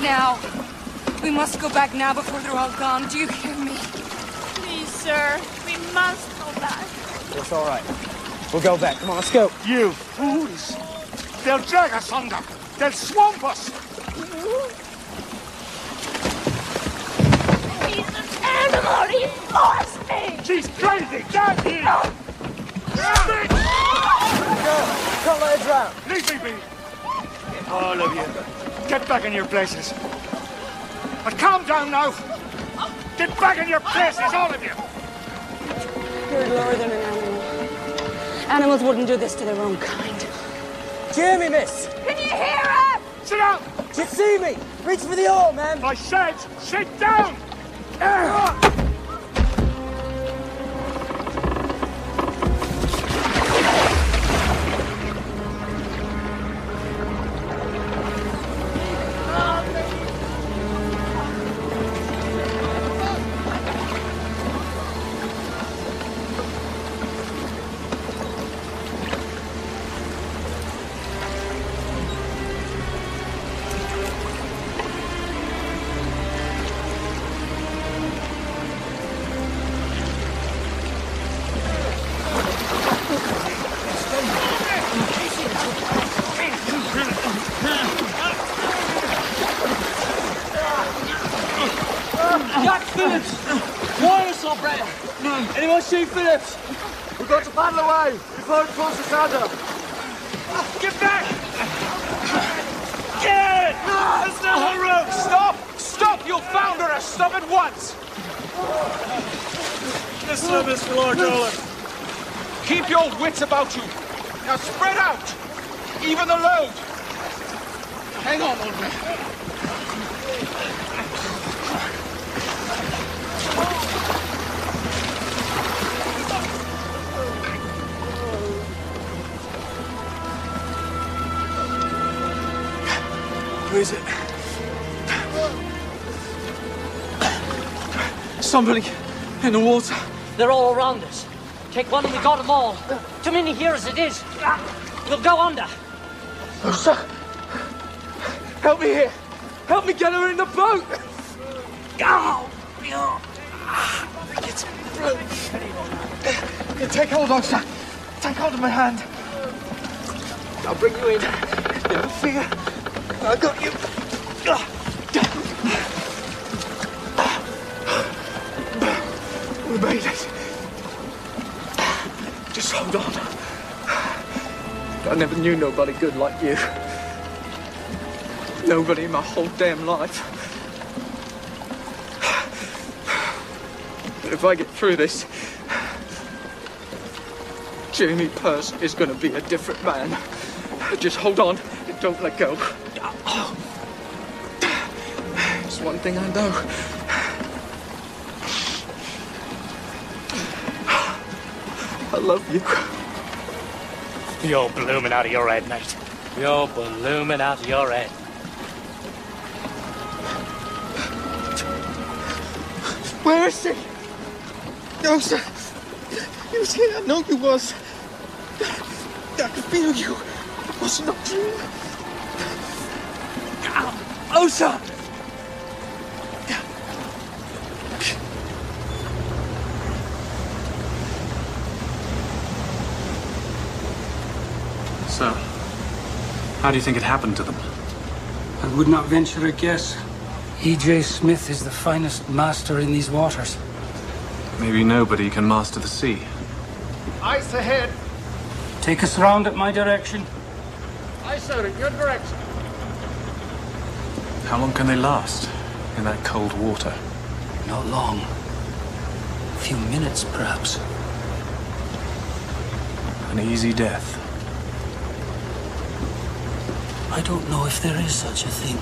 Now, we must go back now before they're all gone. Do you hear me?
Please, sir, we must go back.
It's all right. We'll go back. Come on, let's go.
You fools! They'll drag us under. They'll swamp us.
He's an animal. He forced me.
She's crazy. Down here.
Don't let her drown.
Leave me be. All of you. Get back in your places. But calm down now. Get back in your places, all of you.
You're lower than an animal. Animals wouldn't do this to their own kind.
Do you hear me, miss?
Can you hear us?
Sit down!
You see me! Reach for the oar, man!
I said, sit down!
Jack Phillips! Warn us, or Brett! Anyone see Phillips?
We've got to paddle away before it pulls us under. Get back! Get! There's no room! Stop! Stop! You'll founder us! Stop at once! This is for Lord Dolan. Keep your wits about you. Now spread out! Even the load! Hang on, old man.
Who is it? Somebody in the water.
They're all around us. Take one and we got them all. Too many here as it is. We'll go under.
Oh, sir. Help me here. Help me get her in the boat. Oh. It's broken. Take hold on, sir. Take hold of my hand. I'll bring you in. Never fear. I got you. We made it. Just hold on. I never knew nobody good like you. Nobody in my whole damn life. But if I get through this, Jamie Purse is going to be a different man. Just hold on and don't let go. There's one thing I know. I love you.
You're blooming out of your head, mate. You're blooming out of your head.
Where is he? No, sir. He was here. I know you was. I could feel you. It wasn't a dream. Oh, sir.
So, how do you think it happened to them?
I would not venture a guess. E.J. Smith is the finest master in these waters.
Maybe nobody can master the sea.
Ice ahead.
Take us round at my direction.
Aye, sir, in your direction.
How long can they last in that cold water?
Not long. A few minutes, perhaps.
An easy death.
I don't know if there is such a thing.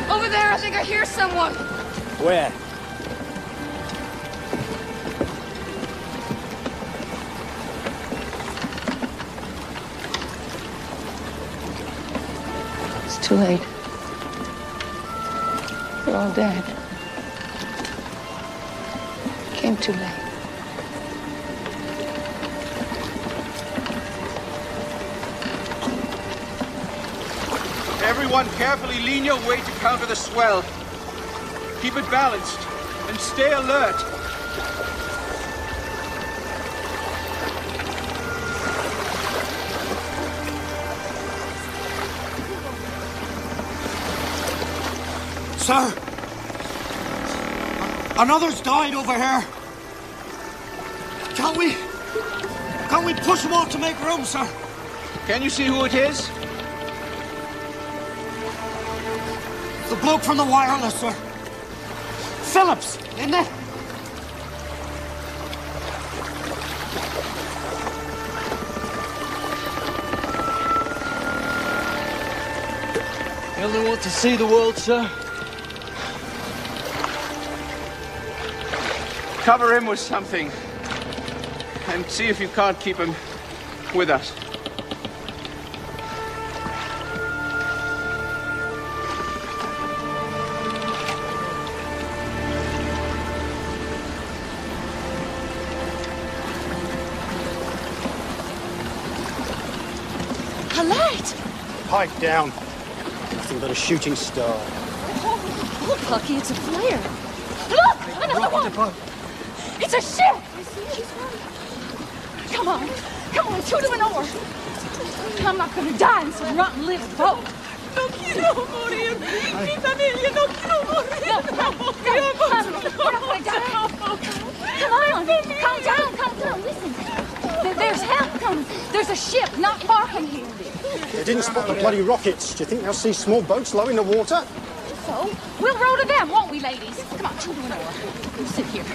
Over there, I think I hear someone.
Where?
It's too late. They're all dead. Came too late.
Everyone carefully lean your weight to counter the swell. Keep it balanced and stay alert.
Sir! Another's died over here. Can't we push him off to make room, sir?
Can you see who it is?
The bloke from the wireless, sir. Phillips, isn't it?
You only want to see the world, sir?
Cover him with something. And see if you can't keep him with us.
A light!
Pipe down. Nothing but a shooting star.
Oh, look, Lucky, it's a flare. Look! Another one! It's a ship! Come on, shoot him an oar. I'm not gonna die in some rotten little boat. No quiero morir. Mi familia no quiero morir. We're not gonna die. Come on, calm down, listen. There's help coming. There's a ship not far from here.
They didn't spot the bloody rockets. Do you think they'll see small boats low in the water?
So, we'll row to them, won't we, ladies? Come on, shoot him an oar. You sit here.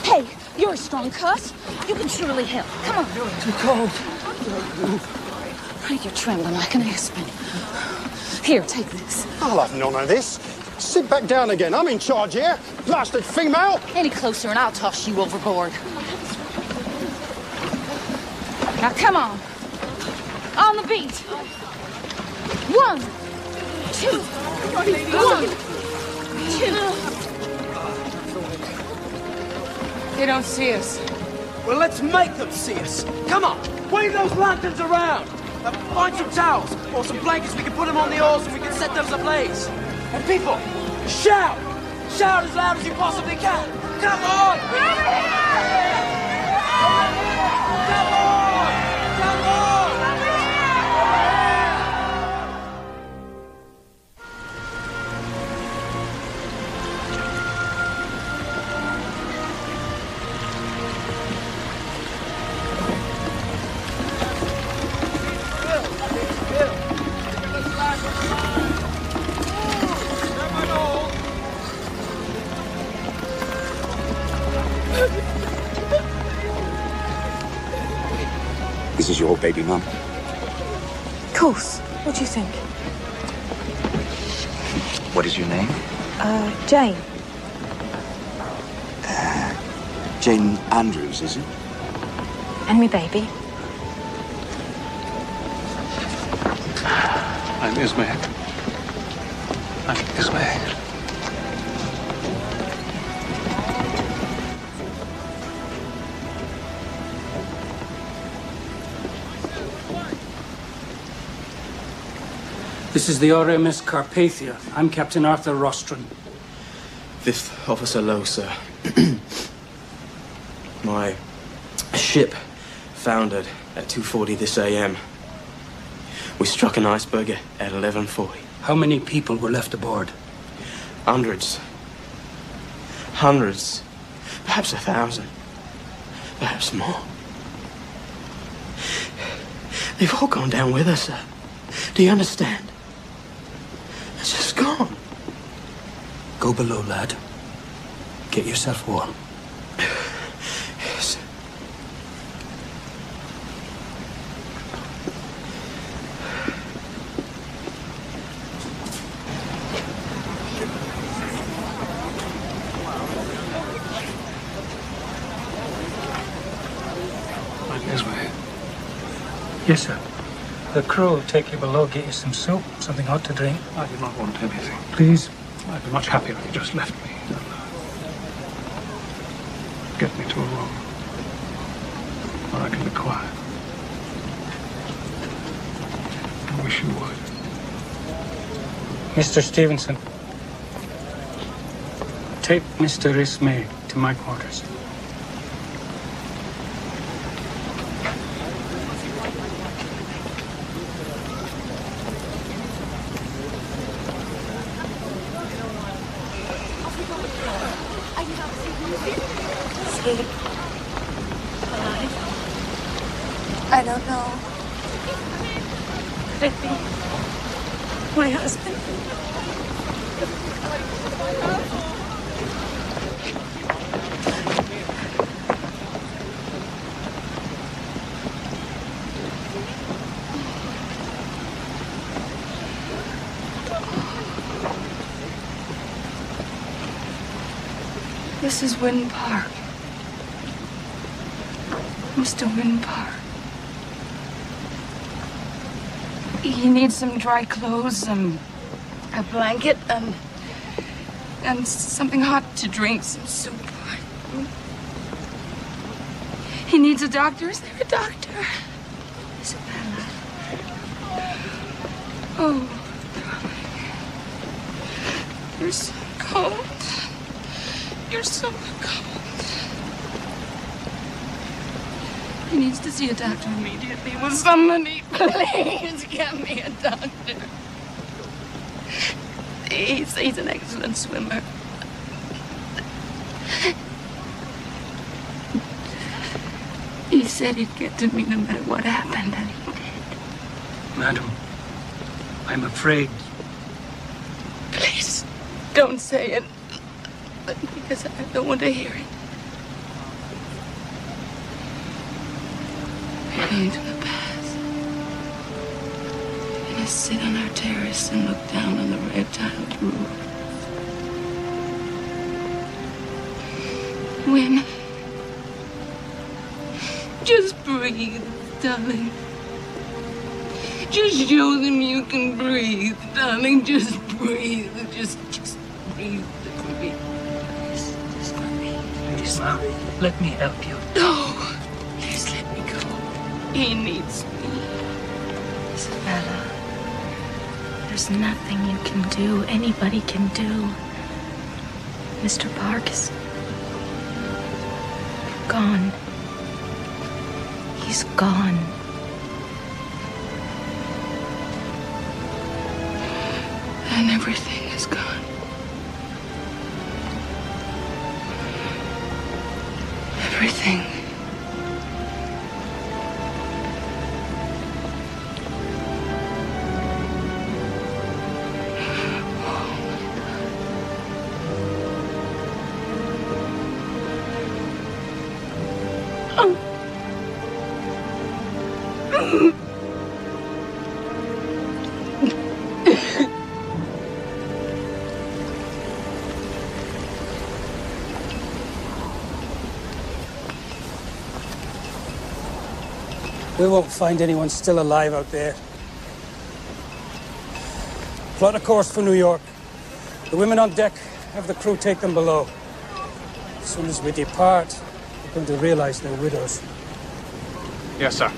Hey, you're a strong cuss. You can surely help. Come on.
Too cold.
You're trembling like an aspen. Here, take this.
I'll have none of this. Sit back down again. I'm in charge here. Blasted female.
Any closer and I'll toss you overboard. Now, come on. On the beat. 1, 2, 1, 2.
They don't see us.
Well, let's make them see us. Come on, wave those lanterns around. Find some towels or some blankets. We can put them on the oars and we can set those ablaze. And people, shout! Shout as loud as you possibly can. Come on! Come on! Come on!
This is your baby mum.
Of course. What do you think?
What is your name?
Jane.
Jane Andrews, is it?
And me baby.
I'm Ismail. I'm Ismail.
This is the RMS Carpathia. I'm Captain Arthur Rostron.
5th Officer Lowe, sir. My ship foundered at 2:40 this AM. We struck an iceberg at 11:40.
How many people were left aboard?
Hundreds. Hundreds. Perhaps 1,000. Perhaps more. They've all gone down with us, sir. Do you understand? It's just gone.
Go below, lad. Get yourself warm.
Yes.
I'm Ismail.
Yes, sir. The crew will take you below, get you some soup, something hot to drink.
I do not want anything.
Please.
I'd be much happier if you just left me. Get me to a room where I can be quiet. I wish you would.
Mr. Stevenson, take Mr. Ismay to my quarters.
I don't know.
My husband.
This is Wynn Park. Mr. Wynn Park. He needs some dry clothes, a blanket, and something hot to drink, some soup. He needs a doctor. Is there a doctor? Isabella. Oh, darling. You're so cold. You're so cold. He needs to see a doctor immediately. Will somebody please get me a doctor? He's an excellent swimmer. He said he'd get to me no matter what happened, and he did.
Madam, I'm afraid.
Please, don't say it. Because I don't want to hear it. We're going to the past. We're going to sit on our terrace and look down on the red-tiled roof. Wynn, just breathe, darling. Just show them you can breathe, darling. Just breathe. Just breathe.
Please, Mom, let me help you.
No, please let me go. He needs me.
Isabella, there's nothing you can do, anybody can do. Mr. Park is gone. He's gone.
And everything is gone. Everything.
We won't find anyone still alive out there. Plot a course for New York. The women on deck have the crew take them below. As soon as we depart, we're going to realize they're widows.
Yes, sir.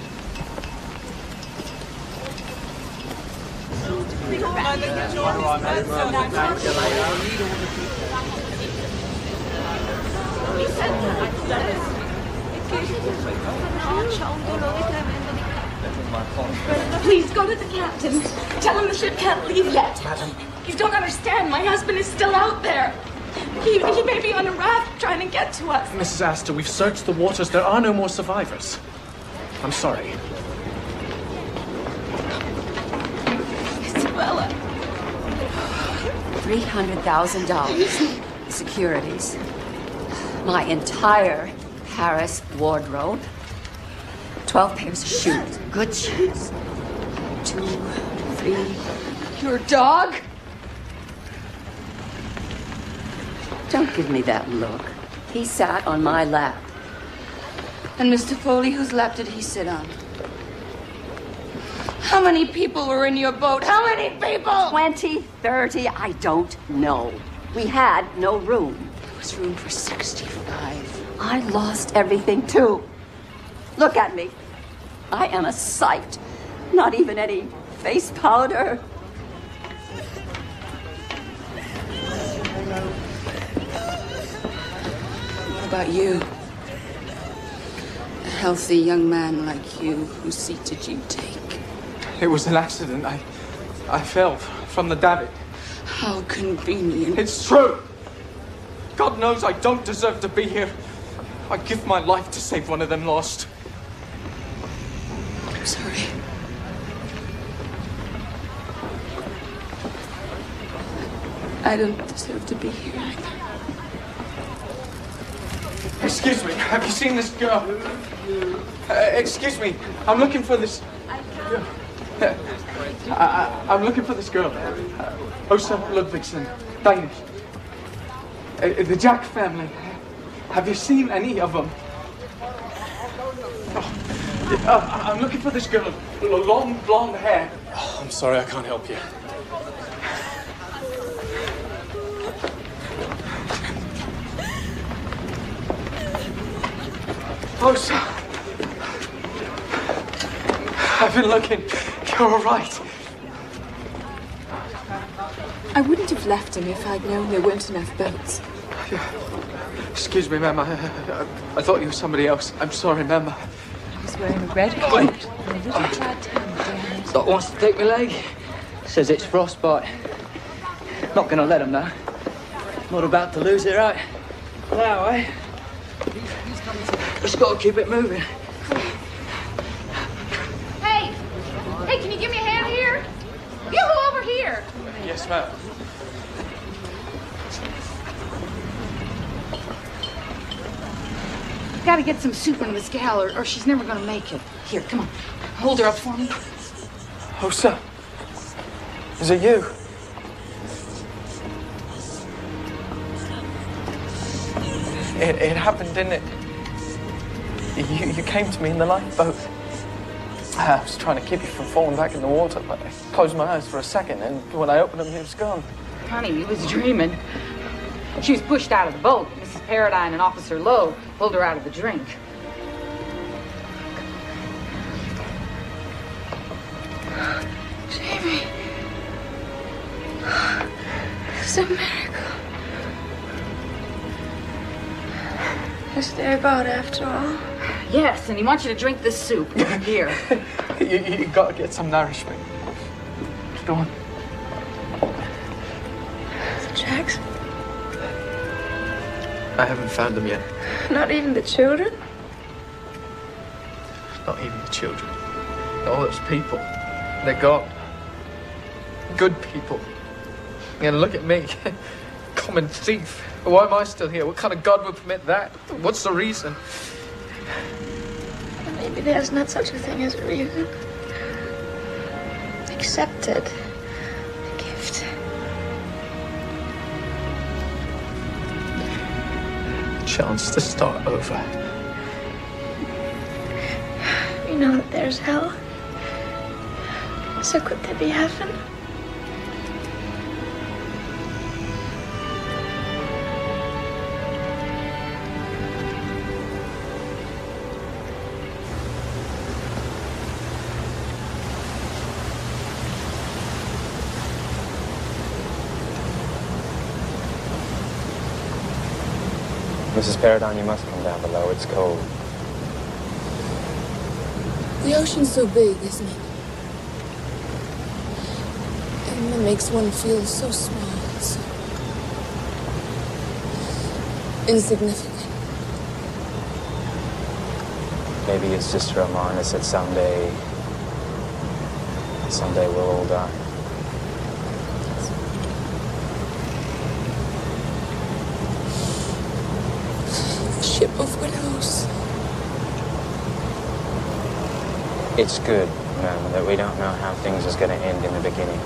Please go to the captain. Tell him the ship can't leave yet.
Madam.
You don't understand. My husband is still out there. He may be on a raft trying to get to us.
Mrs. Astor, we've searched the waters. There are no more survivors. I'm sorry.
Isabella.
$300,000. Securities. My entire Paris wardrobe. 12 pairs of shoes. Good shoes. 2, 3. Your dog? Don't give me that look. He sat on my lap.
And Mr. Foley, whose lap did he sit on? How many people were in your boat? How many people?
20, 30, I don't know. We had no room.
There was room for 65.
I lost everything, too. Look at me. I am a sight. Not even any face powder.
What about you? A healthy young man like you, whose seat did you take?
It was an accident. I fell from the davit.
How convenient.
It's true. God knows I don't deserve to be here. I'd give my life to save one of them lost.
I'm sorry.
I don't deserve to be here either.
Excuse me, have you seen this girl? Excuse me, I'm looking for this... I'm looking for this girl. Åsa Ludvigsen, Danish. The Jack family. Have you seen any of them? I'm looking for this girl. Long blonde hair.
Oh, I'm sorry, I can't help you.
Åsa. I've been looking. You're all right.
I wouldn't have left him if I'd known there weren't enough boats.
Excuse me, ma'am. I thought you were somebody else. I'm sorry, ma'am.
He's wearing a red coat and a little Titanic.
Doc wants to take my leg. Says it's frostbite. Not gonna let him though. Not about to lose it, right? Now, eh? Just gotta keep it moving.
Hey! Hey, can you give me a hand here? Yoo-hoo, over here!
Yes, ma'am.
Gotta get some soup into this gal, or she's never gonna make it. Here, come on. Hold her up for me.
Åsa. Is it you? It happened, didn't it? You came to me in the lifeboat. I was trying to keep you from falling back in the water, but I closed my eyes for a second, and when I opened them, he was gone.
Honey, you was dreaming. She was pushed out of the boat. Mrs. Paradine and Officer Lowe pulled her out of the drink.
Jamie. It's a miracle. Is there God after all?
Yes, and he wants you to drink this soup. Here.
You gotta get some nourishment. Go on.
The Jacks?
I haven't found them yet.
Not even the children?
Not even the children. All those people. They're gone. Good people. And look at me. Common thief. Why am I still here? What kind of God would permit that? What's the reason?
Maybe there's not such a thing as a reason. Accepted. A gift.
Chance to start over.
We know that there's hell. So could there be heaven?
Mrs. Paradine, you must come down below. It's cold.
The ocean's so big, isn't it? And it makes one feel so small, so insignificant.
Maybe it's just a reminder that someday we'll all die.
Ship of widows.
It's good, ma'am, that we don't know how things is going to end in the beginning.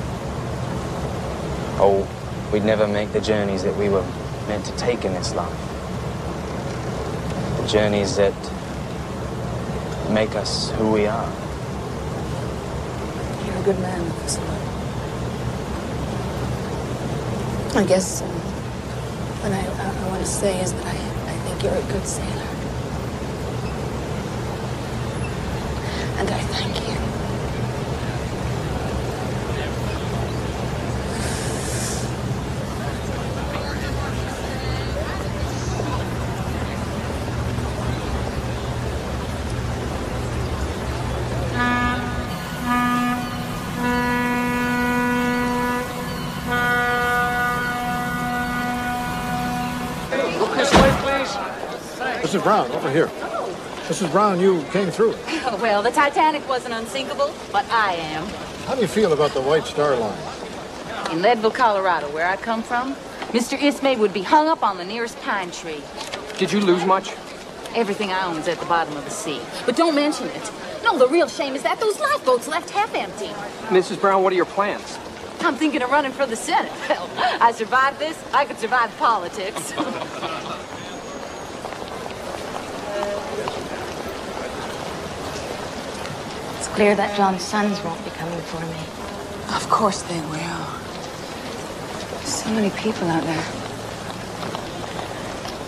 Oh, we'd never make the journeys that we were meant to take in this life. The journeys that make us who we are.
You're a good man, Officer. I guess what I want to say is that I think you're a good sailor. And I thank you.
Look this way, please. Mrs. Brown, over here. Mrs. Brown, you came through.
Well, the Titanic wasn't unsinkable, but I am.
How do you feel about the White Star Line?
In Leadville, Colorado, where I come from, Mr. Ismay would be hung up on the nearest pine tree.
Did you lose much?
Everything I own is at the bottom of the sea. But don't mention it. No, the real shame is that those lifeboats left half empty.
Mrs. Brown, what are your plans?
I'm thinking of running for the Senate. Hell, I survived this, I could survive politics.
It's clear that John's sons won't be coming for me.
Of course they will. So many people out there.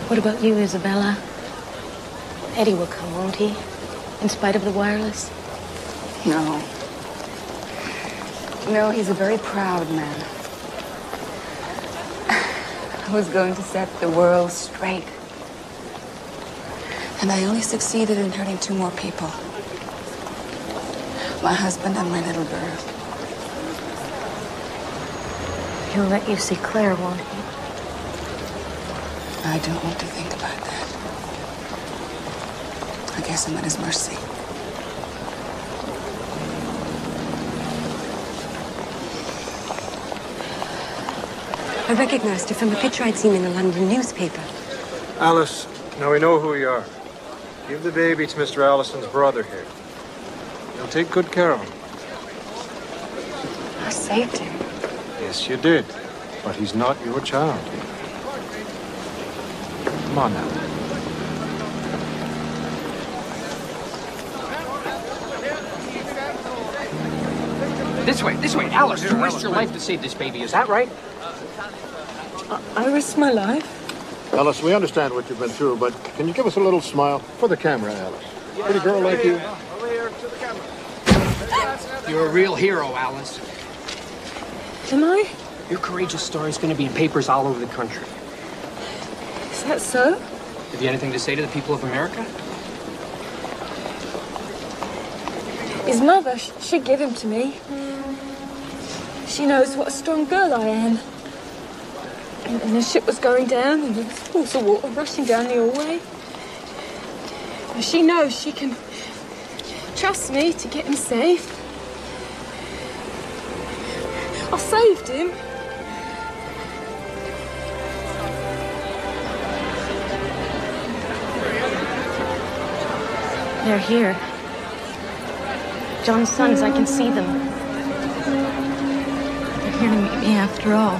What about you, Isabella? Eddie will come, won't he? In spite of the wireless?
No. No, he's a very proud man. I was going to set the world straight. And I only succeeded in hurting 2 more people. My husband and my little girl.
He'll let you see Claire, won't he?
I don't want to think about that. I guess I'm at his mercy.
I recognized her from a picture I'd seen in a London newspaper.
Alice, now we know who you are. Give the baby to Mr. Allison's brother here. He'll take good care of him.
I saved him.
Yes, you did. But he's not your child. Come on now.
This way, Alice. You risked your life to save this baby, is that right?
I risked my life.
Alice, we understand what you've been through, but can you give us a little smile for the camera, Alice? Pretty girl like you.
You're a real hero, Alice.
Am I?
Your courageous story is going to be in papers all over the country.
Is that so?
Have you anything to say to the people of America?
His mother, she gave him to me. She knows what a strong girl I am. And the ship was going down, and there was falls of water rushing down the hallway. She knows she can trust me to get him safe. I saved him.
They're here. John's sons, I can see them. They're here to meet me after all.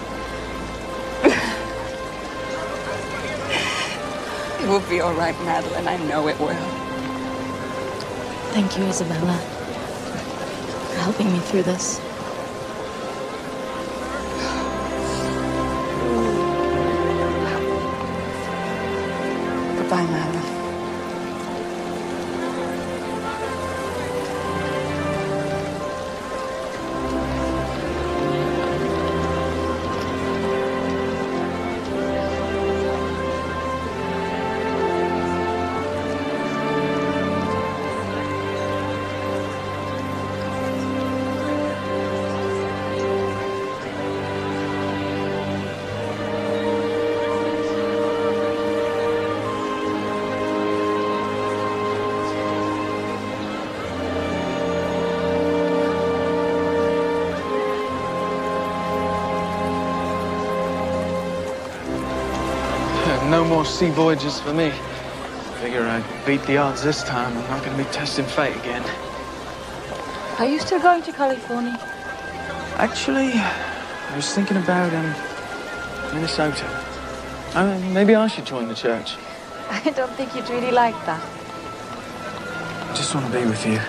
It will be all right, Madeline. I know it will.
Thank you, Isabella, for helping me through this.
Goodbye, Madeline.
No more sea voyages for me. Figure I beat the odds this time. I'm not going to be testing fate again.
Are you still going to California?
Actually, I was thinking about Minnesota. I mean, maybe I should join the church.
I don't think you'd really like that.
I just want to be with you.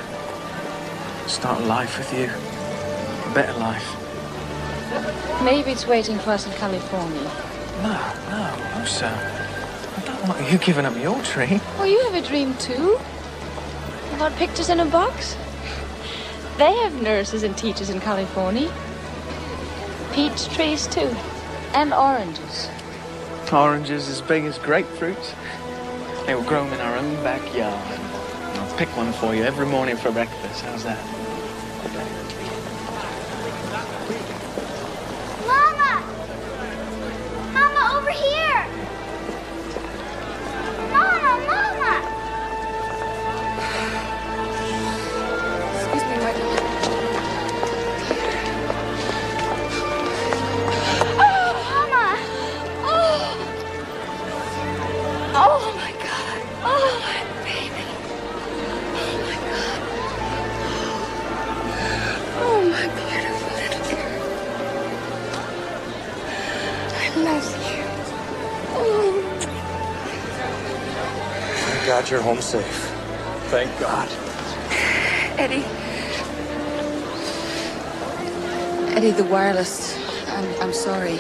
Start a life with you. A better life.
Maybe it's waiting for us in California.
No, sir. I don't want you giving up your dream.
Well, you have a dream too. About pictures in a box. They have nurses and teachers in California. Peach trees too. And oranges.
Oranges as big as grapefruits. They were grown in our own backyard. I'll pick one for you every morning for breakfast. How's that?
Mama! Mama, over here! Mama!
Excuse me, my darling.
love you.
Thank God you're home safe. Thank God.
Eddie. Eddie, the wireless. I'm sorry.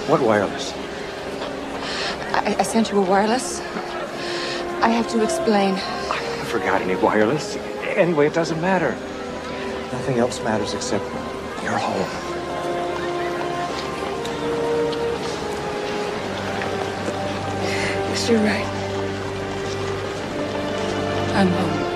What wireless?
I sent you a wireless. I have to explain.
I forgot any wireless. Anyway, it doesn't matter. Nothing else matters except you're home.
Yes, you're right. I'm home.